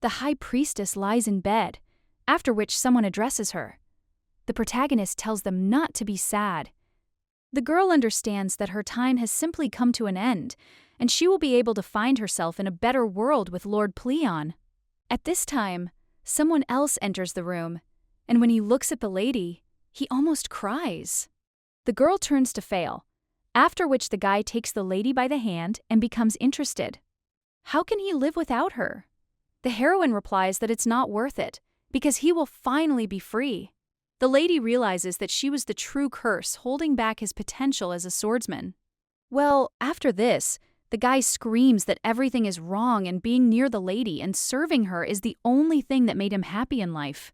The high priestess lies in bed, after which someone addresses her. The protagonist tells them not to be sad. The girl understands that her time has simply come to an end, and she will be able to find herself in a better world with Lord Pleon. At this time, someone else enters the room, and when he looks at the lady, he almost cries. The girl turns to fail, after which the guy takes the lady by the hand and becomes interested. How can he live without her? The heroine replies that it's not worth it, because he will finally be free. The lady realizes that she was the true curse holding back his potential as a swordsman. Well, after this, the guy screams that everything is wrong and being near the lady and serving her is the only thing that made him happy in life.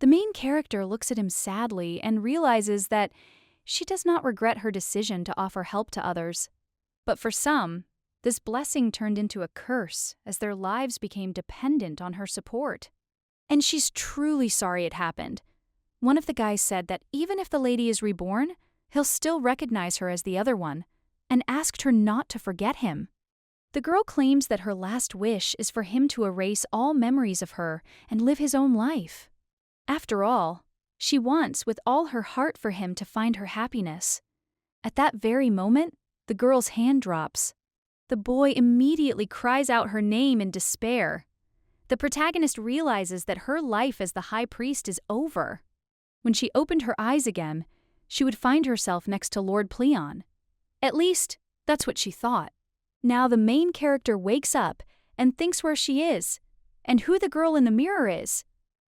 The main character looks at him sadly and realizes that she does not regret her decision to offer help to others. But for some, this blessing turned into a curse as their lives became dependent on her support. And she's truly sorry it happened. One of the guys said that even if the lady is reborn, he'll still recognize her as the other one, and asked her not to forget him. The girl claims that her last wish is for him to erase all memories of her and live his own life. After all, she wants with all her heart for him to find her happiness. At that very moment, the girl's hand drops. The boy immediately cries out her name in despair. The protagonist realizes that her life as the high priest is over. When she opened her eyes again, she would find herself next to Lord Pleon. At least, that's what she thought. Now the main character wakes up and thinks where she is, and who the girl in the mirror is.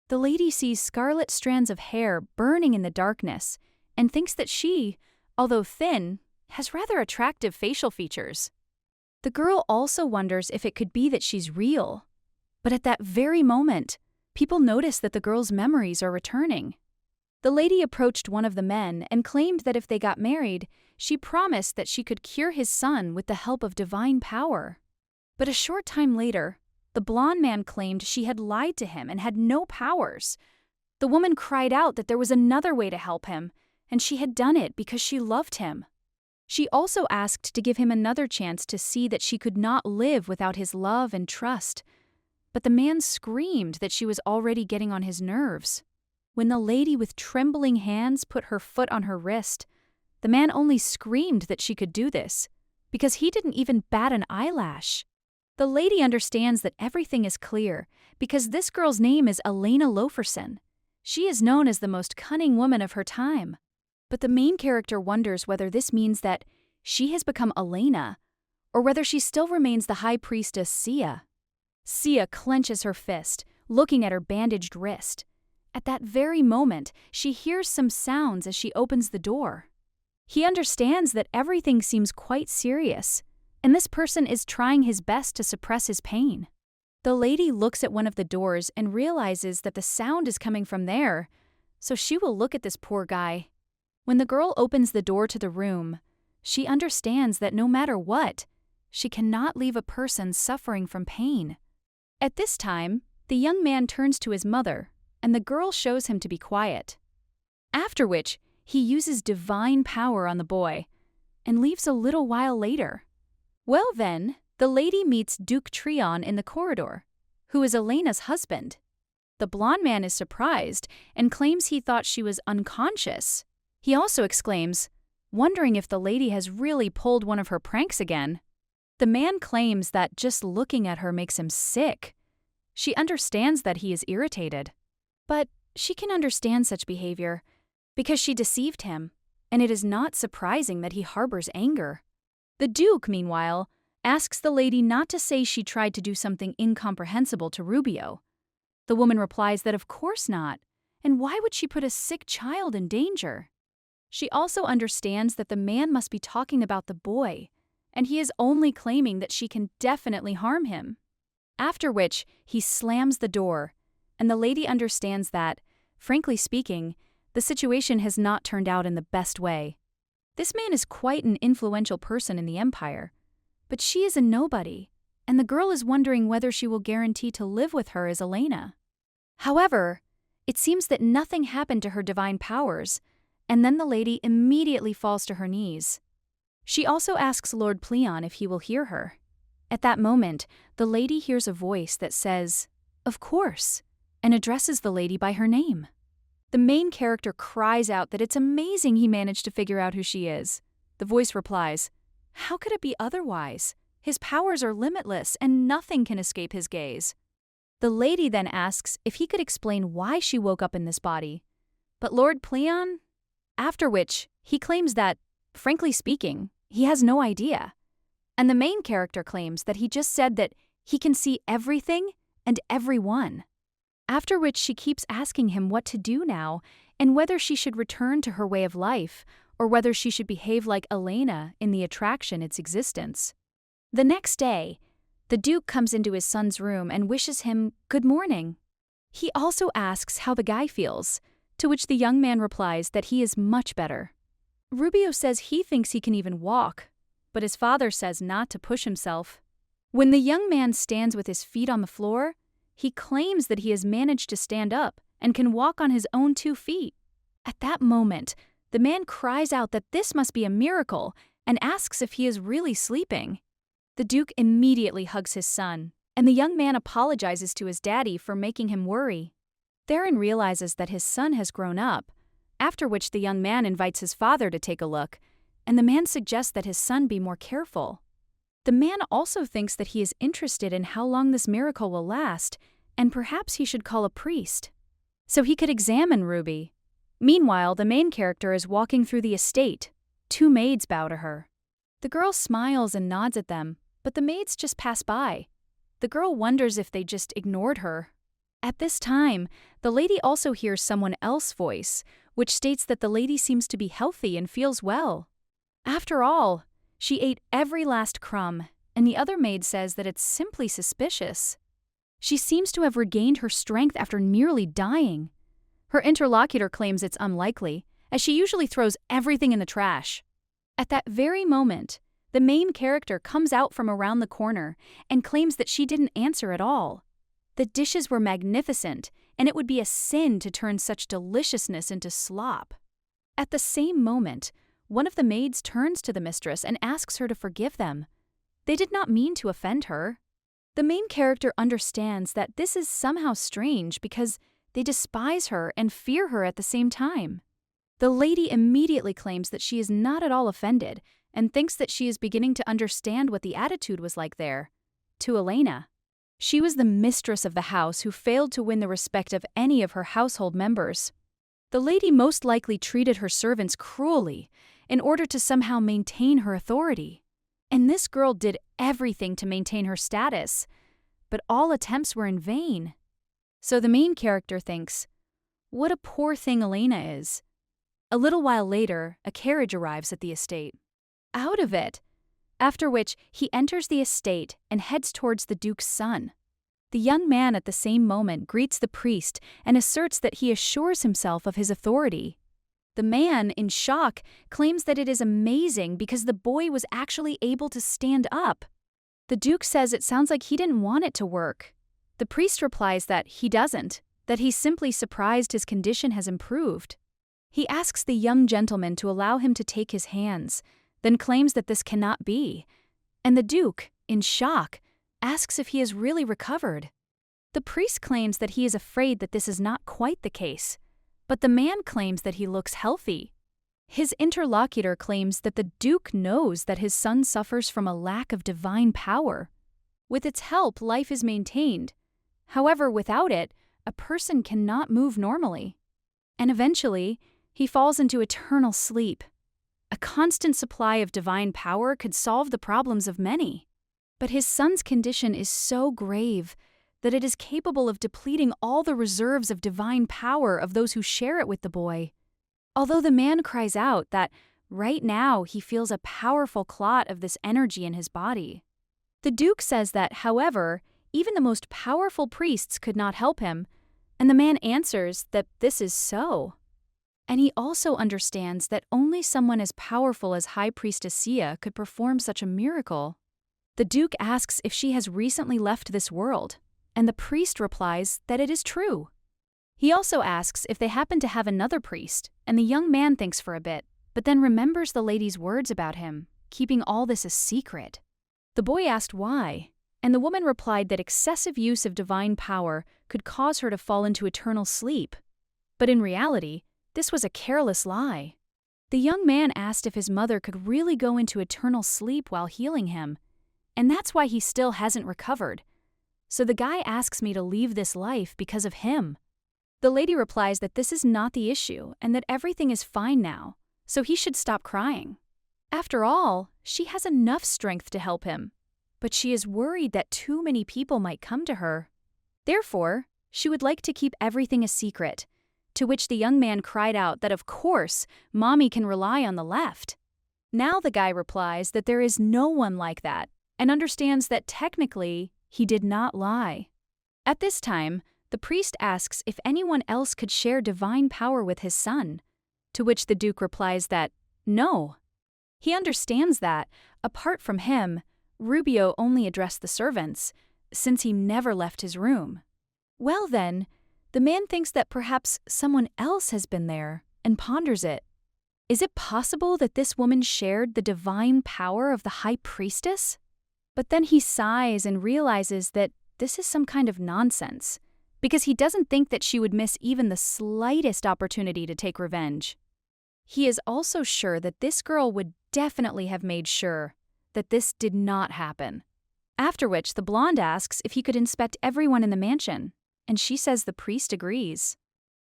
The lady sees scarlet strands of hair burning in the darkness, and thinks that she, although thin, has rather attractive facial features. The girl also wonders if it could be that she's real. But at that very moment, people notice that the girl's memories are returning. The lady approached one of the men and claimed that if they got married, she promised that she could cure his son with the help of divine power. But a short time later, the blonde man claimed she had lied to him and had no powers. The woman cried out that there was another way to help him, and she had done it because she loved him. She also asked to give him another chance to see that she could not live without his love and trust. But the man screamed that she was already getting on his nerves. When the lady with trembling hands put her foot on her wrist, the man only screamed that she could do this, because he didn't even bat an eyelash. The lady understands that everything is clear, because this girl's name is Elena Loferson. She is known as the most cunning woman of her time. But the main character wonders whether this means that she has become Elena, or whether she still remains the high priestess Sia. Sia clenches her fist, looking at her bandaged wrist. At that very moment, she hears some sounds as she opens the door. He understands that everything seems quite serious, and this person is trying his best to suppress his pain. The lady looks at one of the doors and realizes that the sound is coming from there, so she will look at this poor guy. When the girl opens the door to the room, she understands that no matter what, she cannot leave a person suffering from pain. At this time, the young man turns to his mother, and the girl shows him to be quiet. After which, he uses divine power on the boy, and leaves a little while later. Well then, the lady meets Duke Treon in the corridor, who is Elena's husband. The blonde man is surprised and claims he thought she was unconscious. He also exclaims, wondering if the lady has really pulled one of her pranks again. The man claims that just looking at her makes him sick. She understands that he is irritated. But she can understand such behavior because she deceived him, and it is not surprising that he harbors anger. The Duke, meanwhile, asks the lady not to say she tried to do something incomprehensible to Rubio. The woman replies that of course not, and why would she put a sick child in danger? She also understands that the man must be talking about the boy, and he is only claiming that she can definitely harm him. After which, he slams the door, and the lady understands that, frankly speaking, the situation has not turned out in the best way. This man is quite an influential person in the empire, but she is a nobody, and the girl is wondering whether she will guarantee to live with her as Elena. However, it seems that nothing happened to her divine powers, and then the lady immediately falls to her knees. She also asks Lord Pleon if he will hear her. At that moment, the lady hears a voice that says, "Of course," and addresses the lady by her name. The main character cries out that it's amazing he managed to figure out who she is. The voice replies, "How could it be otherwise? His powers are limitless and nothing can escape his gaze." The lady then asks if he could explain why she woke up in this body. But Lord Pleon? After which, he claims that, frankly speaking, he has no idea. And the main character claims that he just said that he can see everything and everyone. After which she keeps asking him what to do now and whether she should return to her way of life or whether she should behave like Elena in the attraction its existence. The next day, the Duke comes into his son's room and wishes him good morning. He also asks how the guy feels, to which the young man replies that he is much better. Rubio says he thinks he can even walk, but his father says not to push himself. When the young man stands with his feet on the floor, he claims that he has managed to stand up and can walk on his own 2 feet. At that moment, the man cries out that this must be a miracle and asks if he is really sleeping. The Duke immediately hugs his son, and the young man apologizes to his daddy for making him worry. Theron realizes that his son has grown up, after which the young man invites his father to take a look, and the man suggests that his son be more careful. The man also thinks that he is interested in how long this miracle will last, and perhaps he should call a priest, so he could examine Ruby. Meanwhile, the main character is walking through the estate. 2 maids bow to her. The girl smiles and nods at them, but the maids just pass by. The girl wonders if they just ignored her. At this time, the lady also hears someone else's voice, which states that the lady seems to be healthy and feels well. After all, she ate every last crumb, and the other maid says that it's simply suspicious. She seems to have regained her strength after nearly dying. Her interlocutor claims it's unlikely, as she usually throws everything in the trash. At that very moment, the main character comes out from around the corner and claims that she didn't answer at all. The dishes were magnificent, and it would be a sin to turn such deliciousness into slop. At the same moment, one of the maids turns to the mistress and asks her to forgive them. They did not mean to offend her. The main character understands that this is somehow strange because they despise her and fear her at the same time. The lady immediately claims that she is not at all offended and thinks that she is beginning to understand what the attitude was like there. To Elena, she was the mistress of the house who failed to win the respect of any of her household members. The lady most likely treated her servants cruelly in order to somehow maintain her authority. And this girl did everything to maintain her status, but all attempts were in vain. So the main character thinks, what a poor thing Elena is. A little while later, a carriage arrives at the estate. Out of it! After which, he enters the estate and heads towards the Duke's son. The young man at the same moment greets the priest and asserts that he assures himself of his authority. The man, in shock, claims that it is amazing because the boy was actually able to stand up. The Duke says it sounds like he didn't want it to work. The priest replies that he doesn't, that he's simply surprised his condition has improved. He asks the young gentleman to allow him to take his hands, then claims that this cannot be. And the Duke, in shock, asks if he has really recovered. The priest claims that he is afraid that this is not quite the case, but the man claims that he looks healthy. His interlocutor claims that the Duke knows that his son suffers from a lack of divine power. With its help, life is maintained. However, without it, a person cannot move normally. And eventually, he falls into eternal sleep. A constant supply of divine power could solve the problems of many. But his son's condition is so grave that it is capable of depleting all the reserves of divine power of those who share it with the boy. Although the man cries out that right now he feels a powerful clot of this energy in his body. The Duke says that, however, even the most powerful priests could not help him, and the man answers that this is so. And he also understands that only someone as powerful as High Priestess Sia could perform such a miracle. The Duke asks if she has recently left this world, and the priest replies that it is true. He also asks if they happen to have another priest, and the young man thinks for a bit, but then remembers the lady's words about him, keeping all this a secret. The boy asked why, And the woman replied that excessive use of divine power could cause her to fall into eternal sleep. But in reality, this was a careless lie. The young man asked if his mother could really go into eternal sleep while healing him, and that's why he still hasn't recovered. So the guy asks me to leave this life because of him. The lady replies that this is not the issue and that everything is fine now, so he should stop crying. After all, she has enough strength to help him, but she is worried that too many people might come to her. Therefore, she would like to keep everything a secret, to which the young man cried out that of course, Mommy can rely on the left. Now the guy replies that there is no one like that, and understands that technically, he did not lie. At this time, the priest asks if anyone else could share divine power with his son, to which the Duke replies that, no. He understands that, apart from him, Rubio only addressed the servants, since he never left his room. Well then, the man thinks that perhaps someone else has been there, and ponders it. Is it possible that this woman shared the divine power of the high priestess? But then he sighs and realizes that this is some kind of nonsense, because he doesn't think that she would miss even the slightest opportunity to take revenge. He is also sure that this girl would definitely have made sure that this did not happen. After which, the blonde asks if he could inspect everyone in the mansion, and she says the priest agrees.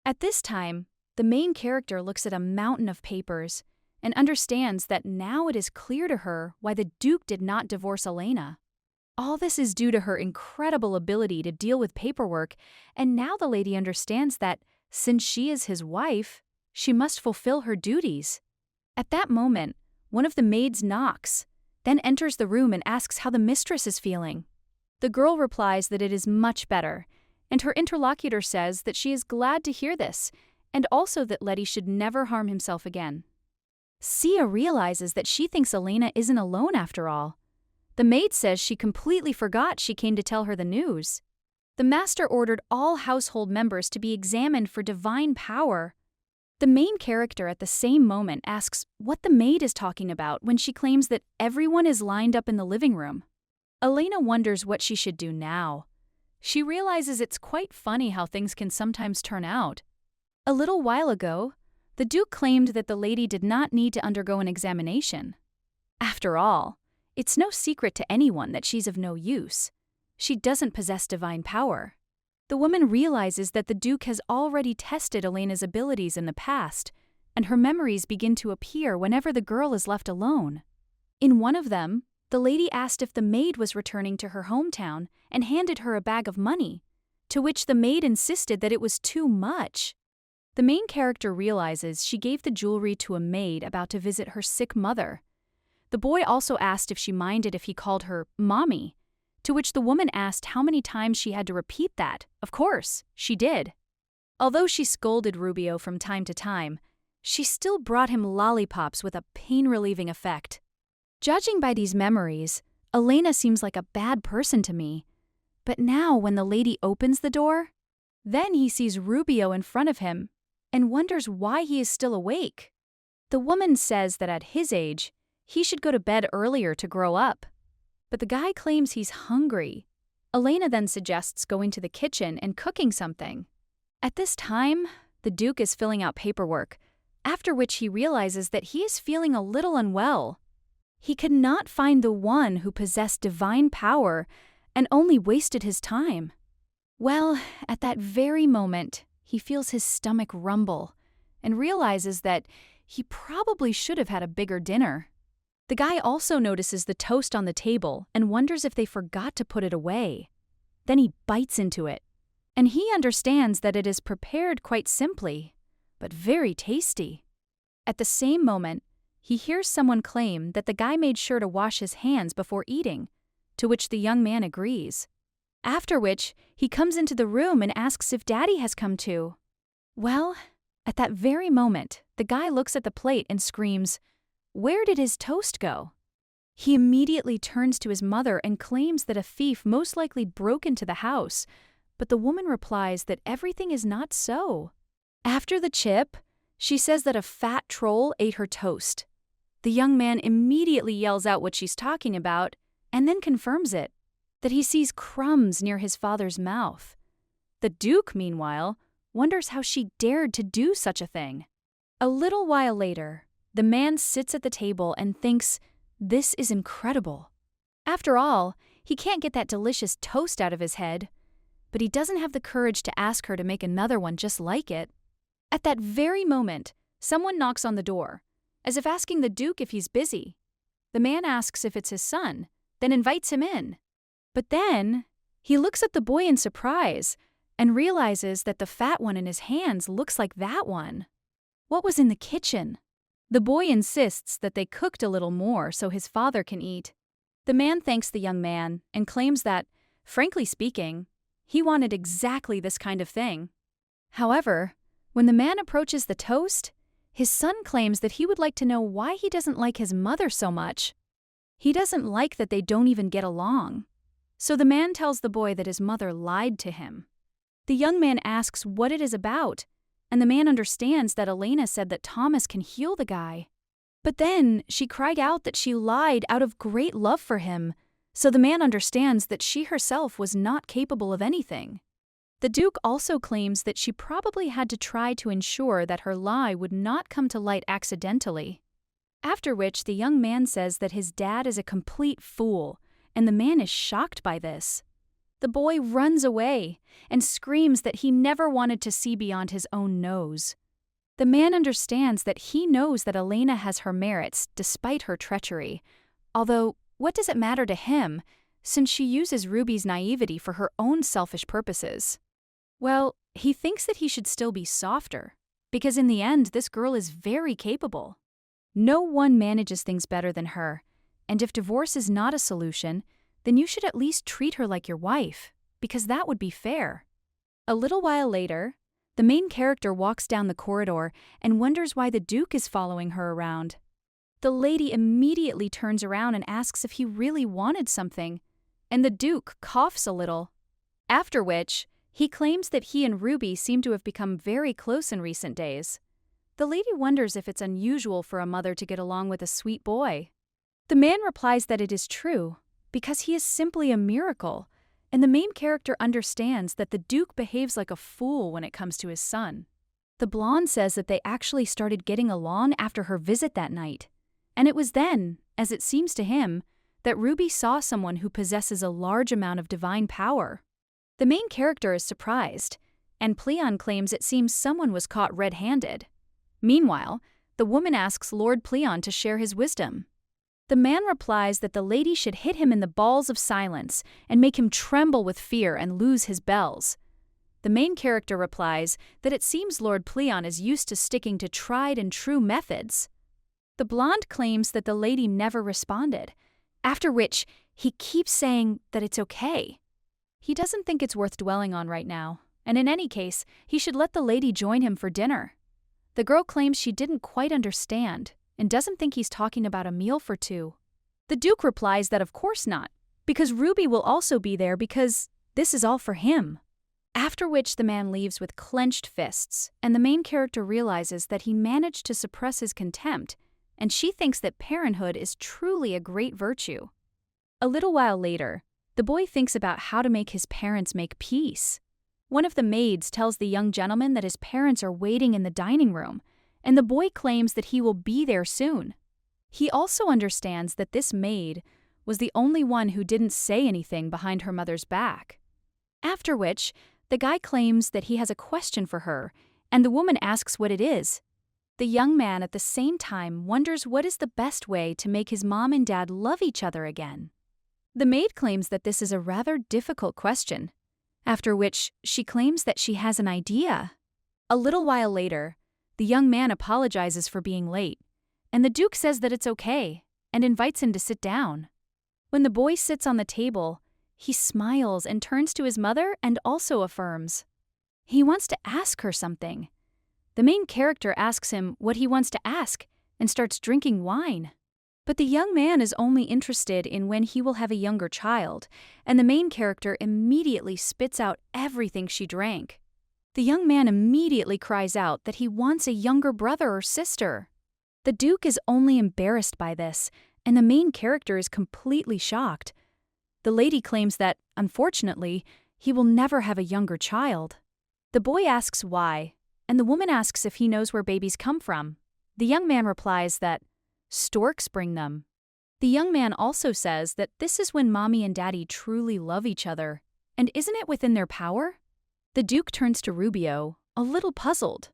At this time, the main character looks at a mountain of papers and understands that now it is clear to her why the Duke did not divorce Elena. All this is due to her incredible ability to deal with paperwork, and now the lady understands that, since she is his wife, she must fulfill her duties. At that moment, one of the maids knocks, then enters the room and asks how the mistress is feeling. The girl replies that it is much better, and her interlocutor says that she is glad to hear this, and also that Letty should never harm himself again. Sia realizes that she thinks Elena isn't alone after all. The maid says she completely forgot she came to tell her the news. The master ordered all household members to be examined for divine power. The main character at the same moment asks what the maid is talking about when she claims that everyone is lined up in the living room. Elena wonders what she should do now. She realizes it's quite funny how things can sometimes turn out. A little while ago, the Duke claimed that the lady did not need to undergo an examination. After all, it's no secret to anyone that she's of no use. She doesn't possess divine power. The woman realizes that the Duke has already tested Elena's abilities in the past, and her memories begin to appear whenever the girl is left alone. In one of them, the lady asked if the maid was returning to her hometown and handed her a bag of money, to which the maid insisted that it was too much. The main character realizes she gave the jewelry to a maid about to visit her sick mother. The boy also asked if she minded if he called her Mommy, to which the woman asked how many times she had to repeat that. Of course, she did. Although she scolded Rubio from time to time, she still brought him lollipops with a pain-relieving effect. Judging by these memories, Elena seems like a bad person to me. But now when the lady opens the door, then he sees Rubio in front of him and wonders why he is still awake. The woman says that at his age, he should go to bed earlier to grow up. But the guy claims he's hungry. Elena then suggests going to the kitchen and cooking something. At this time, the Duke is filling out paperwork, after which he realizes that he is feeling a little unwell. He could not find the one who possessed divine power and only wasted his time. Well, at that very moment, he feels his stomach rumble and realizes that he probably should have had a bigger dinner. The guy also notices the toast on the table and wonders if they forgot to put it away. Then he bites into it, and he understands that it is prepared quite simply, but very tasty. At the same moment, he hears someone claim that the guy made sure to wash his hands before eating, to which the young man agrees. After which, he comes into the room and asks if Daddy has come too. Well, at that very moment, the guy looks at the plate and screams, "Where did his toast go?" He immediately turns to his mother and claims that a thief most likely broke into the house, but the woman replies that everything is not so. After the chip, she says that a fat troll ate her toast. The young man immediately yells out what she's talking about and then confirms it. that he sees crumbs near his father's mouth. The Duke, meanwhile, wonders how she dared to do such a thing. A little while later, the man sits at the table and thinks, "This is incredible." After all, he can't get that delicious toast out of his head, but he doesn't have the courage to ask her to make another one just like it. At that very moment, someone knocks on the door, as if asking the Duke if he's busy. The man asks if it's his son, then invites him in. But then, he looks at the boy in surprise and realizes that the fat one in his hands looks like that one. What was in the kitchen? The boy insists that they cooked a little more so his father can eat. The man thanks the young man and claims that, frankly speaking, he wanted exactly this kind of thing. However, when the man approaches the toast, his son claims that he would like to know why he doesn't like his mother so much. He doesn't like that they don't even get along. So the man tells the boy that his mother lied to him. The young man asks what it is about, and the man understands that Elena said that Thomas can heal the guy. But then she cried out that she lied out of great love for him, so the man understands that she herself was not capable of anything. The Duke also claims that she probably had to try to ensure that her lie would not come to light accidentally. After which the young man says that his dad is a complete fool, and the man is shocked by this. The boy runs away and screams that he never wanted to see beyond his own nose. The man understands that he knows that Elena has her merits despite her treachery, although what does it matter to him, since she uses Ruby's naivety for her own selfish purposes? Well, he thinks that he should still be softer, because in the end this girl is very capable. No one manages things better than her, and if divorce is not a solution, then you should at least treat her like your wife, because that would be fair. A little while later, the main character walks down the corridor and wonders why the Duke is following her around. The lady immediately turns around and asks if he really wanted something, and the Duke coughs a little. After which, he claims that he and Ruby seem to have become very close in recent days. The lady wonders if it's unusual for a mother to get along with a sweet boy. The man replies that it is true, because he is simply a miracle, and the main character understands that the Duke behaves like a fool when it comes to his son. The blonde says that they actually started getting along after her visit that night, and it was then, as it seems to him, that Ruby saw someone who possesses a large amount of divine power. The main character is surprised, and Pleon claims it seems someone was caught red-handed. Meanwhile, the woman asks Lord Pleon to share his wisdom. The man replies that the lady should hit him in the balls of silence and make him tremble with fear and lose his bells. The main character replies that it seems Lord Pleon is used to sticking to tried and true methods. The blonde claims that the lady never responded, after which he keeps saying that it's okay. He doesn't think it's worth dwelling on right now, and in any case, he should let the lady join him for dinner. The girl claims she didn't quite understand and doesn't think he's talking about a meal for two. The Duke replies that of course not, because Ruby will also be there because this is all for him. After which the man leaves with clenched fists, and the main character realizes that he managed to suppress his contempt, and she thinks that parenthood is truly a great virtue. A little while later, the boy thinks about how to make his parents make peace. One of the maids tells the young gentleman that his parents are waiting in the dining room, and the boy claims that he will be there soon. He also understands that this maid was the only one who didn't say anything behind her mother's back. After which, the guy claims that he has a question for her, and the woman asks what it is. The young man at the same time wonders what is the best way to make his mom and dad love each other again. The maid claims that this is a rather difficult question, after which she claims that she has an idea. A little while later, the young man apologizes for being late, and the Duke says that it's okay and invites him to sit down. When the boy sits on the table, he smiles and turns to his mother and also affirms. He wants to ask her something. The main character asks him what he wants to ask and starts drinking wine. But the young man is only interested in when he will have a younger child, and the main character immediately spits out everything she drank. The young man immediately cries out that he wants a younger brother or sister. The Duke is only embarrassed by this, and the main character is completely shocked. The lady claims that, unfortunately, he will never have a younger child. The boy asks why, and the woman asks if he knows where babies come from. The young man replies that storks bring them. The young man also says that this is when mommy and daddy truly love each other, and isn't it within their power? The Duke turns to Rubio, a little puzzled.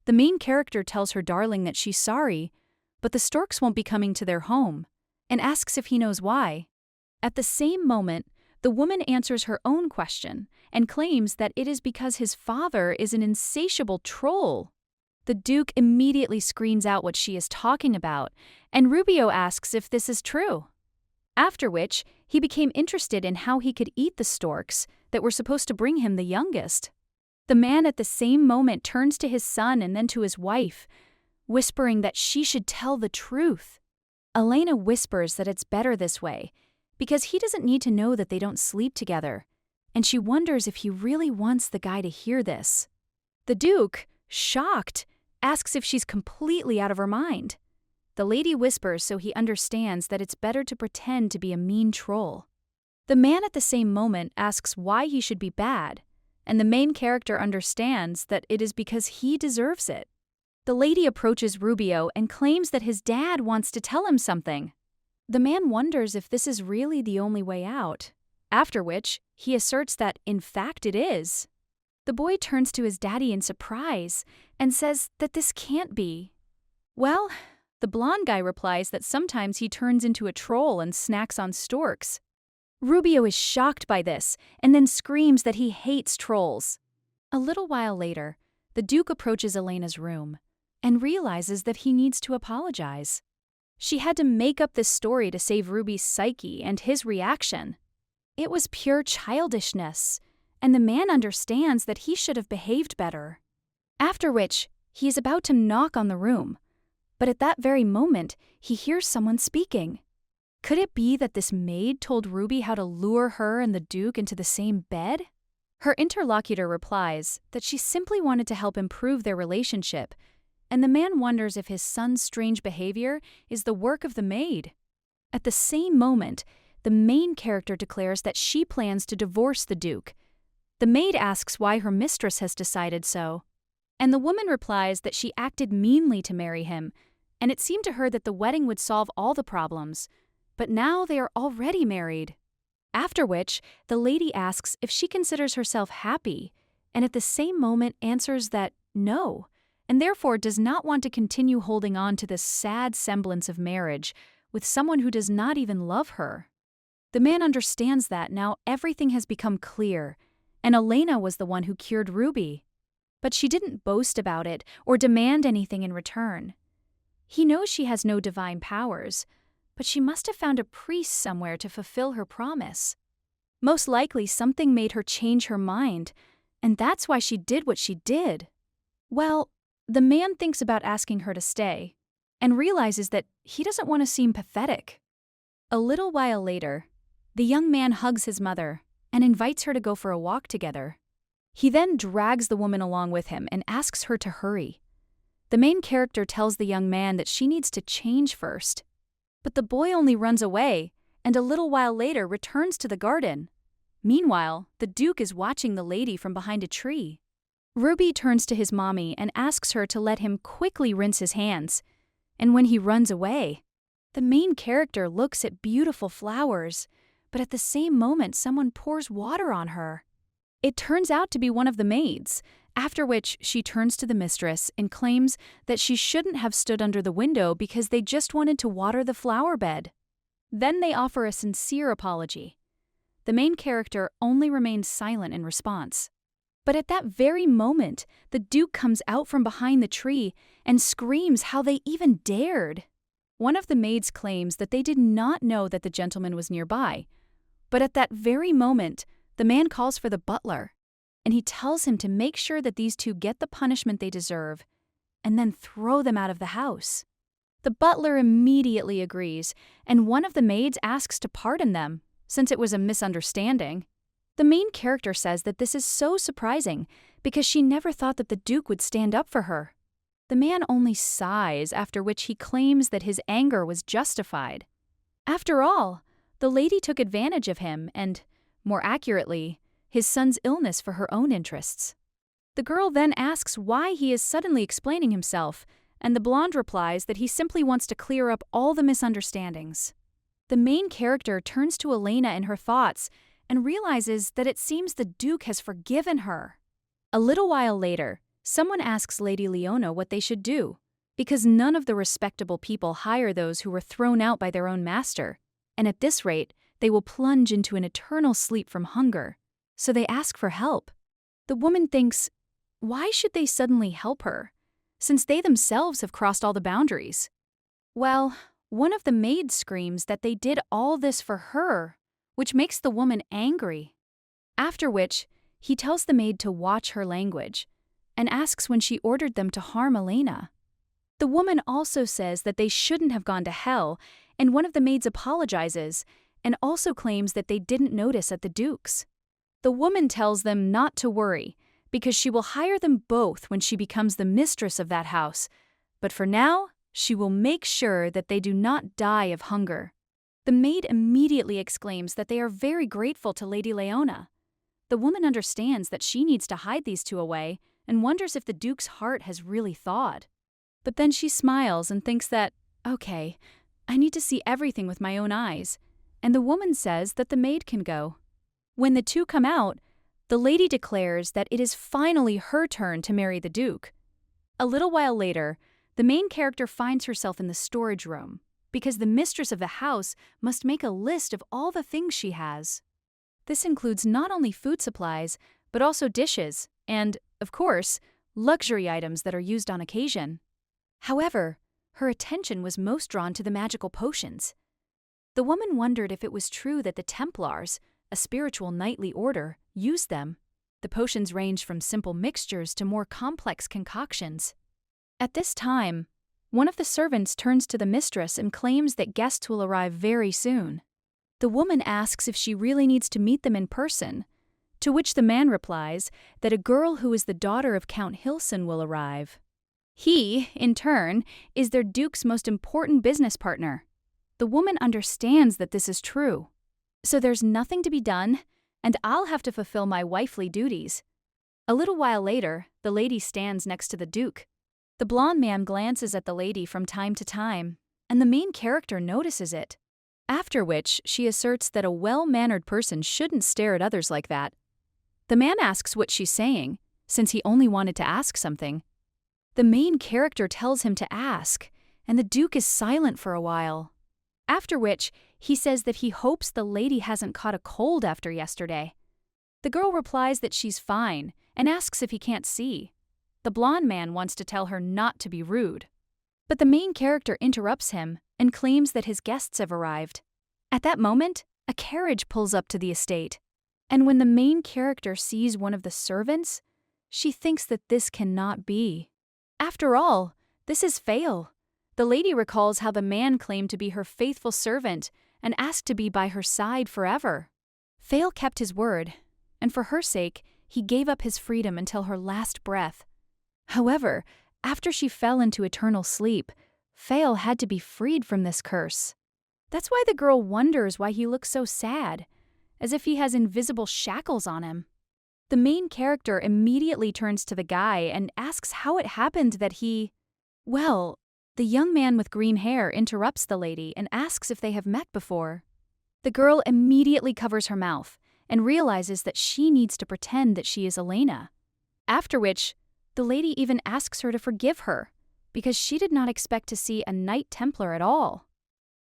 The main character tells her darling that she's sorry, but the storks won't be coming to their home, and asks if he knows why. At the same moment, the woman answers her own question and claims that it is because his father is an insatiable troll. The Duke immediately screams out what she is talking about, and Rubio asks if this is true. After which, he became interested in how he could eat the storks that were supposed to bring him the youngest. The man at the same moment turns to his son and then to his wife, whispering that she should tell the truth. Elena whispers that it's better this way, because he doesn't need to know that they don't sleep together, and she wonders if he really wants the guy to hear this. The Duke, shocked, asks if she's completely out of her mind. The lady whispers so he understands that it's better to pretend to be a mean troll. The man at the same moment asks why he should be bad, and the main character understands that it is because he deserves it. The lady approaches Rubio and claims that his dad wants to tell him something. The man wonders if this is really the only way out, after which he asserts that, in fact, it is. The boy turns to his daddy in surprise and says that this can't be. Well, the blonde guy replies that sometimes he turns into a troll and snacks on storks. Rubio is shocked by this and then screams that he hates trolls. A little while later, the Duke approaches Elena's room and realizes that he needs to apologize. She had to make up this story to save Ruby's psyche and his reaction. It was pure childishness, and the man understands that he should have behaved better. After which, he is about to knock on the room, but at that very moment, he hears someone speaking. Could it be that this maid told Ruby how to lure her and the Duke into the same bed? Her interlocutor replies that she simply wanted to help improve their relationship, and the man wonders if his son's strange behavior is the work of the maid. At the same moment, the main character declares that she plans to divorce the Duke. The maid asks why her mistress has decided so, and the woman replies that she acted meanly to marry him, and it seemed to her that the wedding would solve all the problems, but now they are already married. After which, the lady asks if she considers herself happy, and at the same moment answers that no, and therefore does not want to continue holding on to this sad semblance of marriage with someone who does not even love her. The man understands that now everything has become clear, and Elena was the one who cured Ruby. But she didn't boast about it or demand anything in return. He knows she has no divine powers, but she must have found a priest somewhere to fulfill her promise. Most likely something made her change her mind, and that's why she did what she did. Well, the man thinks about asking her to stay, and realizes that he doesn't want to seem pathetic. A little while later, the young man hugs his mother and invites her to go for a walk together. He then drags the woman along with him and asks her to hurry. The main character tells the young man that she needs to change first. But the boy only runs away, and a little while later returns to the garden. Meanwhile, the Duke is watching the lady from behind a tree. Ruby turns to his mommy and asks her to let him quickly rinse his hands. And when he runs away, the main character looks at beautiful flowers, but at the same moment someone pours water on her. It turns out to be one of the maids, after which she turns to the mistress and claims that she shouldn't have stood under the window because they just wanted to water the flower bed. Then they offer a sincere apology. The main character only remains silent in response. But at that very moment, the Duke comes out from behind the tree and screams how they even dared. One of the maids claims that they did not know that the gentleman was nearby, but at that very moment, the man calls for the butler, and he tells him to make sure that these two get the punishment they deserve, and then throw them out of the house. The butler immediately agrees, and one of the maids asks to pardon them, since it was a misunderstanding. The main character says that this is so surprising because she never thought that the Duke would stand up for her. The man only sighs, after which he claims that his anger was justified. After all, The lady took advantage of him and, more accurately, his son's illness for her own interests. The girl then asks why he is suddenly explaining himself, and the blonde replies that he simply wants to clear up all the misunderstandings. The main character turns to Elena in her thoughts and realizes that it seems the Duke has forgiven her. A little while later, someone asks Lady Leona what they should do, because none of the respectable people hire those who were thrown out by their own master, and at this rate, they will plunge into an eternal sleep from hunger. So they ask for help. The woman thinks, why should they suddenly help her, since they themselves have crossed all the boundaries? Well, one of the maids screams that they did all this for her, which makes the woman angry. After which, he tells the maid to watch her language, and asks when she ordered them to harm Elena. The woman also says that they shouldn't have gone to hell, and one of the maids apologizes, and also claims that they didn't notice at the Duke's. The woman tells them not to worry, because she will hire them both when she becomes the mistress of that house, but for now, she will make sure that they do not die of hunger. The maid immediately exclaims that they are very grateful to Lady Leona. The woman understands that she needs to hide these two away and wonders if the Duke's heart has really thawed. But then she smiles and thinks that, okay, I need to see everything with my own eyes, and the woman says that the maid can go. When the two come out, the lady declares that it is finally her turn to marry the Duke. A little while later, the main character finds herself in the storage room, because the mistress of the house must make a list of all the things she has. This includes not only food supplies, but also dishes and, of course, luxury items that are used on occasion. However, her attention was most drawn to the magical potions. The woman wondered if it was true that the Templars, a spiritual knightly order, used them. The potions range from simple mixtures to more complex concoctions. At this time, one of the servants turns to the mistress and claims that guests will arrive very soon. The woman asks if she really needs to meet them in person, to which the man replies that a girl who is the daughter of Count Hilson will arrive. He, in turn, is their Duke's most important business partner. The woman understands that this is true. So there's nothing to be done, and I'll have to fulfill my wifely duties. A little while later, the lady stands next to the Duke. The blonde man glances at the lady from time to time, and the main character notices it. After which, she asserts that a well-mannered person shouldn't stare at others like that. The man asks what she's saying, since he only wanted to ask something. The main character tells him to ask, and the Duke is silent for a while. After which, he says that he hopes the lady hasn't caught a cold after yesterday. The girl replies that she's fine, and asks if he can't see. The blonde man wants to tell her not to be rude. But the main character interrupts him and claims that his guests have arrived. At that moment, a carriage pulls up to the estate, and when the main character sees one of the servants, she thinks that this cannot be. After all, this is Fail. The lady recalls how the man claimed to be her faithful servant and asked to be by her side forever. Fail kept his word, and for her sake, he gave up his freedom until her last breath. However, after she fell into eternal sleep, Fail had to be freed from this curse. That's why the girl wonders why he looks so sad, as if he has invisible shackles on him. The main character immediately turns to the guy and asks how it happened that he... Well, the young man with green hair interrupts the lady and asks if they have met before. The girl immediately covers her mouth and realizes that she needs to pretend that she is Elena. After which, the lady even asks her to forgive her, because she did not expect to see a Knight Templar at all.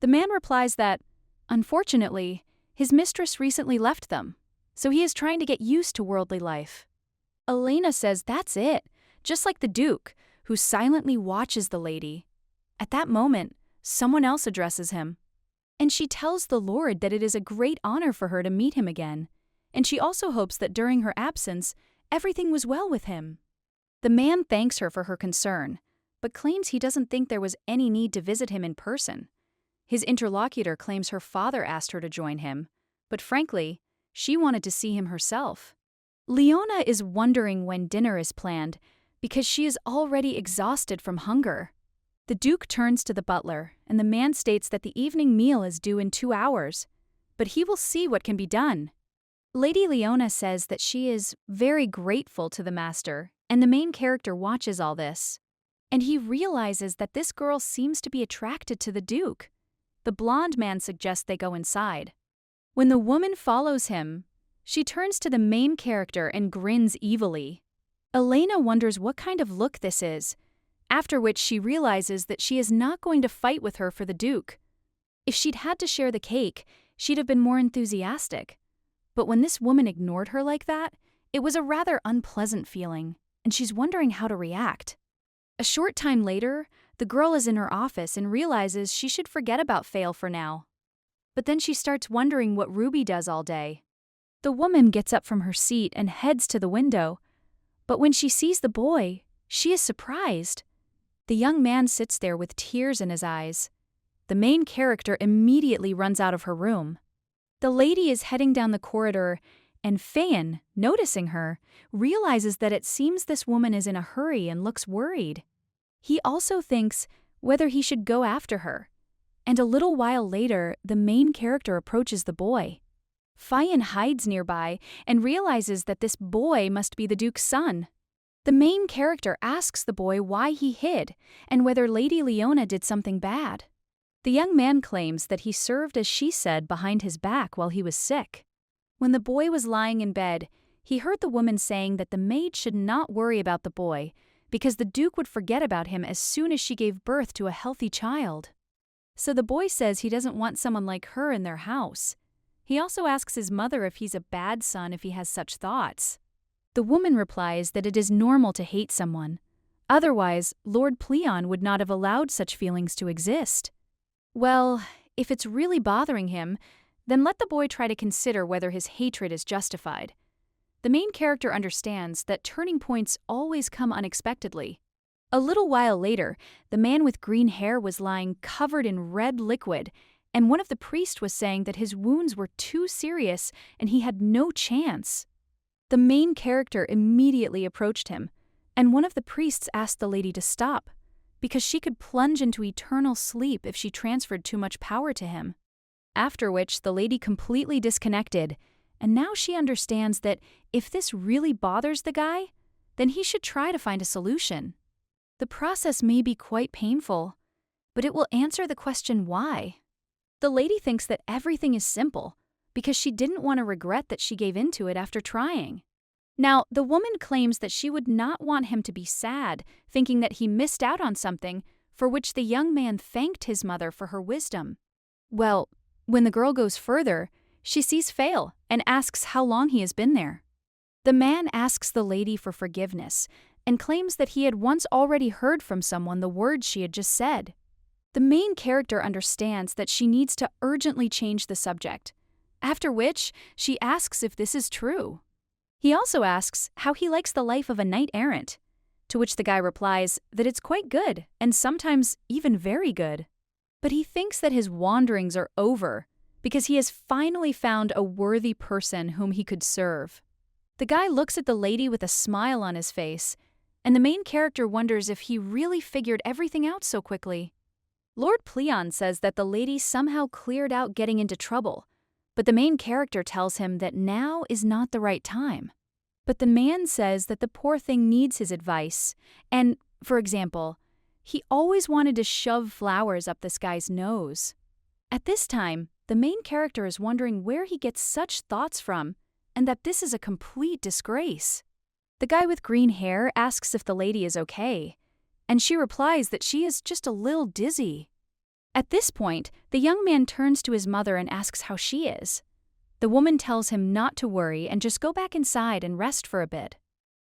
The man replies that, unfortunately, his mistress recently left them, so he is trying to get used to worldly life. Elena says that's it, just like the Duke, who silently watches the lady. At that moment, someone else addresses him, and she tells the Lord that it is a great honor for her to meet him again, and she also hopes that during her absence, everything was well with him. The man thanks her for her concern, but claims he doesn't think there was any need to visit him in person. His interlocutor claims her father asked her to join him, but frankly, she wanted to see him herself. Leona is wondering when dinner is planned because she is already exhausted from hunger. The Duke turns to the butler, and the man states that the evening meal is due in 2 hours. but he will see what can be done. Lady Leona says that she is very grateful to the master, and the main character watches all this. And he realizes that this girl seems to be attracted to the Duke. The blonde man suggests they go inside. When the woman follows him, she turns to the main character and grins evilly. Elena wonders what kind of look this is, after which she realizes that she is not going to fight with her for the Duke. If she'd had to share the cake, she'd have been more enthusiastic. But when this woman ignored her like that, it was a rather unpleasant feeling, and she's wondering how to react. A short time later, the girl is in her office and realizes she should forget about Fail for now. But then she starts wondering what Ruby does all day. The woman gets up from her seat and heads to the window. But when she sees the boy, she is surprised. The young man sits there with tears in his eyes. The main character immediately runs out of her room. The lady is heading down the corridor, and Fayan, noticing her, realizes that it seems this woman is in a hurry and looks worried. He also thinks whether he should go after her. And a little while later, the main character approaches the boy. Fayan hides nearby and realizes that this boy must be the Duke's son. The main character asks the boy why he hid and whether Lady Leona did something bad. The young man claims that he served as she said behind his back while he was sick. When the boy was lying in bed, he heard the woman saying that the maid should not worry about the boy because the Duke would forget about him as soon as she gave birth to a healthy child. So the boy says he doesn't want someone like her in their house. He also asks his mother if he's a bad son if he has such thoughts. The woman replies that it is normal to hate someone. Otherwise, Lord Pleon would not have allowed such feelings to exist. Well, if it's really bothering him, then let the boy try to consider whether his hatred is justified. The main character understands that turning points always come unexpectedly. A little while later, the man with green hair was lying covered in red liquid, and one of the priests was saying that his wounds were too serious and he had no chance. The main character immediately approached him, and one of the priests asked the lady to stop, because she could plunge into eternal sleep if she transferred too much power to him. After which, the lady completely disconnected, and now she understands that if this really bothers the guy, then he should try to find a solution. The process may be quite painful, but it will answer the question why. The lady thinks that everything is simple, because she didn't want to regret that she gave into it after trying. Now, the woman claims that she would not want him to be sad, thinking that he missed out on something, for which the young man thanked his mother for her wisdom. Well, when the girl goes further, she sees Fail and asks how long he has been there. The man asks the lady for forgiveness and claims that he had once already heard from someone the words she had just said. The main character understands that she needs to urgently change the subject, after which she asks if this is true. He also asks how he likes the life of a knight-errant, to which the guy replies that it's quite good and sometimes even very good. But he thinks that his wanderings are over because he has finally found a worthy person whom he could serve. The guy looks at the lady with a smile on his face, and the main character wonders if he really figured everything out so quickly. Lord Pleon says that the lady somehow cleared out getting into trouble, but the main character tells him that now is not the right time. But the man says that the poor thing needs his advice, and, for example, he always wanted to shove flowers up this guy's nose. At this time, the main character is wondering where he gets such thoughts from, and that this is a complete disgrace. The guy with green hair asks if the lady is okay, and she replies that she is just a little dizzy. At this point, the young man turns to his mother and asks how she is. The woman tells him not to worry and just go back inside and rest for a bit.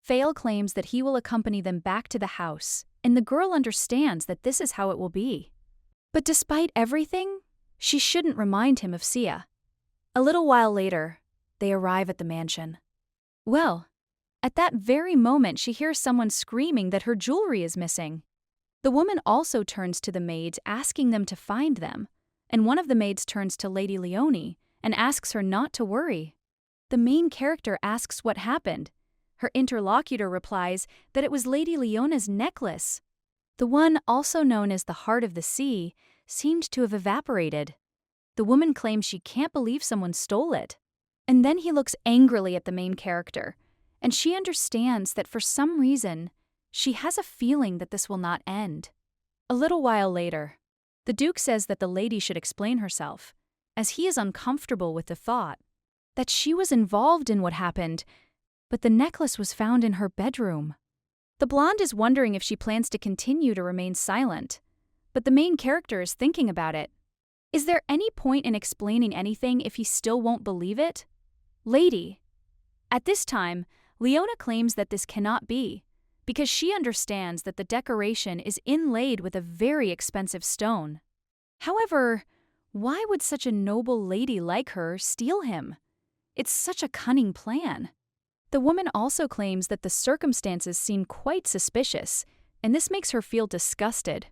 Fail claims that he will accompany them back to the house, and the girl understands that this is how it will be. But despite everything, she shouldn't remind him of Sia. A little while later, they arrive at the mansion. Well, at that very moment she hears someone screaming that her jewelry is missing. The woman also turns to the maids asking them to find them, and one of the maids turns to Lady Leone and asks her not to worry. The main character asks what happened. Her interlocutor replies that it was Lady Leona's necklace. The one also known as the Heart of the Sea seemed to have evaporated. The woman claims she can't believe someone stole it. And then he looks angrily at the main character, and she understands that for some reason, she has a feeling that this will not end. A little while later, the Duke says that the lady should explain herself, as he is uncomfortable with the thought that she was involved in what happened, but the necklace was found in her bedroom. The blonde is wondering if she plans to continue to remain silent, but the main character is thinking about it. Is there any point in explaining anything if he still won't believe it? Lady. At this time, Leona claims that this cannot be, because she understands that the decoration is inlaid with a very expensive stone. However, why would such a noble lady like her steal him? It's such a cunning plan. The woman also claims that the circumstances seem quite suspicious, and this makes her feel disgusted.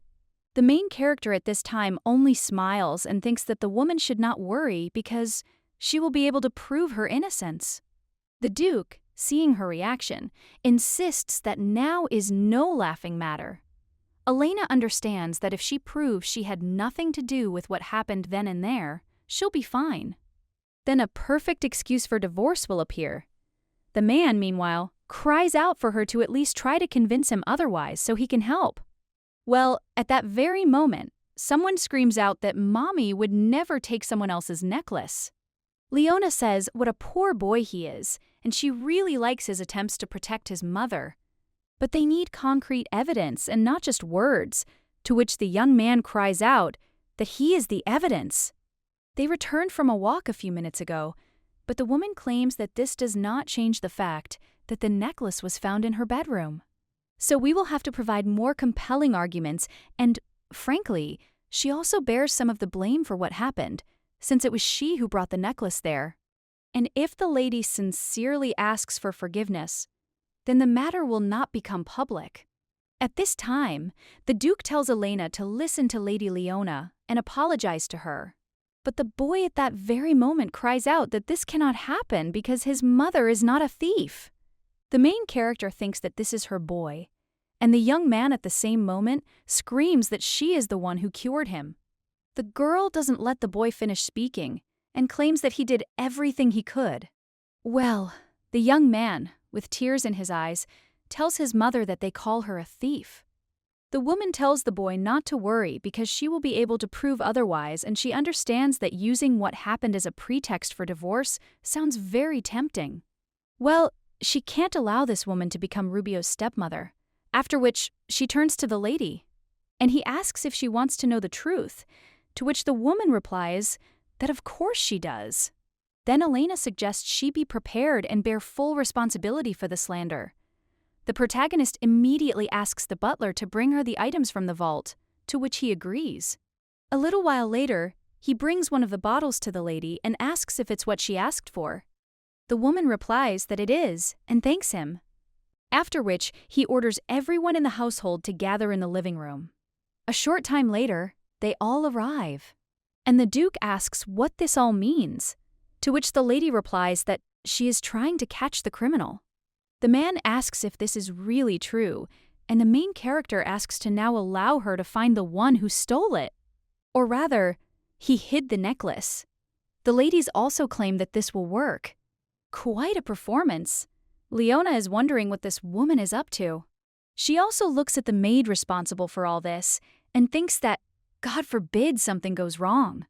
The main character at this time only smiles and thinks that the woman should not worry because she will be able to prove her innocence. The Duke, seeing her reaction, insists that now is no laughing matter. Elena understands that if she proves she had nothing to do with what happened then and there, she'll be fine. Then a perfect excuse for divorce will appear. The man, meanwhile, cries out for her to at least try to convince him otherwise so he can help. Well, at that very moment, someone screams out that Mommy would never take someone else's necklace. Leona says what a poor boy he is, and she really likes his attempts to protect his mother. But they need concrete evidence and not just words, to which the young man cries out that he is the evidence. They returned from a walk a few minutes ago, but the woman claims that this does not change the fact that the necklace was found in her bedroom. So we will have to provide more compelling arguments, and, frankly, she also bears some of the blame for what happened, since it was she who brought the necklace there. And if the lady sincerely asks for forgiveness, then the matter will not become public. At this time, the Duke tells Elena to listen to Lady Leona and apologize to her. But the boy at that very moment cries out that this cannot happen because his mother is not a thief. The main character thinks that this is her boy, and the young man at the same moment screams that she is the one who cured him. The girl doesn't let the boy finish speaking and claims that he did everything he could. Well, the young man, with tears in his eyes, tells his mother that they call her a thief. The woman tells the boy not to worry because she will be able to prove otherwise, and she understands that using what happened as a pretext for divorce sounds very tempting. Well, she can't allow this woman to become Rubio's stepmother, after which she turns to the lady, and he asks if she wants to know the truth, to which the woman replies that of course she does. Then Elena suggests she be prepared and bear full responsibility for the slander. The protagonist immediately asks the butler to bring her the items from the vault, to which he agrees. A little while later, he brings one of the bottles to the lady and asks if it's what she asked for. The woman replies that it is and thanks him. After which, he orders everyone in the household to gather in the living room. A short time later, they all arrive, and the Duke asks what this all means, to which the lady replies that she is trying to catch the criminal. The man asks if this is really true, and the main character asks to now allow her to find the one who stole it. Or rather, he hid the necklace. The ladies also claim that this will work. Quite a performance. Leona is wondering what this woman is up to. She also looks at the maid responsible for all this and thinks that, God forbid, something goes wrong.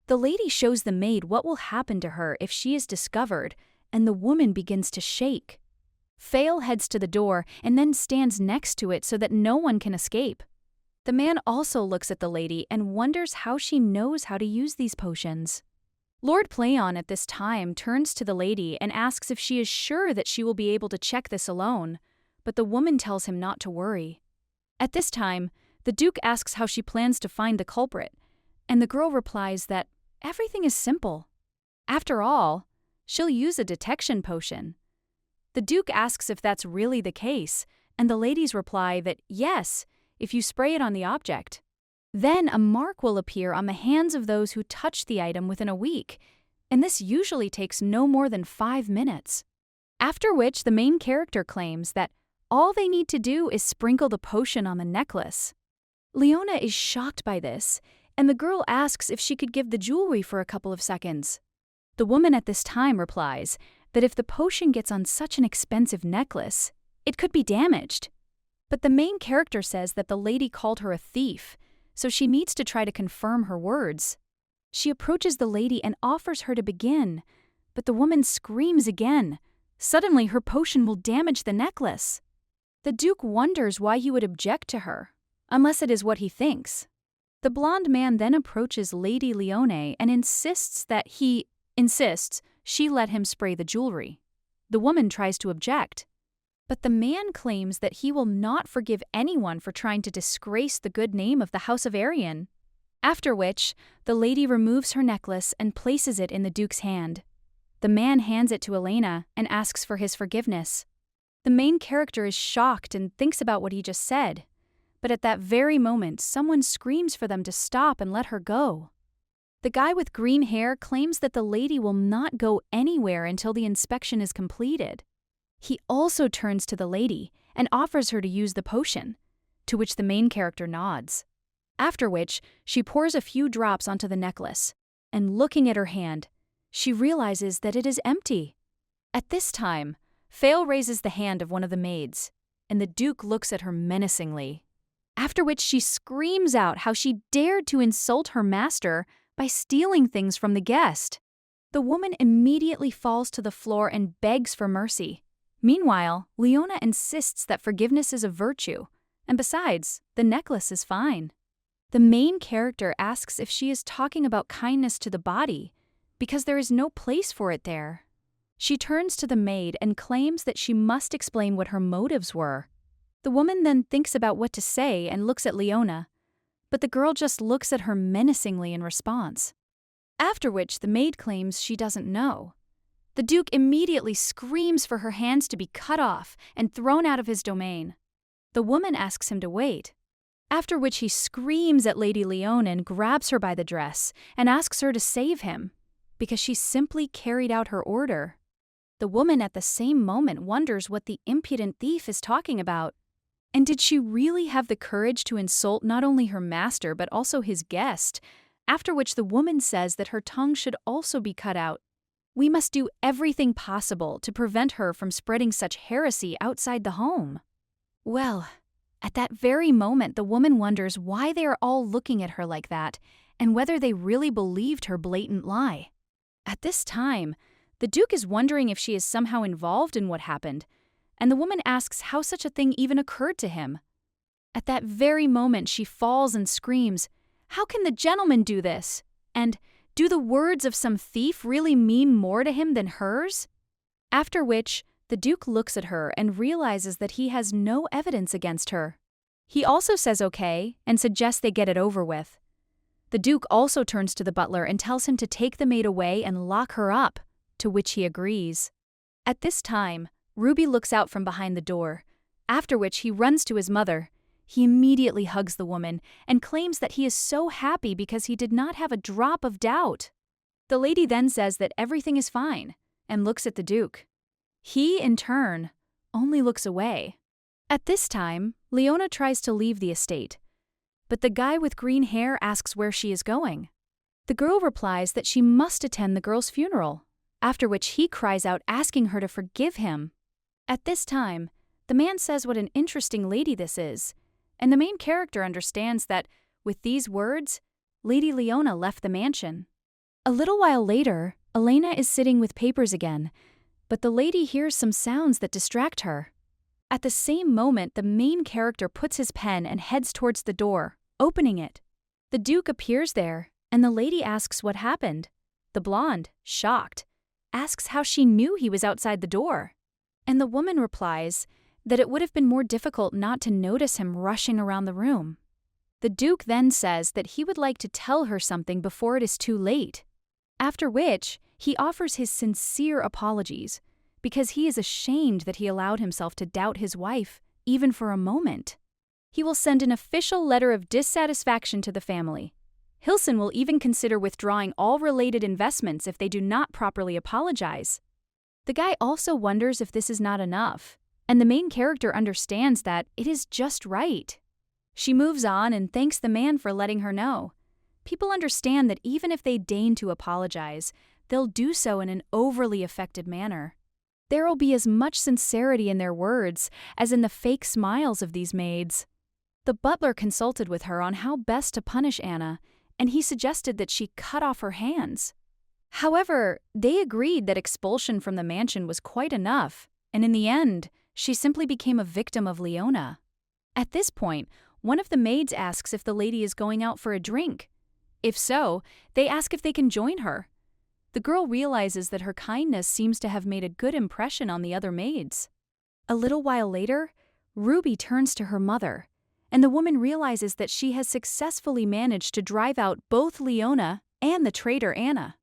The lady shows the maid what will happen to her if she is discovered, and the woman begins to shake. Fail heads to the door and then stands next to it so that no one can escape. The man also looks at the lady and wonders how she knows how to use these potions. Lord Playon at this time turns to the lady and asks if she is sure that she will be able to check this alone, but the woman tells him not to worry. At this time, the Duke asks how she plans to find the culprit, and the girl replies that everything is simple. After all, she'll use a detection potion. The Duke asks if that's really the case, and the ladies reply that yes, if you spray it on the object. Then a mark will appear on the hands of those who touch the item within a week, and this usually takes no more than 5 minutes. After which the main character claims that all they need to do is sprinkle the potion on the necklace. Leona is shocked by this, and the girl asks if she could give the jewelry for a couple of seconds. The woman at this time replies that if the potion gets on such an expensive necklace, it could be damaged. But the main character says that the lady called her a thief, so she needs to try to confirm her words. She approaches the lady and offers her to begin, but the woman screams again. Suddenly, her potion will damage the necklace. The Duke wonders why he would object to her, unless it is what he thinks. The blonde man then approaches Lady Leone and insists she let him spray the jewelry. The woman tries to object, but the man claims that he will not forgive anyone for trying to disgrace the good name of the House of Arian. After which, the lady removes her necklace and places it in the Duke's hand. The man hands it to Elena and asks for his forgiveness. The main character is shocked and thinks about what he just said, but at that very moment, someone screams for them to stop and let her go. The guy with green hair claims that the lady will not go anywhere until the inspection is completed. He also turns to the lady and offers her to use the potion, to which the main character nods. After which, she pours a few drops onto the necklace, and looking at her hand, she realizes that it is empty. At this time, Fail raises the hand of one of the maids, and the Duke looks at her menacingly. After which she screams out how she dared to insult her master by stealing things from the guest. The woman immediately falls to the floor and begs for mercy. Meanwhile, Leona insists that forgiveness is a virtue, and besides, the necklace is fine. The main character asks if she is talking about kindness to the body, because there is no place for it there. She turns to the maid and claims that she must explain what her motives were. The woman then thinks about what to say and looks at Leona, but the girl just looks at her menacingly in response. After which the maid claims she doesn't know. The Duke immediately screams for her hands to be cut off and thrown out of his domain. The woman asks him to wait, after which he screams at Lady Leone and grabs her by the dress and asks her to save him, because she simply carried out her order. The woman at the same moment wonders what the impudent thief is talking about. And did she really have the courage to insult not only her master but also his guest? After which the woman says that her tongue should also be cut out. We must do everything possible to prevent her from spreading such heresy outside the home. Well, at that very moment the woman wonders why they are all looking at her like that and whether they really believed her blatant lie. At this time, the Duke is wondering if she is somehow involved in what happened, and the woman asks how such a thing even occurred to him. At that very moment she falls and screams, "How can the gentleman do this?" And, "Do the words of some thief really mean more to him than hers?" After which, the Duke looks at her and realizes that he has no evidence against her. He also says okay and suggests they get it over with. The Duke also turns to the butler and tells him to take the maid away and lock her up, to which he agrees. At this time, Ruby looks out from behind the door, after which he runs to his mother. He immediately hugs the woman and claims that he is so happy because he did not have a drop of doubt. The lady then says that everything is fine and looks at the Duke. He, in turn, only looks away. At this time, Leona tries to leave the estate, but the guy with green hair asks where she is going. The girl replies that she must attend the girl's funeral, after which he cries out asking her to forgive him. At this time, the man says what an interesting lady this is, and the main character understands that, with these words, Lady Leona left the mansion. A little while later, Elena is sitting with papers again, but the lady hears some sounds that distract her. At the same moment, the main character puts his pen and heads towards the door, opening it. The Duke appears there, and the lady asks what happened. The blonde, shocked, asks how she knew he was outside the door. And the woman replies that it would have been more difficult not to notice him rushing around the room. The Duke then says that he would like to tell her something before it is too late, after which he offers his sincere apologies because he is ashamed that he allowed himself to doubt his wife, even for a moment. He will send an official letter of dissatisfaction to the family. Hilson will even consider withdrawing all related investments if they do not properly apologize. The guy also wonders if this is not enough, and the main character understands that it is just right. She moves on and thanks the man for letting her know. People understand that even if they deign to apologize, they'll do so in an overly affected manner. There will be as much sincerity in their words as in the fake smiles of these maids. The butler consulted with her on how best to punish Anna, and he suggested that she cut off her hands. However, they agreed that expulsion from the mansion was quite enough, and in the end, she simply became a victim of Leona. At this point, one of the maids asks if the lady is going out for a drink. If so, they ask if they can join her. The girl realizes that her kindness seems to have made a good impression on the other maids. A little while later, Ruby turns to her mother, and the woman realizes that she has successfully managed to drive out both Leona and the traitor Anna.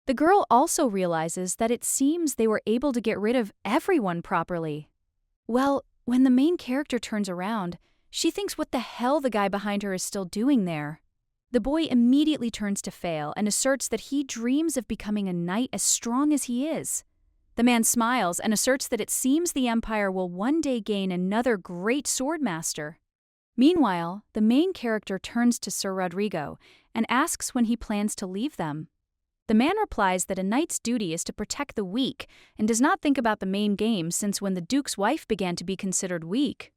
The girl also realizes that it seems they were able to get rid of everyone properly. Well, when the main character turns around, she thinks what the hell the guy behind her is still doing there. The boy immediately turns to Fail and asserts that he dreams of becoming a knight as strong as he is. The man smiles and asserts that it seems the Empire will one day gain another great swordmaster. Meanwhile, the main character turns to Sir Rodrigo and asks when he plans to leave them. The man replies that a knight's duty is to protect the weak and does not think about the main game since when the Duke's wife began to be considered weak.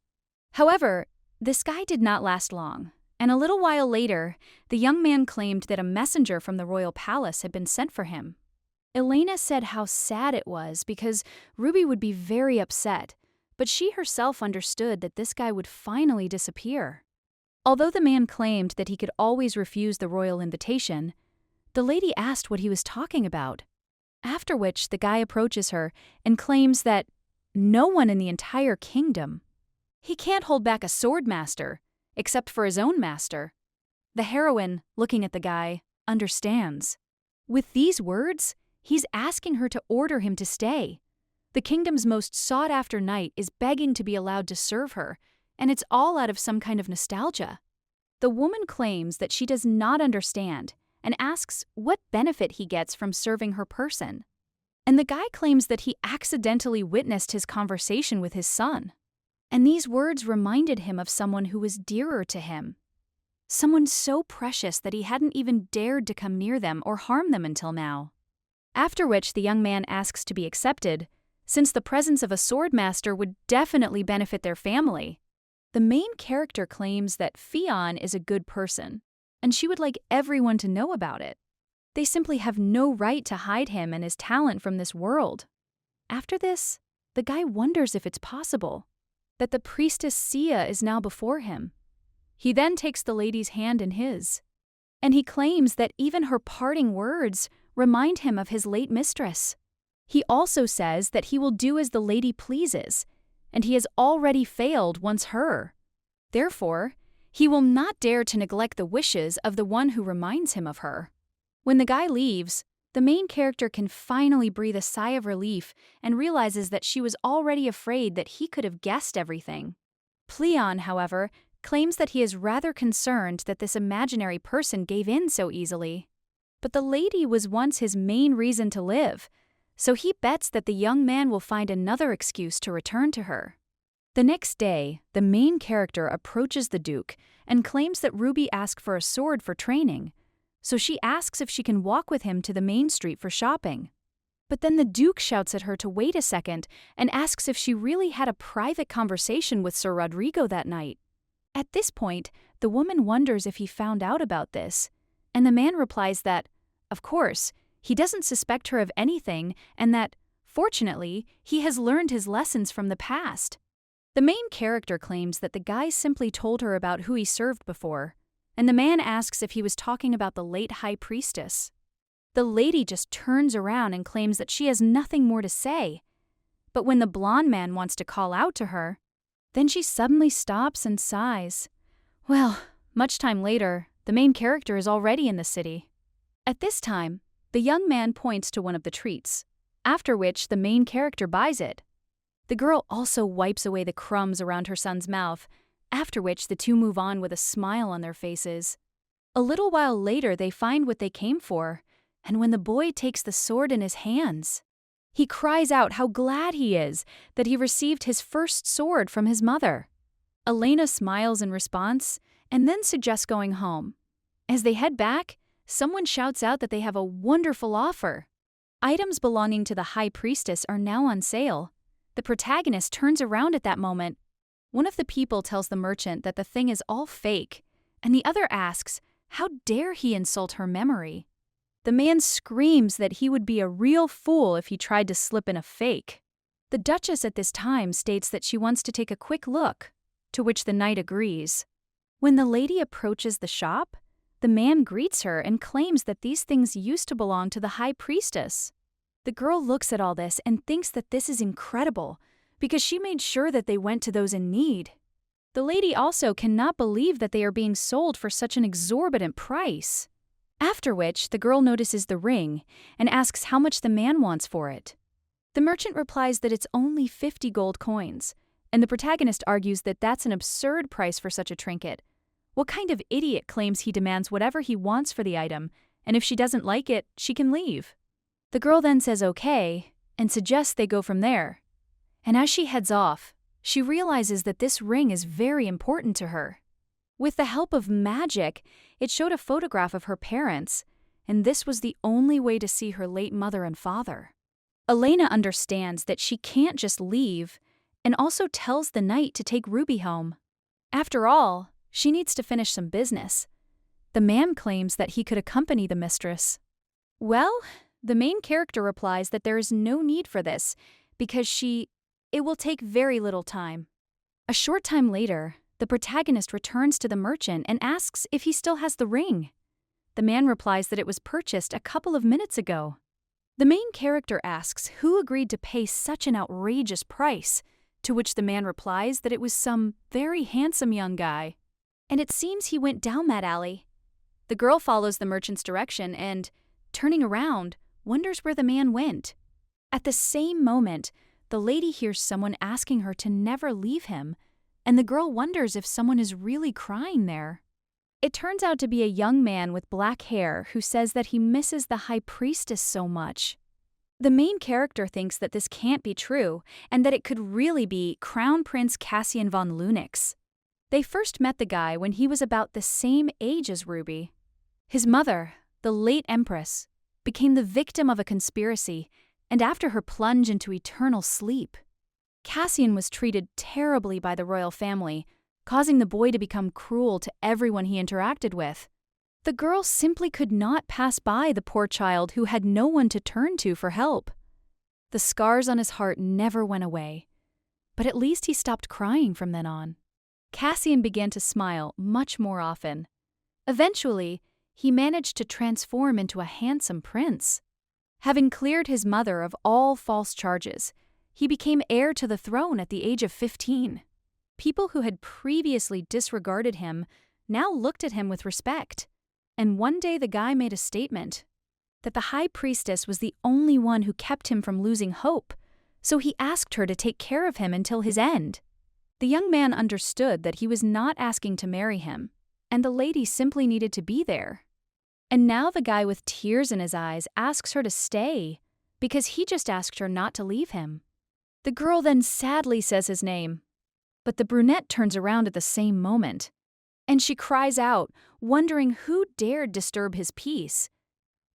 However, this guy did not last long, and a little while later, the young man claimed that a messenger from the royal palace had been sent for him. Elena said how sad it was because Ruby would be very upset, but she herself understood that this guy would finally disappear. Although the man claimed that he could always refuse the royal invitation, the lady asked what he was talking about, after which the guy approaches her and claims that no one in the entire kingdom. He can't hold back a swordmaster, except for his own master. The heroine, looking at the guy, understands. With these words, he's asking her to order him to stay. The kingdom's most sought-after knight is begging to be allowed to serve her, and it's all out of some kind of nostalgia. The woman claims that she does not understand and asks what benefit he gets from serving her person. And the guy claims that he accidentally witnessed his conversation with his son. And these words reminded him of someone who was dearer to him. Someone so precious that he hadn't even dared to come near them or harm them until now. After which the young man asks to be accepted, since the presence of a swordmaster would definitely benefit their family. The main character claims that Fionn is a good person, and she would like everyone to know about it. They simply have no right to hide him and his talent from this world. After this, the guy wonders if it's possible that the priestess Sia is now before him. He then takes the lady's hand in his, and he claims that even her parting words remind him of his late mistress. He also says that he will do as the lady pleases, and he has already failed once her. Therefore, he will not dare to neglect the wishes of the one who reminds him of her. When the guy leaves, the main character can finally breathe a sigh of relief and realizes that she was already afraid that he could have guessed everything. Pleon, however, claims that he is rather concerned that this imaginary person gave in so easily. But the lady was once his main reason to live, so he bets that the young man will find another excuse to return to her. The next day, the main character approaches the Duke and claims that Ruby asked for a sword for training, so she asks if she can walk with him to the main street for shopping. But then the Duke shouts at her to wait a second and asks if she really had a private conversation with Sir Rodrigo that night. At this point, the woman wonders if he found out about this, and the man replies that, of course, he doesn't suspect her of anything and that, fortunately, he has learned his lessons from the past. The main character claims that the guy simply told her about who he served before, and the man asks if he was talking about the late high priestess. The lady just turns around and claims that she has nothing more to say. But when the blonde man wants to call out to her, then she suddenly stops and sighs. Well, much time later, the main character is already in the city. At this time, the young man points to one of the treats, after which the main character buys it. The girl also wipes away the crumbs around her son's mouth, after which the two move on with a smile on their faces. A little while later, they find what they came for, and when the boy takes the sword in his hands, he cries out how glad he is that he received his first sword from his mother. Elena smiles in response and then suggests going home. As they head back, someone shouts out that they have a wonderful offer. Items belonging to the High Priestess are now on sale. The protagonist turns around at that moment. One of the people tells the merchant that the thing is all fake, and the other asks, how dare he insult her memory? The man screams that he would be a real fool if he tried to slip in a fake. The Duchess at this time states that she wants to take a quick look, to which the knight agrees. When the lady approaches the shop, the man greets her and claims that these things used to belong to the High Priestess. The girl looks at all this and thinks that this is incredible, because she made sure that they went to those in need. The lady also cannot believe that they are being sold for such an exorbitant price. After which, the girl notices the ring and asks how much the man wants for it. The merchant replies that it's only 50 gold coins, and the protagonist argues that that's an absurd price for such a trinket. What kind of idiot claims he demands whatever he wants for the item, and if she doesn't like it, she can leave? The girl then says okay, and suggests they go from there. And as she heads off, she realizes that this ring is very important to her. With the help of magic, it showed a photograph of her parents, and this was the only way to see her late mother and father. Elena understands that she can't just leave, and also tells the knight to take Ruby home. After all, she needs to finish some business. The man claims that he could accompany the mistress. Well, the main character replies that there is no need for this, because it will take very little time. A short time later, the protagonist returns to the merchant and asks if he still has the ring. The man replies that it was purchased a couple of minutes ago. The main character asks who agreed to pay such an outrageous price, to which the man replies that it was some very handsome young guy. And it seems he went down that alley. The girl follows the merchant's direction and, turning around, wonders where the man went. At the same moment, the lady hears someone asking her to never leave him, and the girl wonders if someone is really crying there. It turns out to be a young man with black hair who says that he misses the High Priestess so much. The main character thinks that this can't be true, and that it could really be Crown Prince Cassian von Lunix. They first met the guy when he was about the same age as Ruby. His mother, the late Empress, became the victim of a conspiracy, and after her plunge into eternal sleep, Cassian was treated terribly by the royal family, causing the boy to become cruel to everyone he interacted with. The girl simply could not pass by the poor child who had no one to turn to for help. The scars on his heart never went away, but at least he stopped crying from then on. Cassian began to smile much more often. Eventually, he managed to transform into a handsome prince. Having cleared his mother of all false charges, he became heir to the throne at the age of 15. People who had previously disregarded him now looked at him with respect. And one day the guy made a statement that the High Priestess was the only one who kept him from losing hope, so he asked her to take care of him until his end. The young man understood that he was not asking to marry him, and the lady simply needed to be there. And now the guy with tears in his eyes asks her to stay, because he just asked her not to leave him. The girl then sadly says his name, but the brunette turns around at the same moment, and she cries out, wondering who dared disturb his peace.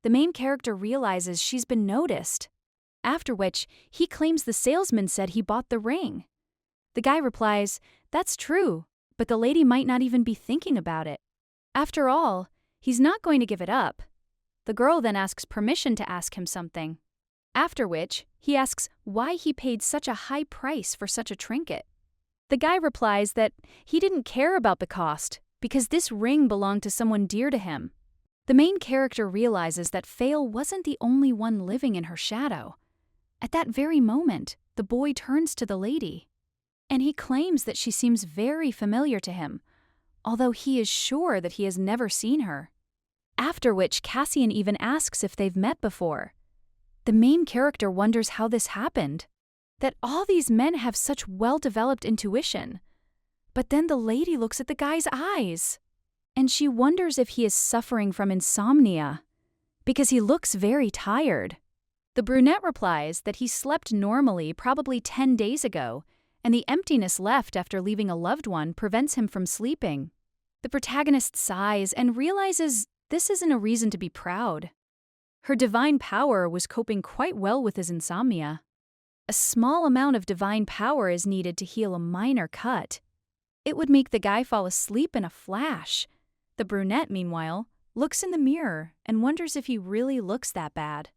The main character realizes she's been noticed, after which he claims the salesman said he bought the ring. The guy replies, that's true, but the lady might not even be thinking about it. After all, he's not going to give it up. The girl then asks permission to ask him something, after which he asks why he paid such a high price for such a trinket. The guy replies that he didn't care about the cost because this ring belonged to someone dear to him. The main character realizes that Fail wasn't the only one living in her shadow. At that very moment, the boy turns to the lady, and he claims that she seems very familiar to him, although he is sure that he has never seen her. After which Cassian even asks if they've met before. The main character wonders how this happened, that all these men have such well-developed intuition. But then the lady looks at the guy's eyes, and she wonders if he is suffering from insomnia, because he looks very tired. The brunette replies that he slept normally probably 10 days ago, and the emptiness left after leaving a loved one prevents him from sleeping. The protagonist sighs and realizes this isn't a reason to be proud. Her divine power was coping quite well with his insomnia. A small amount of divine power is needed to heal a minor cut. It would make the guy fall asleep in a flash. The brunette, meanwhile, looks in the mirror and wonders if he really looks that bad.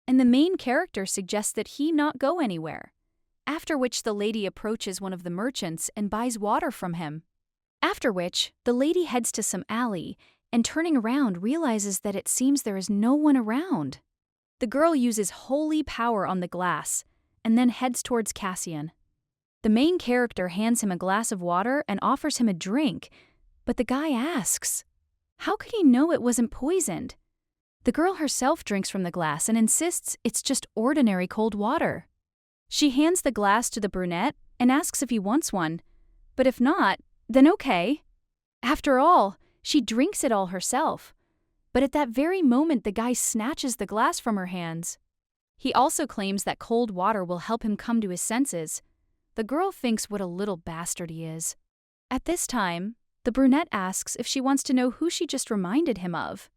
And the main character suggests that he not go anywhere, after which the lady approaches one of the merchants and buys water from him. After which, the lady heads to some alley and turning around realizes that it seems there is no one around. The girl uses holy power on the glass and then heads towards Cassian. The main character hands him a glass of water and offers him a drink, but the guy asks, how could he know it wasn't poisoned? The girl herself drinks from the glass and insists it's just ordinary cold water. She hands the glass to the brunette and asks if he wants one, but if not, then okay. After all, she drinks it all herself. But at that very moment, the guy snatches the glass from her hands. He also claims that cold water will help him come to his senses. The girl thinks what a little bastard he is. At this time, the brunette asks if she wants to know who she just reminded him of.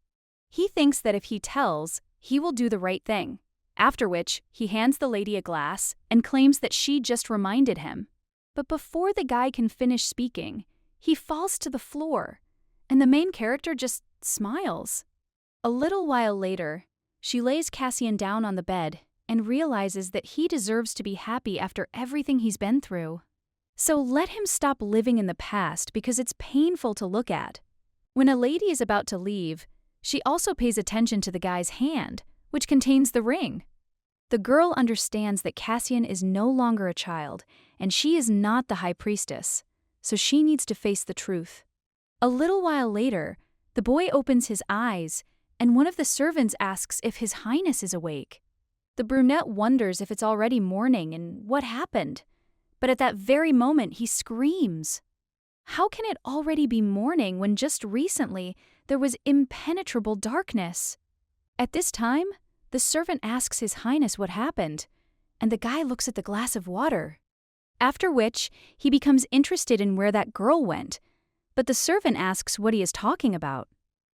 He thinks that if he tells, he will do the right thing, after which he hands the lady a glass and claims that she just reminded him. But before the guy can finish speaking, he falls to the floor, and the main character just smiles. A little while later, she lays Cassian down on the bed and realizes that he deserves to be happy after everything he's been through. So let him stop living in the past because it's painful to look at. When a lady is about to leave, she also pays attention to the guy's hand, which contains the ring. The girl understands that Cassian is no longer a child, and she is not the high priestess, so she needs to face the truth. A little while later, the boy opens his eyes, and one of the servants asks if His Highness is awake. The brunette wonders if it's already morning and what happened, but at that very moment he screams. How can it already be morning when just recently there was impenetrable darkness? At this time, the servant asks His Highness what happened, and the guy looks at the glass of water. After which, he becomes interested in where that girl went, but the servant asks what he is talking about.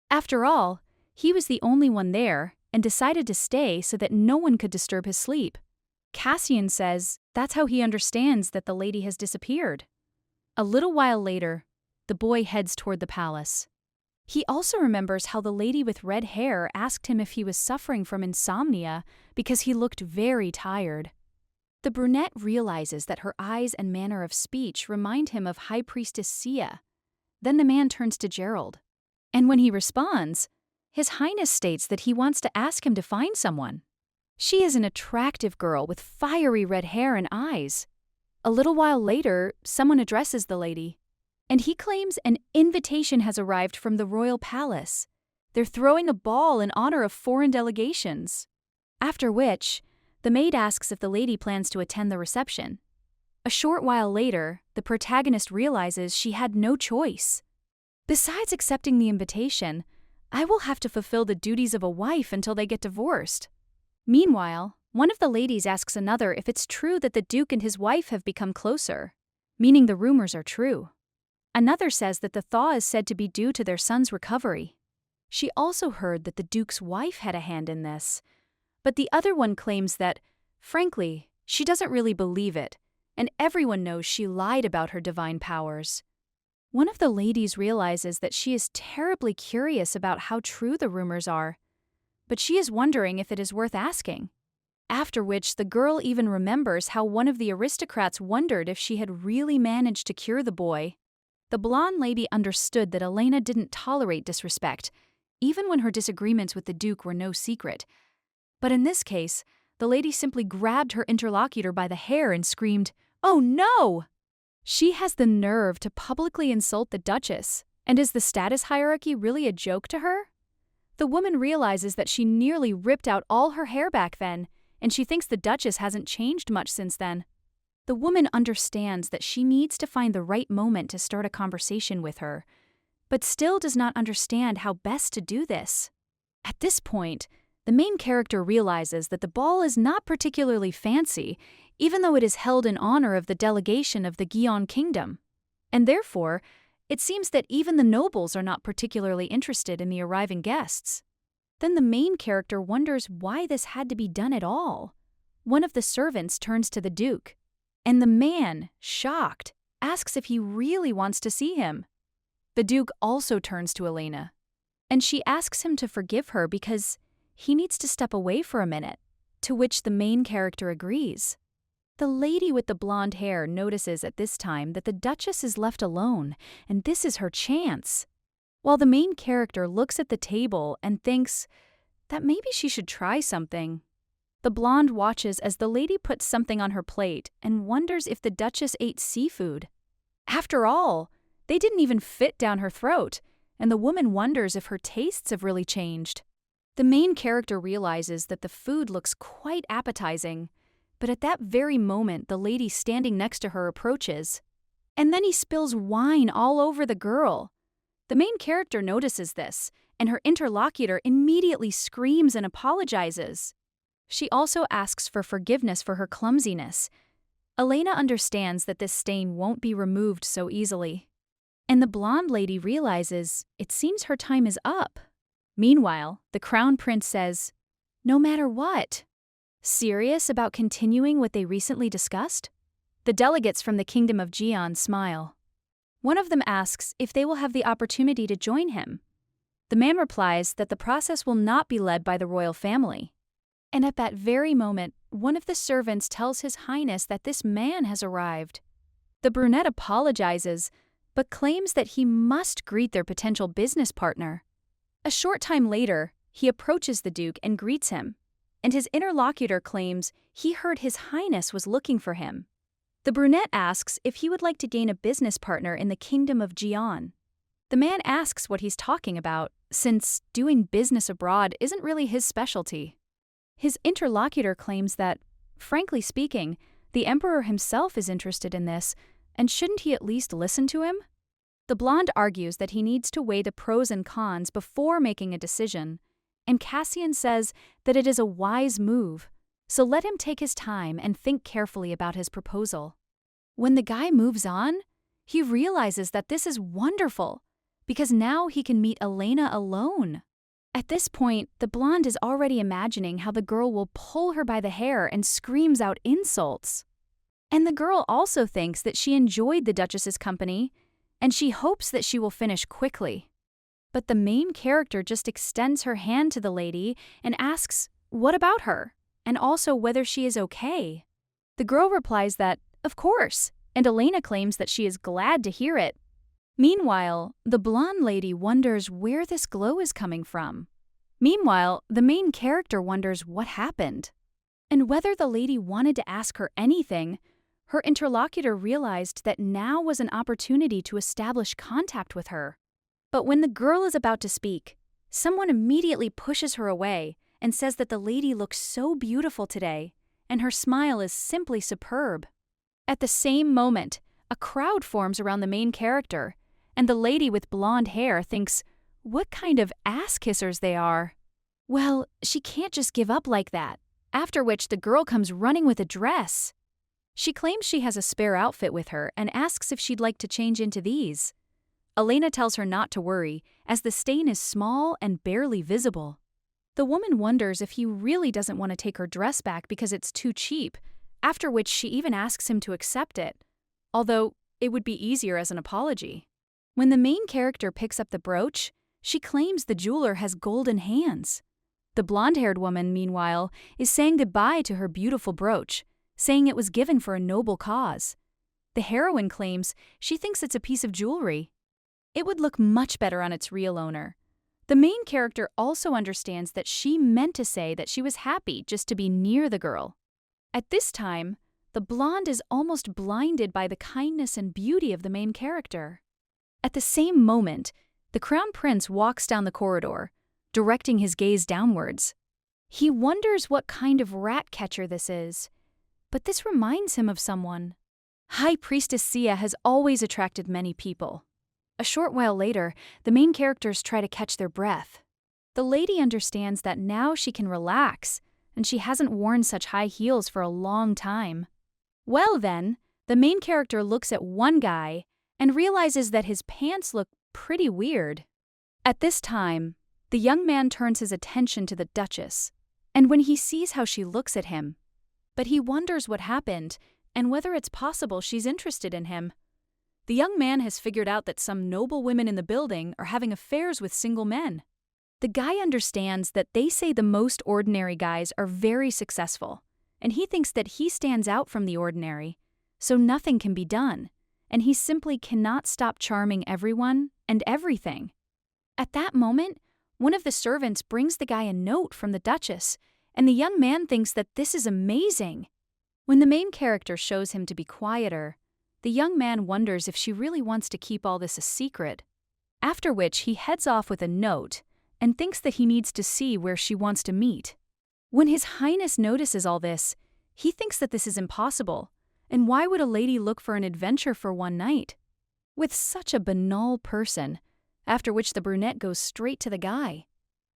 After all, he was the only one there and decided to stay so that no one could disturb his sleep. Cassian says that's how he understands that the lady has disappeared. A little while later, the boy heads toward the palace. He also remembers how the lady with red hair asked him if he was suffering from insomnia because he looked very tired. The brunette realizes that her eyes and manner of speech remind him of High Priestess Sia. Then the man turns to Gerald. And when he responds, His Highness states that he wants to ask him to find someone. She is an attractive girl with fiery red hair and eyes. A little while later, someone addresses the lady, and he claims an invitation has arrived from the royal palace. They're throwing a ball in honor of foreign delegations. After which, the maid asks if the lady plans to attend the reception. A short while later, the protagonist realizes she had no choice. Besides accepting the invitation, I will have to fulfill the duties of a wife until they get divorced. Meanwhile, one of the ladies asks another if it's true that the Duke and his wife have become closer, meaning the rumors are true. Another says that the thaw is said to be due to their son's recovery. She also heard that the Duke's wife had a hand in this, but the other one claims that, frankly, she doesn't really believe it, and everyone knows she lied about her divine powers. One of the ladies realizes that she is terribly curious about how true the rumors are, but she is wondering if it is worth asking. After which, the girl even remembers how one of the aristocrats wondered if she had really managed to cure the boy. The blonde lady understood that Elena didn't tolerate disrespect, even when her disagreements with the Duke were no secret. But in this case, the lady simply grabbed her interlocutor by the hair and screamed, "Oh no!" She has the nerve to publicly insult the Duchess, and is the status hierarchy really a joke to her? The woman realizes that she nearly ripped out all her hair back then, and she thinks the Duchess hasn't changed much since then. The woman understands that she needs to find the right moment to start a conversation with her, but still does not understand how best to do this. At this point, the main character realizes that the ball is not particularly fancy, even though it is held in honor of the delegation of the Gion Kingdom, and therefore, It seems that even the nobles are not particularly interested in the arriving guests. Then the main character wonders why this had to be done at all. One of the servants turns to the Duke, and the man, shocked, asks if he really wants to see him. The Duke also turns to Elena, and she asks him to forgive her because he needs to step away for a minute, to which the main character agrees. The lady with the blonde hair notices at this time that the Duchess is left alone, and this is her chance. While the main character looks at the table and thinks that maybe she should try something. The blonde watches as the lady puts something on her plate and wonders if the Duchess ate seafood. After all, they didn't even fit down her throat, and the woman wonders if her tastes have really changed. The main character realizes that the food looks quite appetizing, but at that very moment the lady standing next to her approaches. And then he spills wine all over the girl. The main character notices this, and her interlocutor immediately screams and apologizes. She also asks for forgiveness for her clumsiness. Elena understands that this stain won't be removed so easily. And the blonde lady realizes it seems her time is up. Meanwhile, the crown prince says, "No matter what." Serious about continuing what they recently discussed? The delegates from the kingdom of Jian smile. One of them asks if they will have the opportunity to join him. The man replies that the process will not be led by the royal family. And at that very moment, one of the servants tells His Highness that this man has arrived. The brunette apologizes, but claims that he must greet their potential business partner. A short time later, he approaches the Duke and greets him, and his interlocutor claims he heard His Highness was looking for him. The brunette asks if he would like to gain a business partner in the kingdom of Jian. The man asks what he's talking about, since doing business abroad isn't really his specialty. His interlocutor claims that, frankly speaking, the emperor himself is interested in this, and shouldn't he at least listen to him? The blonde argues that he needs to weigh the pros and cons before making a decision, and Cassian says that it is a wise move, so let him take his time and think carefully about his proposal. When the guy moves on, he realizes that this is wonderful, because now he can meet Elena alone. At this point, the blonde is already imagining how the girl will pull her by the hair and screams out insults. And the girl also thinks that she enjoyed the Duchess's company, and she hopes that she will finish quickly. But the main character just extends her hand to the lady and asks, what about her, and also whether she is okay. The girl replies that, of course, and Elena claims that she is glad to hear it. Meanwhile, the blonde lady wonders where this glow is coming from. Meanwhile, the main character wonders what happened. And whether the lady wanted to ask her anything, her interlocutor realized that now was an opportunity to establish contact with her. But when the girl is about to speak, someone immediately pushes her away and says that the lady looks so beautiful today, and her smile is simply superb. At the same moment, a crowd forms around the main character, and the lady with blonde hair thinks, what kind of ass-kissers they are. Well, she can't just give up like that, after which the girl comes running with a dress. She claims she has a spare outfit with her and asks if she'd like to change into these. Elena tells her not to worry, as the stain is small and barely visible. The woman wonders if he really doesn't want to take her dress back because it's too cheap, after which she even asks him to accept it, although it would be easier as an apology. When the main character picks up the brooch, she claims the jeweler has golden hands. The blonde-haired woman, meanwhile, is saying goodbye to her beautiful brooch, saying it was given for a noble cause. The heroine claims she thinks it's a piece of jewelry. It would look much better on its real owner. The main character also understands that she meant to say that she was happy just to be near the girl. At this time, the blonde is almost blinded by the kindness and beauty of the main character. At the same moment, the crown prince walks down the corridor, directing his gaze downwards. He wonders what kind of rat catcher this is, but this reminds him of someone. High Priestess Sia has always attracted many people. A short while later, the main characters try to catch their breath. The lady understands that now she can relax, and she hasn't worn such high heels for a long time. Well then, the main character looks at one guy and realizes that his pants look pretty weird. At this time, the young man turns his attention to the Duchess, and when he sees how she looks at him, but he wonders what happened and whether it's possible she's interested in him. The young man has figured out that some noble women in the building are having affairs with single men. The guy understands that they say the most ordinary guys are very successful, and he thinks that he stands out from the ordinary, so nothing can be done, and he simply cannot stop charming everyone and everything. At that moment, one of the servants brings the guy a note from the Duchess, and the young man thinks that this is amazing. When the main character shows him to be quieter, the young man wonders if she really wants to keep all this a secret, after which he heads off with a note and thinks that he needs to see where she wants to meet. When His Highness notices all this, he thinks that this is impossible, and why would a lady look for an adventure for one night with such a banal person, after which the brunette goes straight to the guy.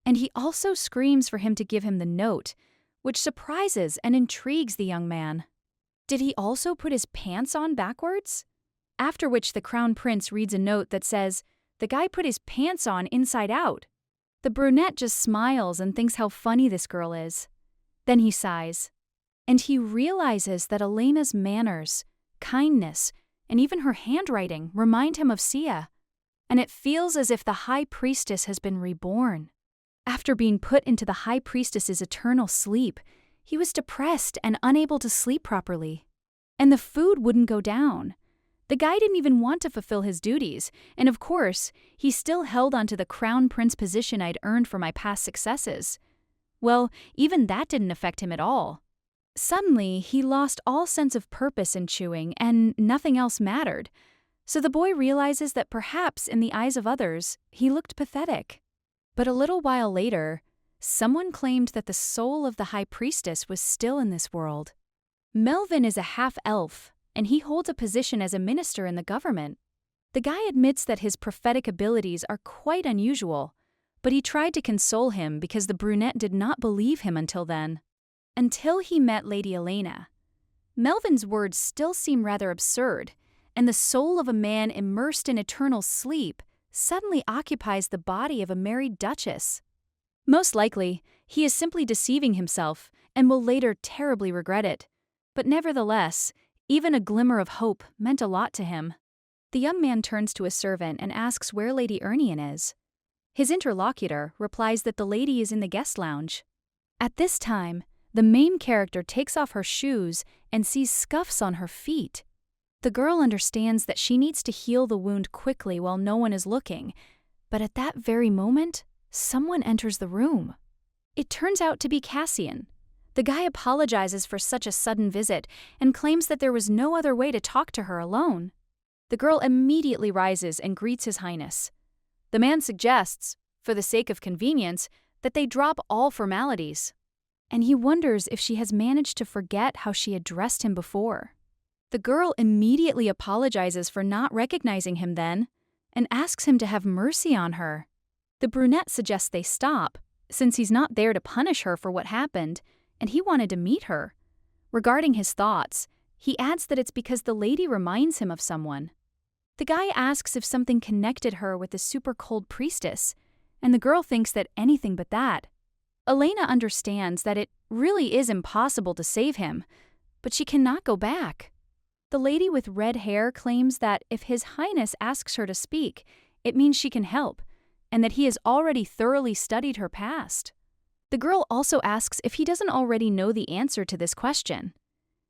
And he also screams for him to give him the note, which surprises and intrigues the young man. Did he also put his pants on backwards? After which the crown prince reads a note that says, "The guy put his pants on inside out." The brunette just smiles and thinks how funny this girl is. Then he sighs, and he realizes that Elena's manners, kindness, and even her handwriting remind him of Sia, and it feels as if the high priestess has been reborn. After being put into the high priestess's eternal sleep, he was depressed and unable to sleep properly. And the food wouldn't go down. The guy didn't even want to fulfill his duties, and of course, he still held onto the crown prince position I'd earned for my past successes. Well, even that didn't affect him at all. Suddenly, he lost all sense of purpose in chewing, and nothing else mattered. So the boy realizes that perhaps, in the eyes of others, he looked pathetic. But a little while later, someone claimed that the soul of the high priestess was still in this world. Melvin is a half-elf, and he holds a position as a minister in the government. The guy admits that his prophetic abilities are quite unusual, but he tried to console him because the brunette did not believe him until then. Until he met Lady Elena. Melvin's words still seem rather absurd, and the soul of a man immersed in eternal sleep suddenly occupies the body of a married duchess. Most likely, he is simply deceiving himself and will later terribly regret it. But nevertheless, even a glimmer of hope meant a lot to him. The young man turns to a servant and asks where Lady Ernion is. His interlocutor replies that the lady is in the guest lounge. At this time, the main character takes off her shoes and sees scuffs on her feet. The girl understands that she needs to heal the wound quickly while no one is looking, but at that very moment, someone enters the room. It turns out to be Cassian. The guy apologizes for such a sudden visit and claims that there was no other way to talk to her alone. The girl immediately rises and greets His Highness. The man suggests, for the sake of convenience, that they drop all formalities. And he wonders if she has managed to forget how she addressed him before. The girl immediately apologizes for not recognizing him then, and asks him to have mercy on her. The brunette suggests they stop, since he's not there to punish her for what happened, and he wanted to meet her. Regarding his thoughts, he adds that it's because the lady reminds him of someone. The guy asks if something connected her with the super cold priestess, and the girl thinks that anything but that. Elena understands that it really is impossible to save him, but she cannot go back. The lady with red hair claims that if His Highness asks her to speak, it means she can help, and that he has already thoroughly studied her past. The girl also asks if he doesn't already know the answer to this question.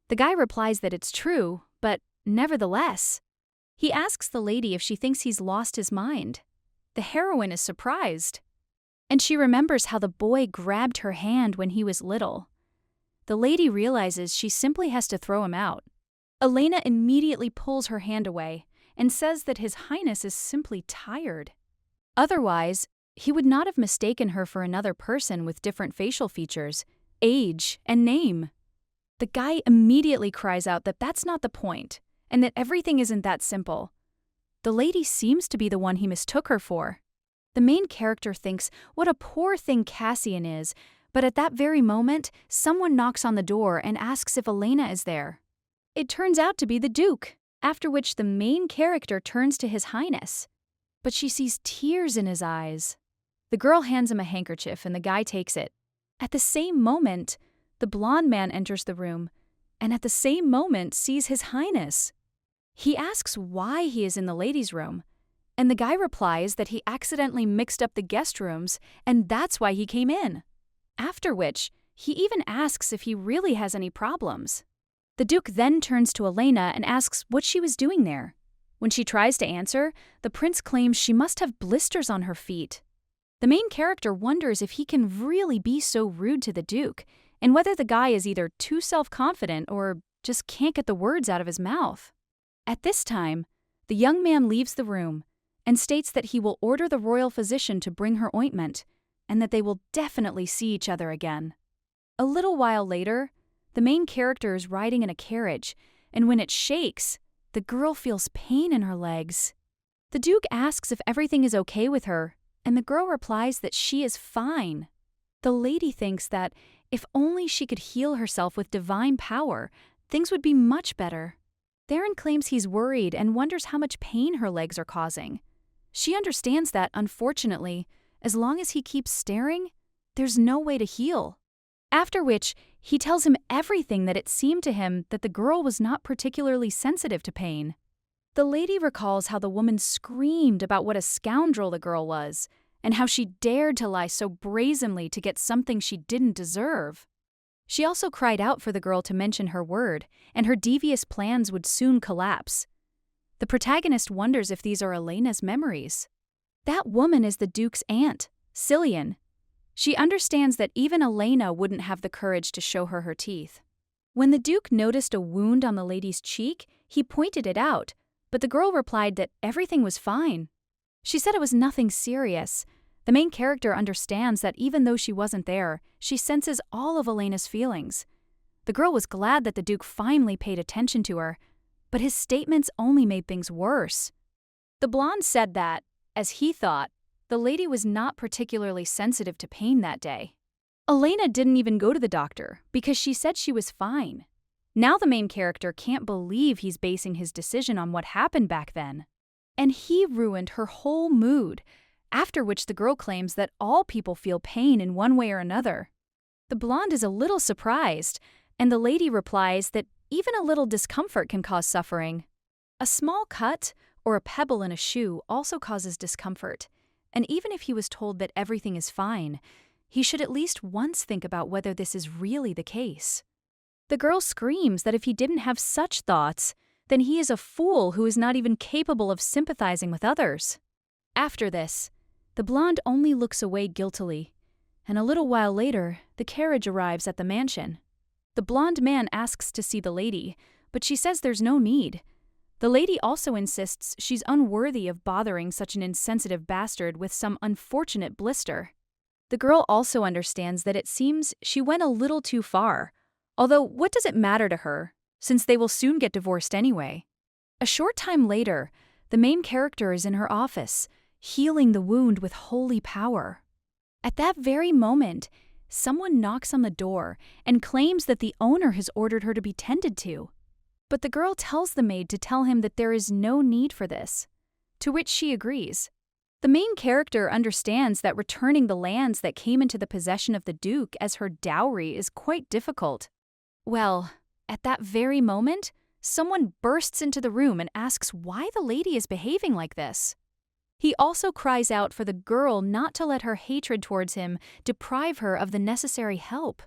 The guy replies that it's true, but nevertheless. He asks the lady if she thinks he's lost his mind. The heroine is surprised, and she remembers how the boy grabbed her hand when he was little. The lady realizes she simply has to throw him out. Elena immediately pulls her hand away and says that His Highness is simply tired. Otherwise, he would not have mistaken her for another person with different facial features, age, and name. The guy immediately cries out that that's not the point, and that everything isn't that simple. The lady seems to be the one he mistook her for. The main character thinks what a poor thing Cassian is, but at that very moment, someone knocks on the door and asks if Elena is there. It turns out to be the Duke. after which the main character turns to His Highness. But she sees tears in his eyes. The girl hands him a handkerchief and the guy takes it. At the same moment, the blonde man enters the room, and at the same moment sees His Highness. He asks why he is in the ladies' room, and the guy replies that he accidentally mixed up the guest rooms and that's why he came in. After which, he even asks if he really has any problems. The Duke then turns to Elena and asks what she was doing there. When she tries to answer, the prince claims she must have blisters on her feet. The main character wonders if he can really be so rude to the Duke, and whether the guy is either too self-confident or just can't get the words out of his mouth. At this time, the young man leaves the room and states that he will order the royal physician to bring her ointment, and that they will definitely see each other again. A little while later, the main character is riding in a carriage, and when it shakes, the girl feels pain in her legs. The Duke asks if everything is okay with her, and the girl replies that she is fine. The lady thinks that if only she could heal herself with divine power, things would be much better. Theron claims he's worried and wonders how much pain her legs are causing. She understands that, unfortunately, as long as he keeps staring, there's no way to heal. After which, he tells him everything that it seemed to him that the girl was not particularly sensitive to pain. The lady recalls how the woman screamed about what a scoundrel the girl was, and how she dared to lie so brazenly to get something she didn't deserve. She also cried out for the girl to mention her word, and her devious plans would soon collapse. The protagonist wonders if these are Elena's memories. That woman is the Duke's aunt, Cillian. She understands that even Elena wouldn't have the courage to show her teeth. When the Duke noticed a wound on the lady's cheek, he pointed it out, but the girl replied that everything was fine. She said it was nothing serious. The main character understands that even though she wasn't there, she senses all of Elena's feelings. The girl was glad that the Duke finally paid attention to her, but his statements only made things worse. The blonde said that, as he thought, the lady was not particularly sensitive to pain that day. Elena didn't even go to the doctor because she said she was fine. Now the main character can't believe he's basing his decision on what happened back then. And he ruined her whole mood, after which the girl claims that all people feel pain in one way or another. The blonde is a little surprised, and the lady replies that even a little discomfort can cause suffering. A small cut or a pebble in a shoe also causes discomfort, and even if he was told that everything is fine, he should at least once think about whether this is really the case. The girl screams that if he didn't have such thoughts, then he is a fool who is not even capable of sympathizing with others. After this, the blonde only looks away guiltily, and a little while later, the carriage arrives at the mansion. The blonde man asks to see the lady, but she says there's no need. The lady also insists she's unworthy of bothering such an insensitive bastard with some unfortunate blister. The girl also understands that it seems she went a little too far, although what does it matter to her, since they will soon get divorced anyway? A short time later, the main character is in her office, healing the wound with holy power. At that very moment, someone knocks on the door and claims that the owner has ordered her to be tended to. But the girl tells the maid to tell him that there is no need for this, to which she agrees. The main character understands that returning the lands that came into the possession of the Duke as her dowry is quite difficult. Well, at that very moment, someone bursts into the room and asks why the lady is behaving like this. He also cries out for the girl not to let her hatred towards him deprive her of the necessary help.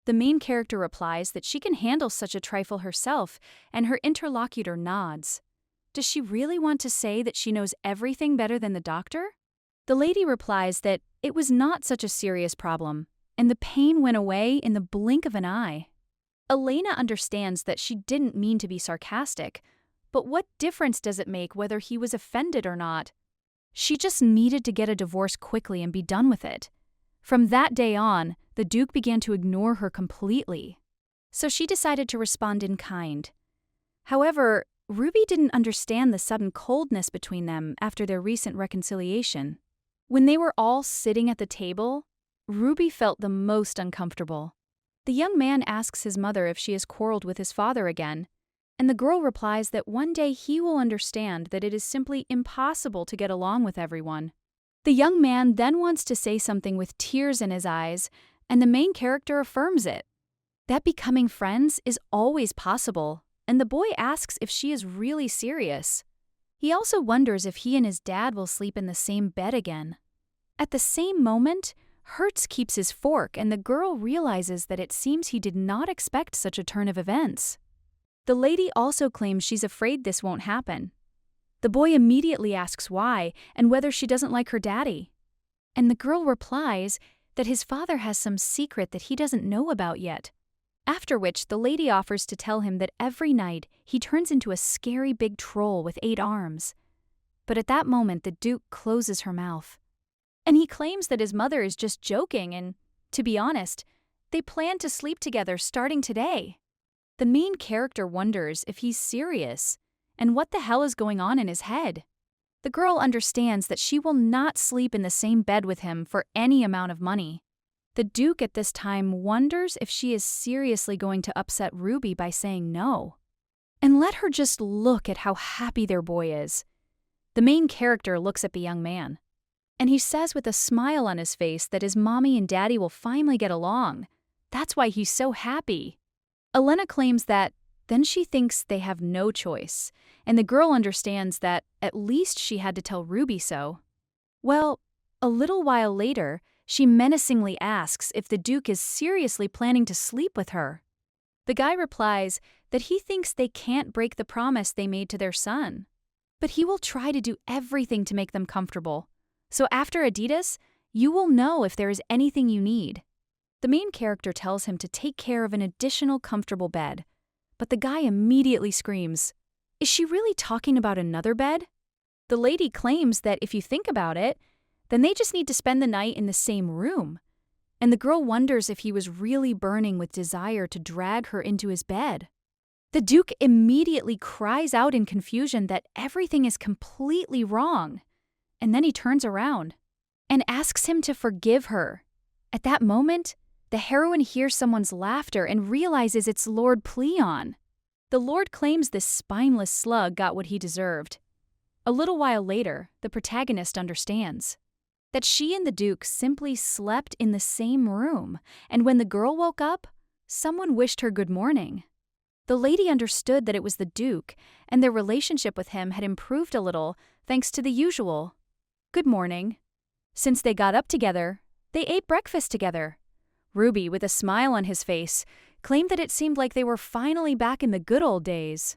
The main character replies that she can handle such a trifle herself, and her interlocutor nods. Does she really want to say that she knows everything better than the doctor? The lady replies that it was not such a serious problem, and the pain went away in the blink of an eye. Elena understands that she didn't mean to be sarcastic, but what difference does it make whether he was offended or not? She just needed to get a divorce quickly and be done with it. From that day on, the Duke began to ignore her completely. So she decided to respond in kind. However, Ruby didn't understand the sudden coldness between them after their recent reconciliation. When they were all sitting at the table, Ruby felt the most uncomfortable. The young man asks his mother if she has quarreled with his father again, And the girl replies that one day he will understand that it is simply impossible to get along with everyone. The young man then wants to say something with tears in his eyes, and the main character affirms it. That becoming friends is always possible, and the boy asks if she is really serious. He also wonders if he and his dad will sleep in the same bed again. At the same moment, Hertz keeps his fork, and the girl realizes that it seems he did not expect such a turn of events. The lady also claims she's afraid this won't happen. The boy immediately asks why and whether she doesn't like her daddy. And the girl replies that his father has some secret that he doesn't know about yet. After which, the lady offers to tell him that every night he turns into a scary big troll with 8 arms. But at that moment, the Duke closes her mouth. And he claims that his mother is just joking and, to be honest, they plan to sleep together starting today. The main character wonders if he's serious and what the hell is going on in his head. The girl understands that she will not sleep in the same bed with him for any amount of money. The Duke at this time wonders if she is seriously going to upset Ruby by saying no. And let her just look at how happy their boy is. The main character looks at the young man, and he says with a smile on his face that his mommy and daddy will finally get along. That's why he's so happy. Elena claims that then she thinks they have no choice, and the girl understands that at least she had to tell Ruby so. Well, a little while later, she menacingly asks if the Duke is seriously planning to sleep with her. The guy replies that he thinks they can't break the promise they made to their son, but he will try to do everything to make them comfortable. So after Adidas, you will know if there is anything you need. The main character tells him to take care of an additional comfortable bed, but the guy immediately screams, "Is she really talking about another bed?" The lady claims that if you think about it, then they just need to spend the night in the same room, and the girl wonders if he was really burning with desire to drag her into his bed. The Duke immediately cries out in confusion that everything is completely wrong, and then he turns around and asks him to forgive her. At that moment, the heroine hears someone's laughter and realizes it's Lord Pleon. The Lord claims this spineless slug got what he deserved. A little while later, the protagonist understands that she and the Duke simply slept in the same room, and when the girl woke up, someone wished her good morning. The lady understood that it was the Duke, and their relationship with him had improved a little thanks to the usual good morning. Since they got up together, they ate breakfast together. Ruby, with a smile on his face, claimed that it seemed like they were finally back in the good old days.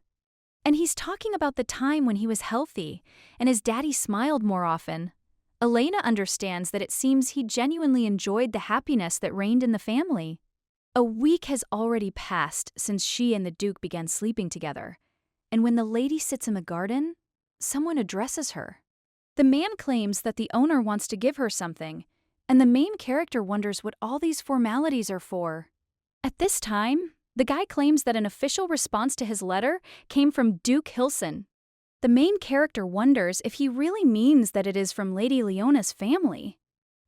And he's talking about the time when he was healthy, and his daddy smiled more often. Elena understands that it seems he genuinely enjoyed the happiness that reigned in the family. A week has already passed since she and the Duke began sleeping together, and when the lady sits in the garden, someone addresses her. The man claims that the owner wants to give her something, and the main character wonders what all these formalities are for. At this time, the guy claims that an official response to his letter came from Duke Hilson. The main character wonders if he really means that it is from Lady Leona's family.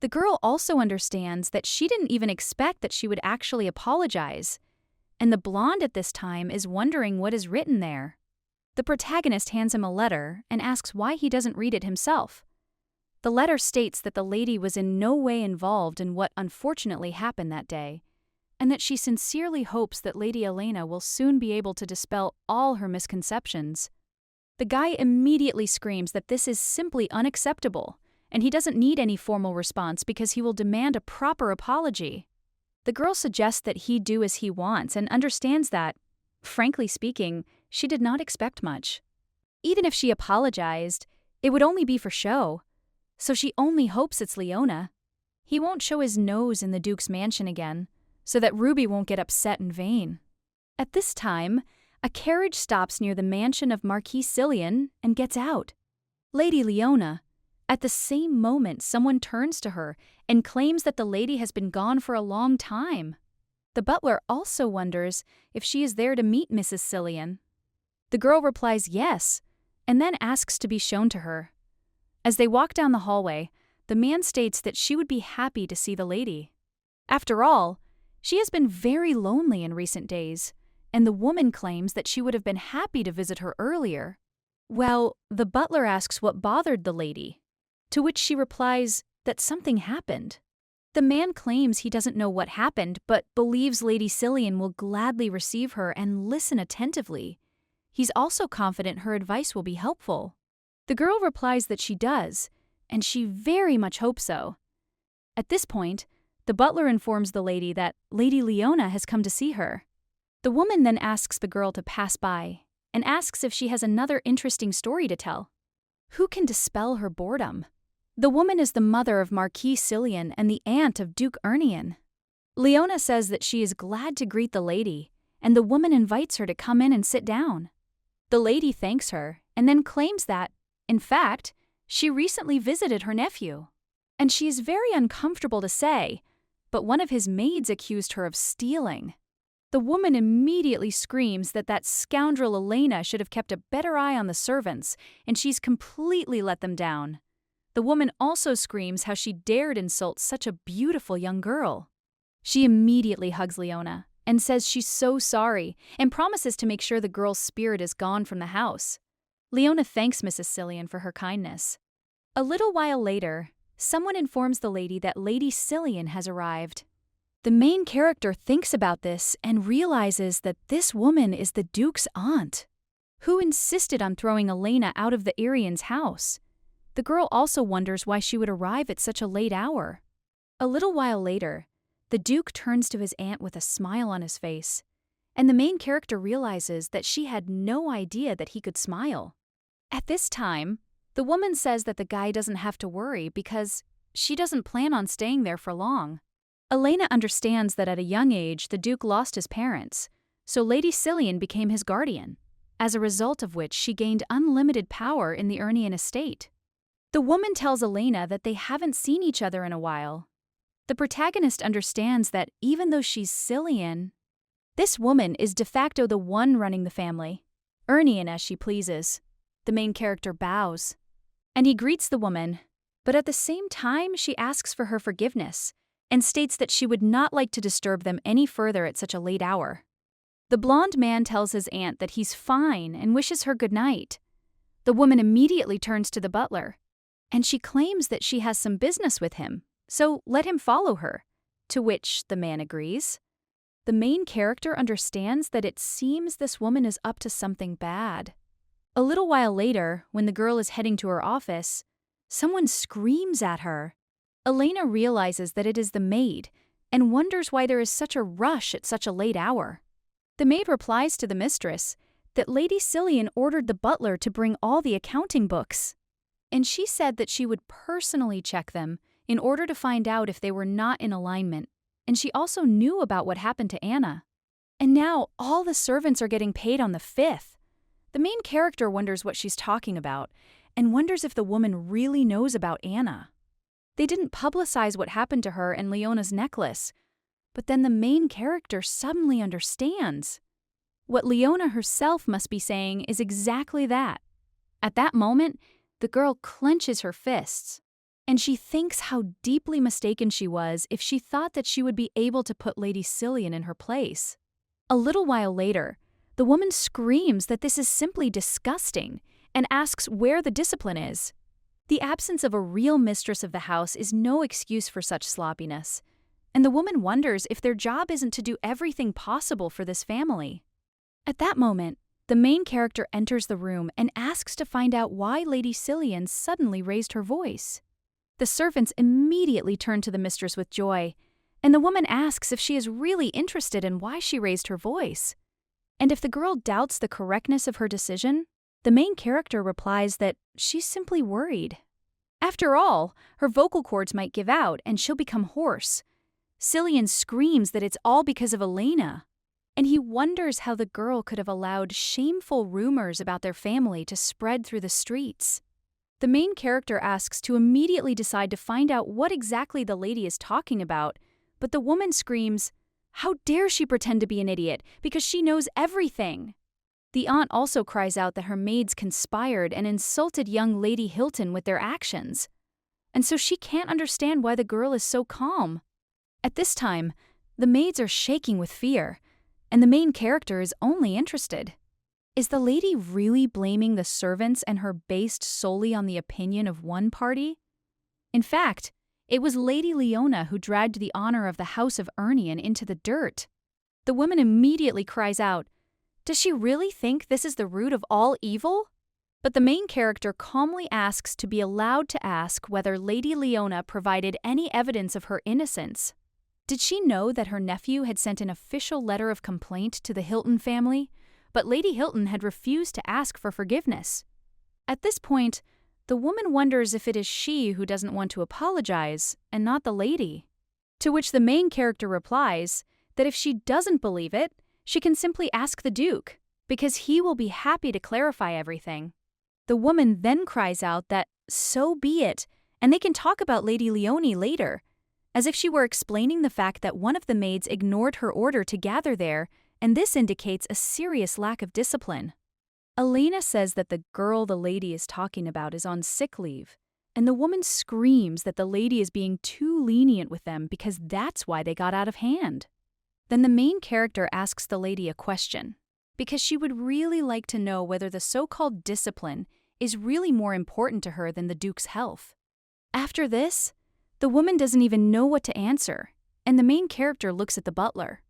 The girl also understands that she didn't even expect that she would actually apologize, and the blonde at this time is wondering what is written there. The protagonist hands him a letter and asks why he doesn't read it himself. The letter states that the lady was in no way involved in what unfortunately happened that day, and that she sincerely hopes that Lady Elena will soon be able to dispel all her misconceptions. The guy immediately screams that this is simply unacceptable, and he doesn't need any formal response because he will demand a proper apology. The girl suggests that he do as he wants and understands that, frankly speaking, she did not expect much. Even if she apologized, it would only be for show, so she only hopes it's Leona. He won't show his nose in the Duke's mansion again, so that Ruby won't get upset in vain. At this time, a carriage stops near the mansion of Marquis Cillian and gets out. Lady Leona. At the same moment, someone turns to her and claims that the lady has been gone for a long time. The butler also wonders if she is there to meet Mrs. Cillian. The girl replies yes, and then asks to be shown to her. As they walk down the hallway, the man states that she would be happy to see the lady. After all, she has been very lonely in recent days, and the woman claims that she would have been happy to visit her earlier. Well, the butler asks what bothered the lady, to which she replies that something happened. The man claims he doesn't know what happened, but believes Lady Cillian will gladly receive her and listen attentively. He's also confident her advice will be helpful. The girl replies that she does, and she very much hopes so. At this point, the butler informs the lady that Lady Leona has come to see her. The woman then asks the girl to pass by and asks if she has another interesting story to tell. Who can dispel her boredom? The woman is the mother of Marquis Cillian and the aunt of Duke Ernion. Leona says that she is glad to greet the lady, and the woman invites her to come in and sit down. The lady thanks her and then claims that, in fact, she recently visited her nephew. And she is very uncomfortable to say, but one of his maids accused her of stealing. The woman immediately screams that that scoundrel Elena should have kept a better eye on the servants, and she's completely let them down. The woman also screams how she dared insult such a beautiful young girl. She immediately hugs Leona and says she's so sorry and promises to make sure the girl's spirit is gone from the house. Leona thanks Mrs. Cillian for her kindness. A little while later, someone informs the lady that Lady Cillian has arrived. The main character thinks about this and realizes that this woman is the Duke's aunt, who insisted on throwing Elena out of the Arian's house. The girl also wonders why she would arrive at such a late hour. A little while later, the Duke turns to his aunt with a smile on his face, and the main character realizes that she had no idea that he could smile. At this time, the woman says that the guy doesn't have to worry because she doesn't plan on staying there for long. Elena understands that at a young age the Duke lost his parents, so Lady Cillian became his guardian, as a result of which she gained unlimited power in the Ernion estate. The woman tells Elena that they haven't seen each other in a while. The protagonist understands that even though she's Cillian, this woman is de facto the one running the family, Ernion as she pleases. The main character bows, and he greets the woman, but at the same time she asks for her forgiveness and states that she would not like to disturb them any further at such a late hour. The blonde man tells his aunt that he's fine and wishes her good night. The woman immediately turns to the butler, and she claims that she has some business with him, so let him follow her, to which the man agrees. The main character understands that it seems this woman is up to something bad. A little while later, when the girl is heading to her office, someone screams at her. Elena realizes that it is the maid and wonders why there is such a rush at such a late hour. The maid replies to the mistress that Lady Cillian ordered the butler to bring all the accounting books, and she said that she would personally check them in order to find out if they were not in alignment, and she also knew about what happened to Anna. And now all the servants are getting paid on the 5th. The main character wonders what she's talking about and wonders if the woman really knows about Anna. They didn't publicize what happened to her and Leona's necklace, but then the main character suddenly understands. What Leona herself must be saying is exactly that. At that moment, the girl clenches her fists, and she thinks how deeply mistaken she was if she thought that she would be able to put Lady Cillian in her place. A little while later, the woman screams that this is simply disgusting and asks where the discipline is. The absence of a real mistress of the house is no excuse for such sloppiness, and the woman wonders if their job isn't to do everything possible for this family. At that moment, the main character enters the room and asks to find out why Lady Cillian suddenly raised her voice. The servants immediately turn to the mistress with joy, and the woman asks if she is really interested in why she raised her voice. And if the girl doubts the correctness of her decision, the main character replies that she's simply worried. After all, her vocal cords might give out and she'll become hoarse. Cillian screams that it's all because of Elena, and he wonders how the girl could have allowed shameful rumors about their family to spread through the streets. The main character asks to immediately decide to find out what exactly the lady is talking about, but the woman screams, "How dare she pretend to be an idiot, because she knows everything!" The aunt also cries out that her maids conspired and insulted young Lady Hilton with their actions, and so she can't understand why the girl is so calm. At this time, the maids are shaking with fear, and the main character is only interested. Is the lady really blaming the servants and her based solely on the opinion of one party? In fact, it was Lady Leona who dragged the honor of the House of Urnian into the dirt. The woman immediately cries out, "Does she really think this is the root of all evil?" But the main character calmly asks to be allowed to ask whether Lady Leona provided any evidence of her innocence. Did she know that her nephew had sent an official letter of complaint to the Hilton family, but Lady Hilton had refused to ask for forgiveness? At this point, the woman wonders if it is she who doesn't want to apologize and not the lady. To which the main character replies that if she doesn't believe it, she can simply ask the Duke, because he will be happy to clarify everything. The woman then cries out that so be it, and they can talk about Lady Leone later, as if she were explaining the fact that one of the maids ignored her order to gather there, and this indicates a serious lack of discipline. Elena says that the girl the lady is talking about is on sick leave, and the woman screams that the lady is being too lenient with them because that's why they got out of hand. Then the main character asks the lady a question, because she would really like to know whether the so-called discipline is really more important to her than the Duke's health. After this, the woman doesn't even know what to answer, and the main character looks at the butler.